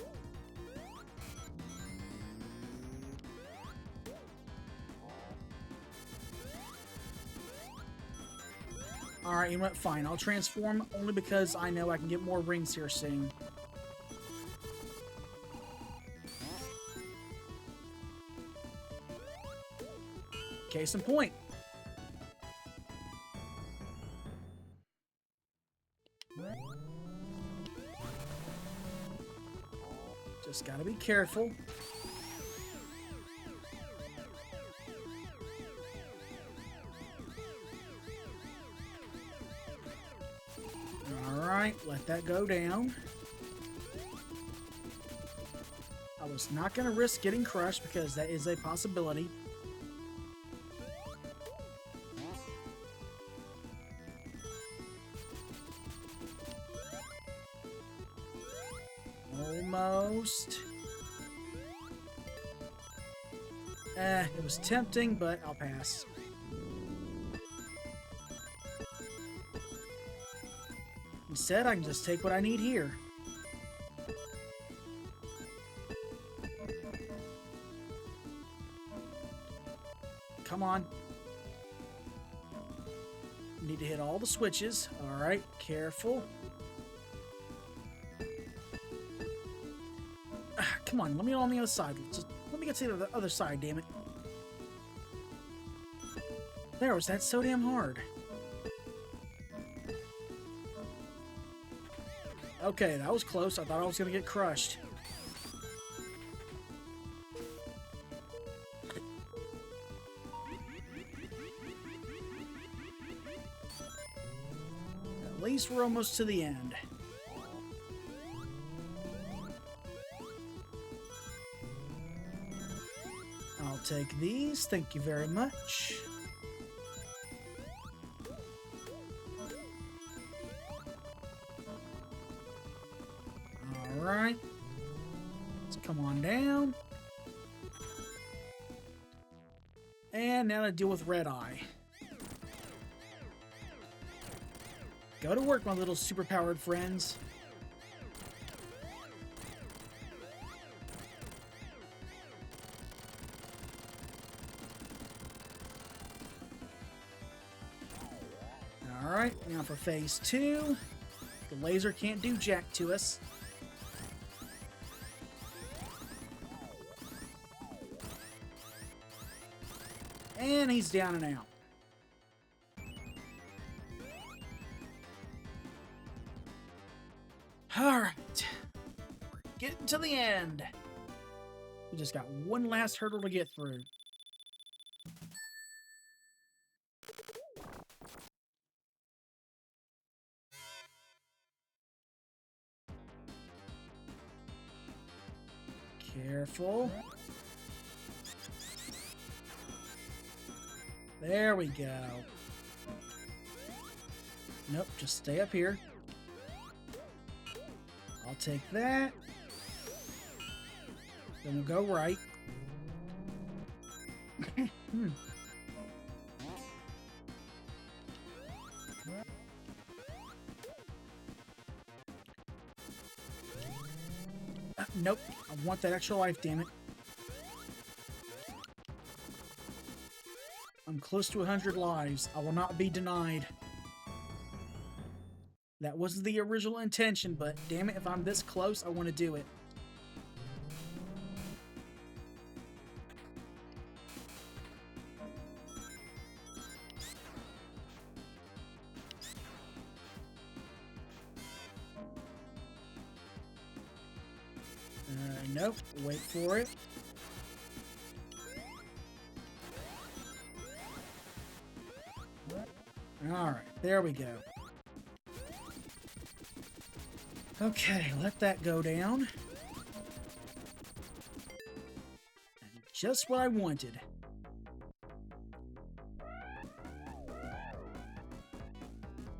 Alright, you know what? Fine. I'll transform only because I know I can get more rings here soon. Case in point. Just gotta be careful. Alright, let that go down. I was not gonna risk getting crushed because that is a possibility. Almost. It was tempting, but I'll pass. Instead, I can just take what I need here. Come on. Need to hit all the switches. All right, careful. Come on, let me on the other side. Just let me get to the other side, damn it. There, was that so damn hard? Okay, that was close. I thought I was gonna get crushed. At least we're almost to the end. I'll take these. Thank you very much. Alright. Let's come on down. And now to deal with Red Eye. Go to work, my little superpowered friends. Alright, now for phase 2. The laser can't do jack to us. And he's down and out. Alright. Getting to the end. We just got one last hurdle to get through. Careful. There we go. Nope, just stay up here. I'll take that. Then we'll go right. Nope, I want that extra life, damn it. I'm close to 100 lives. I will not be denied. That wasn't the original intention, but damn it, if I'm this close, I want to do it. Nope. Wait for it. Alright, there we go. Okay, let that go down. Just what I wanted.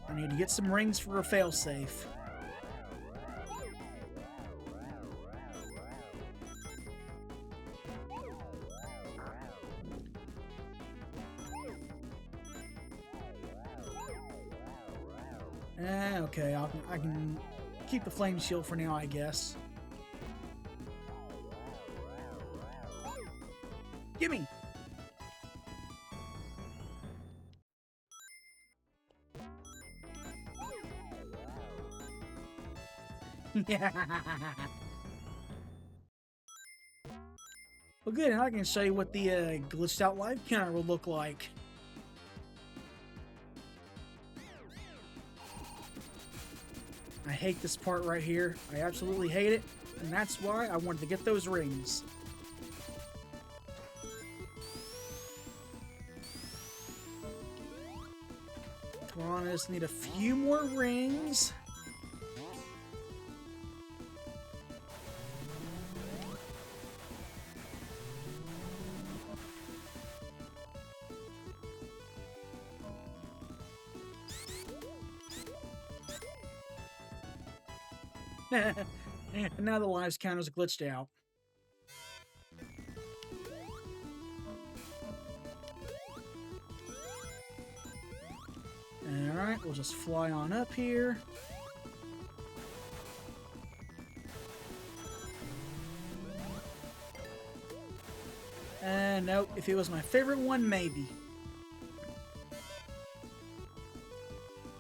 I need to get some rings for a failsafe. Okay, I can keep the flame shield for now, I guess. Gimme! Yeah. Well, good. Now I can show you what the glitched out life counter will look like. I hate this part right here. I absolutely hate it, and that's why I wanted to get those rings. Come on, I just need a few more rings. And now the lives counter's glitched out. Alright, we'll just fly on up here. Nope. If it was my favorite one, maybe.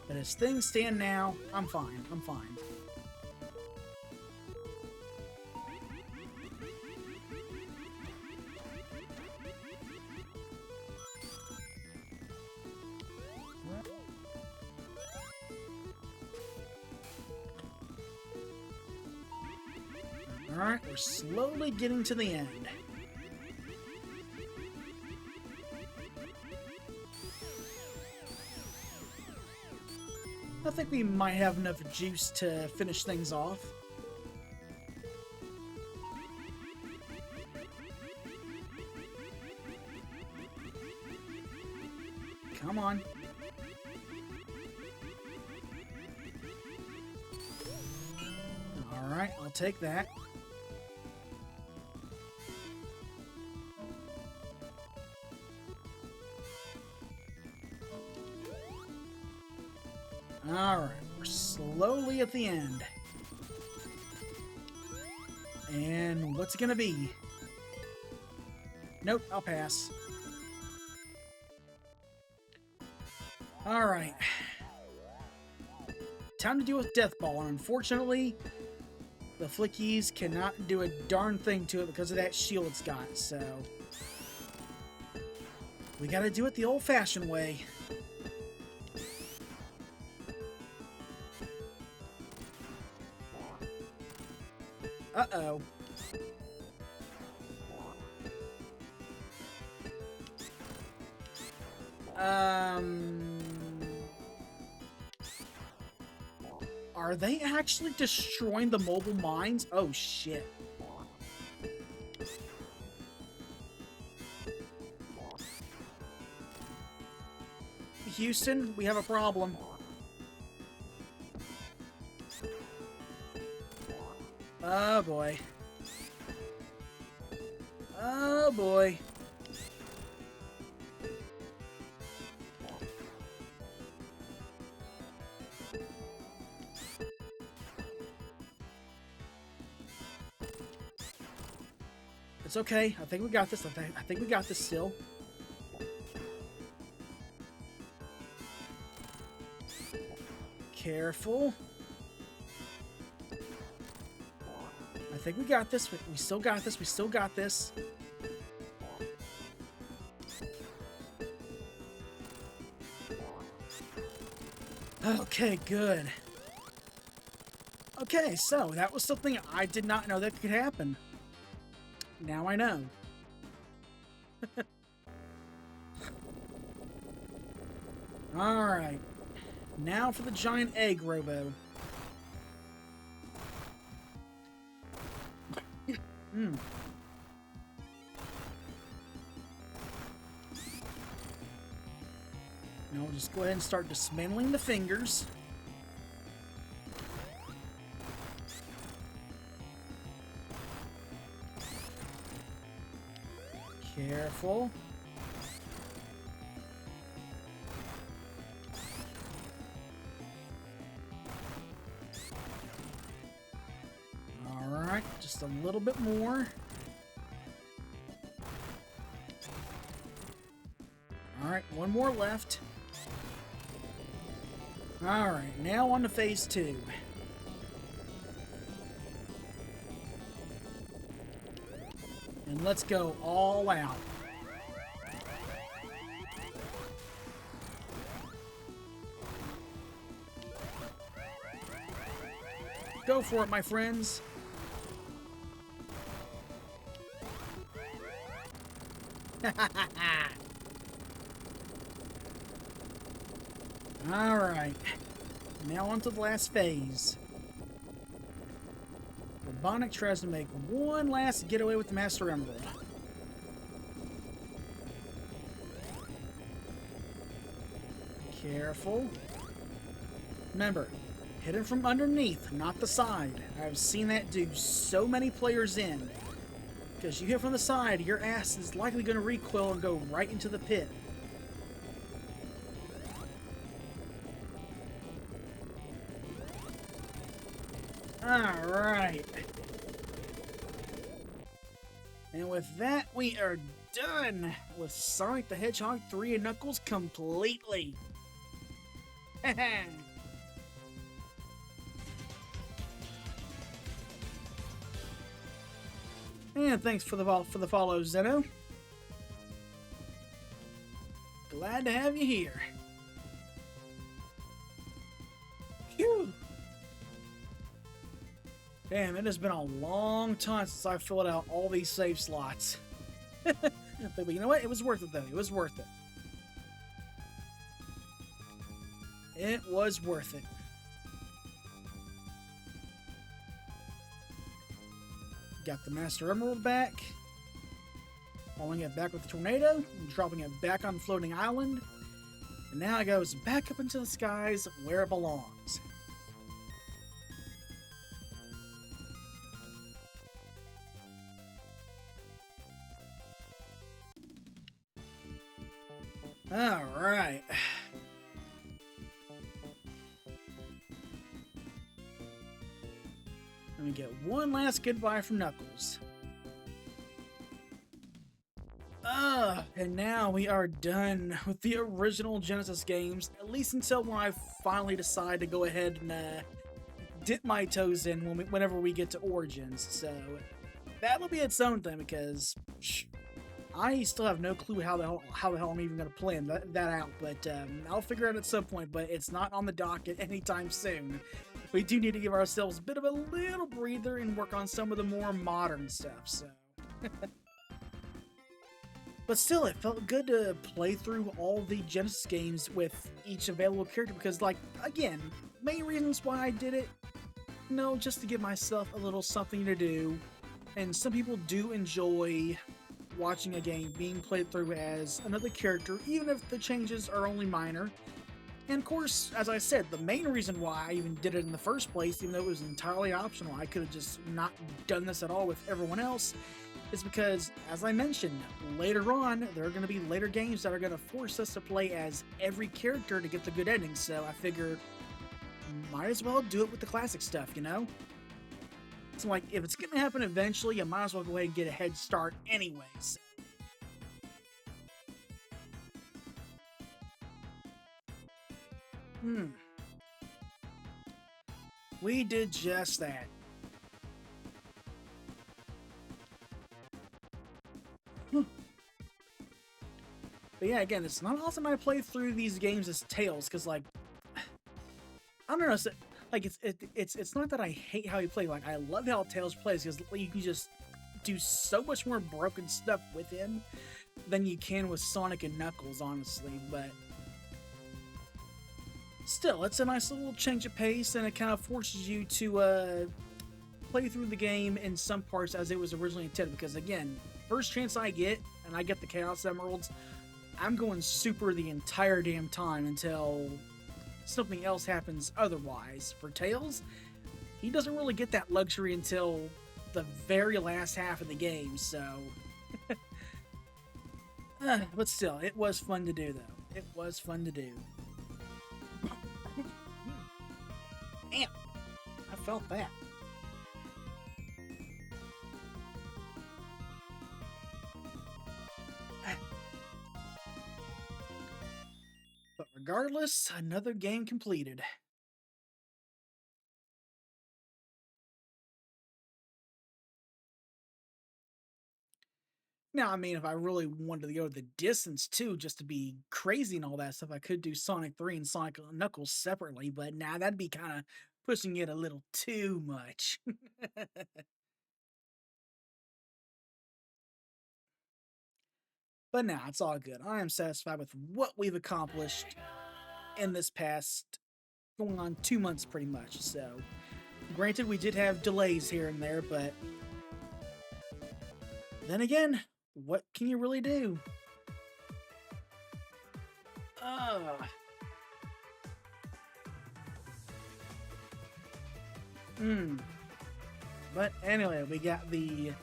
But as things stand now, I'm fine. I'm fine. Alright, we're slowly getting to the end. I think we might have enough juice to finish things off. Come on. Alright, I'll take that. Alright, we're slowly at the end. And what's it gonna be? Nope, I'll pass. Alright. Time to deal with Death Ball, and unfortunately, the Flickies cannot do a darn thing to it because of that shield it's got, so... we gotta do it the old-fashioned way. Uh-oh. Are they actually destroying the mobile mines? Oh, shit. Houston, we have a problem. Oh, boy. Oh, boy. It's okay. I think we got this. I think we got this still. Careful. I think we got this. We still got this. We still got this. Okay, good. Okay, so that was something I did not know that could happen. Now I know. Alright. Now for the giant egg robo. Now we'll just go ahead and start dismantling the fingers. Careful. Alright, just a little bit more. Alright, one more left. Alright, now on to phase 2. And let's go all out. Go for it, my friends. Alright. Now on to the last phase. Robotnik tries to make one last getaway with the Master Emerald. Careful. Remember, hit him from underneath, not the side. I've seen that do so many players in. Because you hit from the side, your ass is likely going to recoil and go right into the pit. Alright. And with that, we are done with Sonic the Hedgehog 3 and Knuckles completely. And thanks for the follow, Zeno. Glad to have you here. Phew. Damn, it has been a long time since I filled out all these save slots. But you know what? It was worth it, though. It was worth it. It was worth it. Got the Master Emerald back. Hauling it back with the tornado. Dropping it back on the floating island. And now it goes back up into the skies where it belongs. Alright. Let me get one last goodbye from Knuckles. And now we are done with the original Genesis games, at least until when I finally decide to go ahead and dip my toes in whenever we get to Origins. So that'll be its own thing, because I still have no clue how the hell I'm even going to plan that out, but I'll figure it out at some point, but it's not on the docket anytime soon. We do need to give ourselves a bit of a little breather and work on some of the more modern stuff, so... But still, it felt good to play through all the Genesis games with each available character, because, like, again, main reasons why I did it, you know, just to give myself a little something to do, and some people do enjoy watching a game being played through as another character, even if the changes are only minor. And of course, as I said, the main reason why I even did it in the first place, even though it was entirely optional, I could have just not done this at all with everyone else, is because, as I mentioned, later on, there are going to be later games that are going to force us to play as every character to get the good ending, so I figured, might as well do it with the classic stuff, you know? So, like, if it's going to happen eventually, you might as well go ahead and get a head start anyways. We did just that. But yeah, again, it's not often I play through these games as Tails, because, like, I don't know, like, it's not that I hate how he plays. Like, I love how Tails plays, because you can just do so much more broken stuff with him than you can with Sonic and Knuckles, honestly, but still, it's a nice little change of pace, and it kind of forces you to play through the game in some parts as it was originally intended, because, again, first chance I get, and I get the Chaos Emeralds, I'm going super the entire damn time until something else happens otherwise. For Tails, he doesn't really get that luxury until the very last half of the game, so... but still, it was fun to do, though. It was fun to do. Damn! I felt that. But regardless, another game completed. Now, I mean, if I really wanted to go the distance too, just to be crazy and all that stuff, I could do Sonic 3 and Sonic Knuckles separately, but nah, that'd be kind of pushing it a little too much. But nah, it's all good. I am satisfied with what we've accomplished in this past, going on 2 months pretty much, so... Granted, we did have delays here and there, but... Then again, what can you really do? But anyway, we got the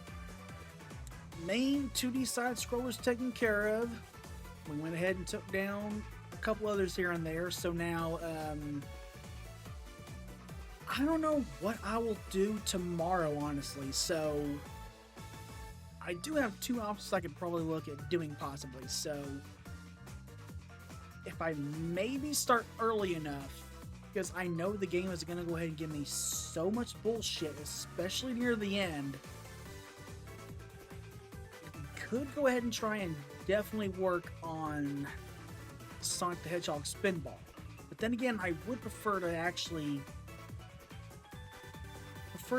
main 2D side-scrollers taken care of. We went ahead and took down a couple others here and there, so now, I don't know what I will do tomorrow, honestly, so... I do have two options I could probably look at doing possibly. So if I maybe start early enough, because I know the game is going to go ahead and give me so much bullshit, especially near the end, could go ahead and try and definitely work on Sonic the Hedgehog Spinball. But then again, I would prefer to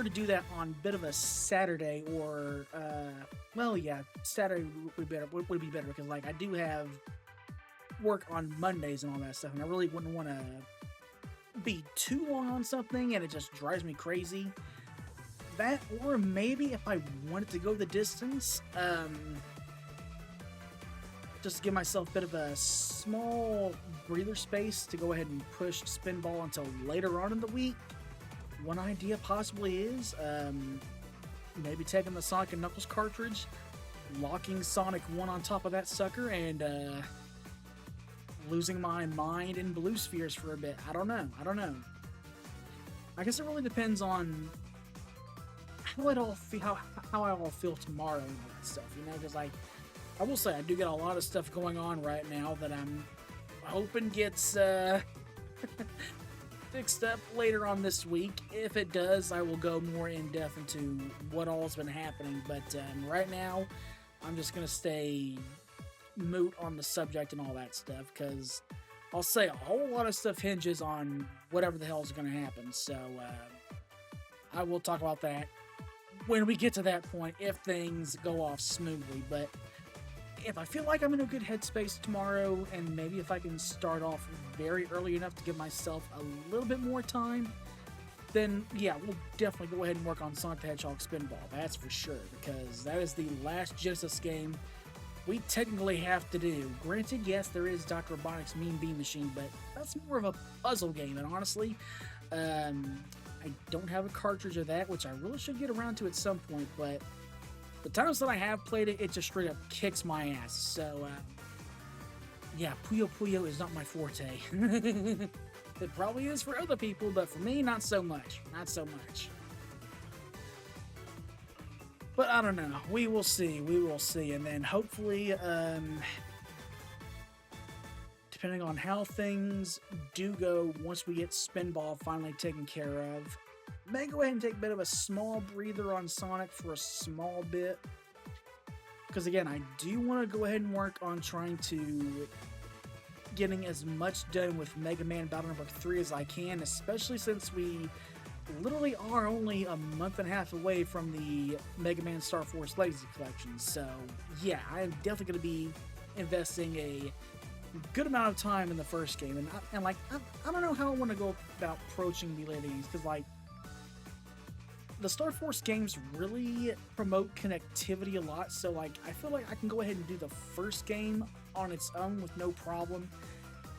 do that on a bit of a Saturday, or well, yeah, Saturday would be better because like I do have work on Mondays and all that stuff, and I really wouldn't want to be too long on something and it just drives me crazy. That, or maybe if I wanted to go the distance, just give myself a bit of a small breather space to go ahead and push Spinball until later on in the week. One idea possibly is maybe taking the Sonic and Knuckles cartridge, locking Sonic 1 on top of that sucker, and losing my mind in blue spheres for a bit. I don't know. I guess it really depends on how I all feel tomorrow and all that stuff, you know, because I will say I do get a lot of stuff going on right now that I'm hoping gets fixed up later on this week. If it does, I will go more in depth into what all's been happening, but right now I'm just gonna stay moot on the subject and all that stuff, because I'll say a whole lot of stuff hinges on whatever the hell is going to happen. So I will talk about that when we get to that point, if things go off smoothly. But if I feel like I'm in a good headspace tomorrow, and maybe if I can start off very early enough to give myself a little bit more time, then yeah, we'll definitely go ahead and work on Sonic the Hedgehog Spinball. That's for sure, because that is the last Genesis game we technically have to do. Granted, yes, there is Dr.Robotnik's Mean Bean Machine, but that's more of a puzzle game, and honestly, I don't have a cartridge of that, which I really should get around to at some point, but the times that I have played it, it just straight up kicks my ass. So, yeah, Puyo Puyo is not my forte. It probably is for other people, but for me, not so much. Not so much. But I don't know. We will see. We will see. And then hopefully, depending on how things do go, once we get Spinball finally taken care of, may go ahead and take a bit of a small breather on Sonic for a small bit. Because again, I do want to go ahead and work on trying to getting as much done with Mega Man Battle Network 3 as I can, especially since we literally are only a month and a half away from the Mega Man Star Force Legacy Collection. So yeah, I am definitely going to be investing a good amount of time in the first game, and I don't know how I want to go about approaching the later games, because like the Star Force games really promote connectivity a lot, so like I feel like I can go ahead and do the first game on its own with no problem,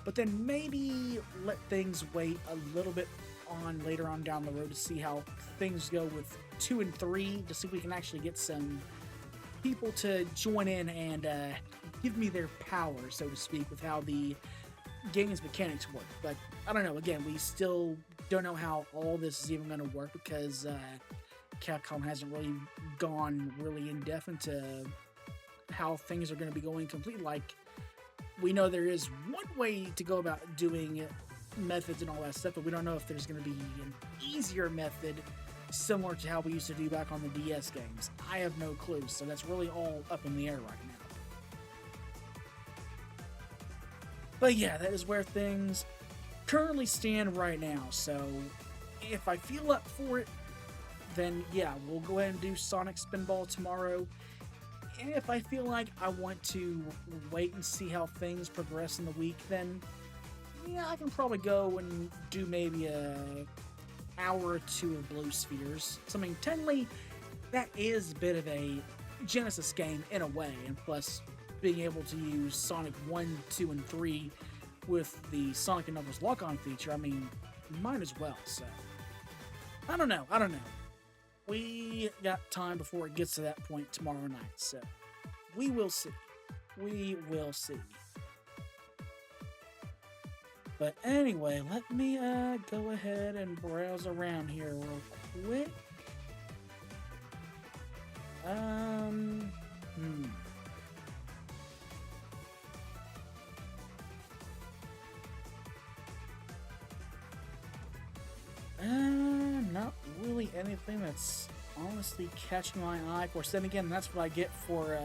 but then maybe let things wait a little bit on later on down the road to see how things go with 2 and 3, to see if we can actually get some people to join in and give me their power, so to speak, with how the game's mechanics work. But I don't know, again, we still don't know how all this is even going to work, because Capcom hasn't really gone really in depth into how things are going to be going completely. Like, we know there is one way to go about doing methods and all that stuff, but we don't know if there's going to be an easier method similar to how we used to do back on the DS games. I have no clue, so that's really all up in the air right now. But yeah, that is where things currently stand right now, so if I feel up for it, then yeah, we'll go ahead and do Sonic Spinball tomorrow. And if I feel like I want to wait and see how things progress in the week, then yeah, I can probably go and do maybe an hour or two of Blue Spheres. So, I mean, technically, that is a bit of a Genesis game in a way, and plus, being able to use Sonic 1, 2, and 3 with the Sonic and Knuckles lock-on feature, I mean, might as well, so. I don't know. We got time before it gets to that point tomorrow night, so we will see. We will see. But anyway, let me go ahead and browse around here real quick. really anything that's honestly catching my eye. Of course, then again, that's what I get for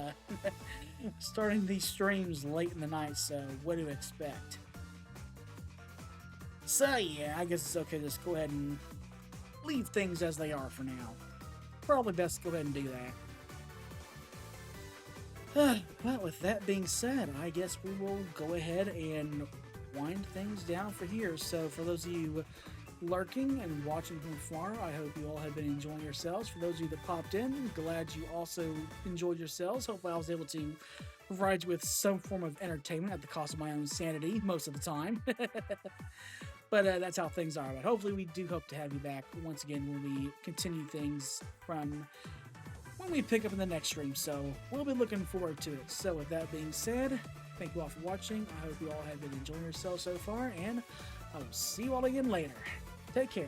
starting these streams late in the night, so what do you expect? So yeah, I guess it's okay to just go ahead and leave things as they are for now. Probably best to go ahead and do that. But with that being said, I guess we will go ahead and wind things down for here. So for those of you lurking and watching from afar, I hope you all have been enjoying yourselves. For those of you that popped in, glad you also enjoyed yourselves. Hopefully I was able to provide you with some form of entertainment at the cost of my own sanity most of the time. But that's how things are. But hopefully we do hope to have you back once again when we continue things from when we pick up in the next stream. So we'll be looking forward to it. So with that being said, thank you all for watching. I hope you all have been enjoying yourselves so far, and I will see you all again later. Take care.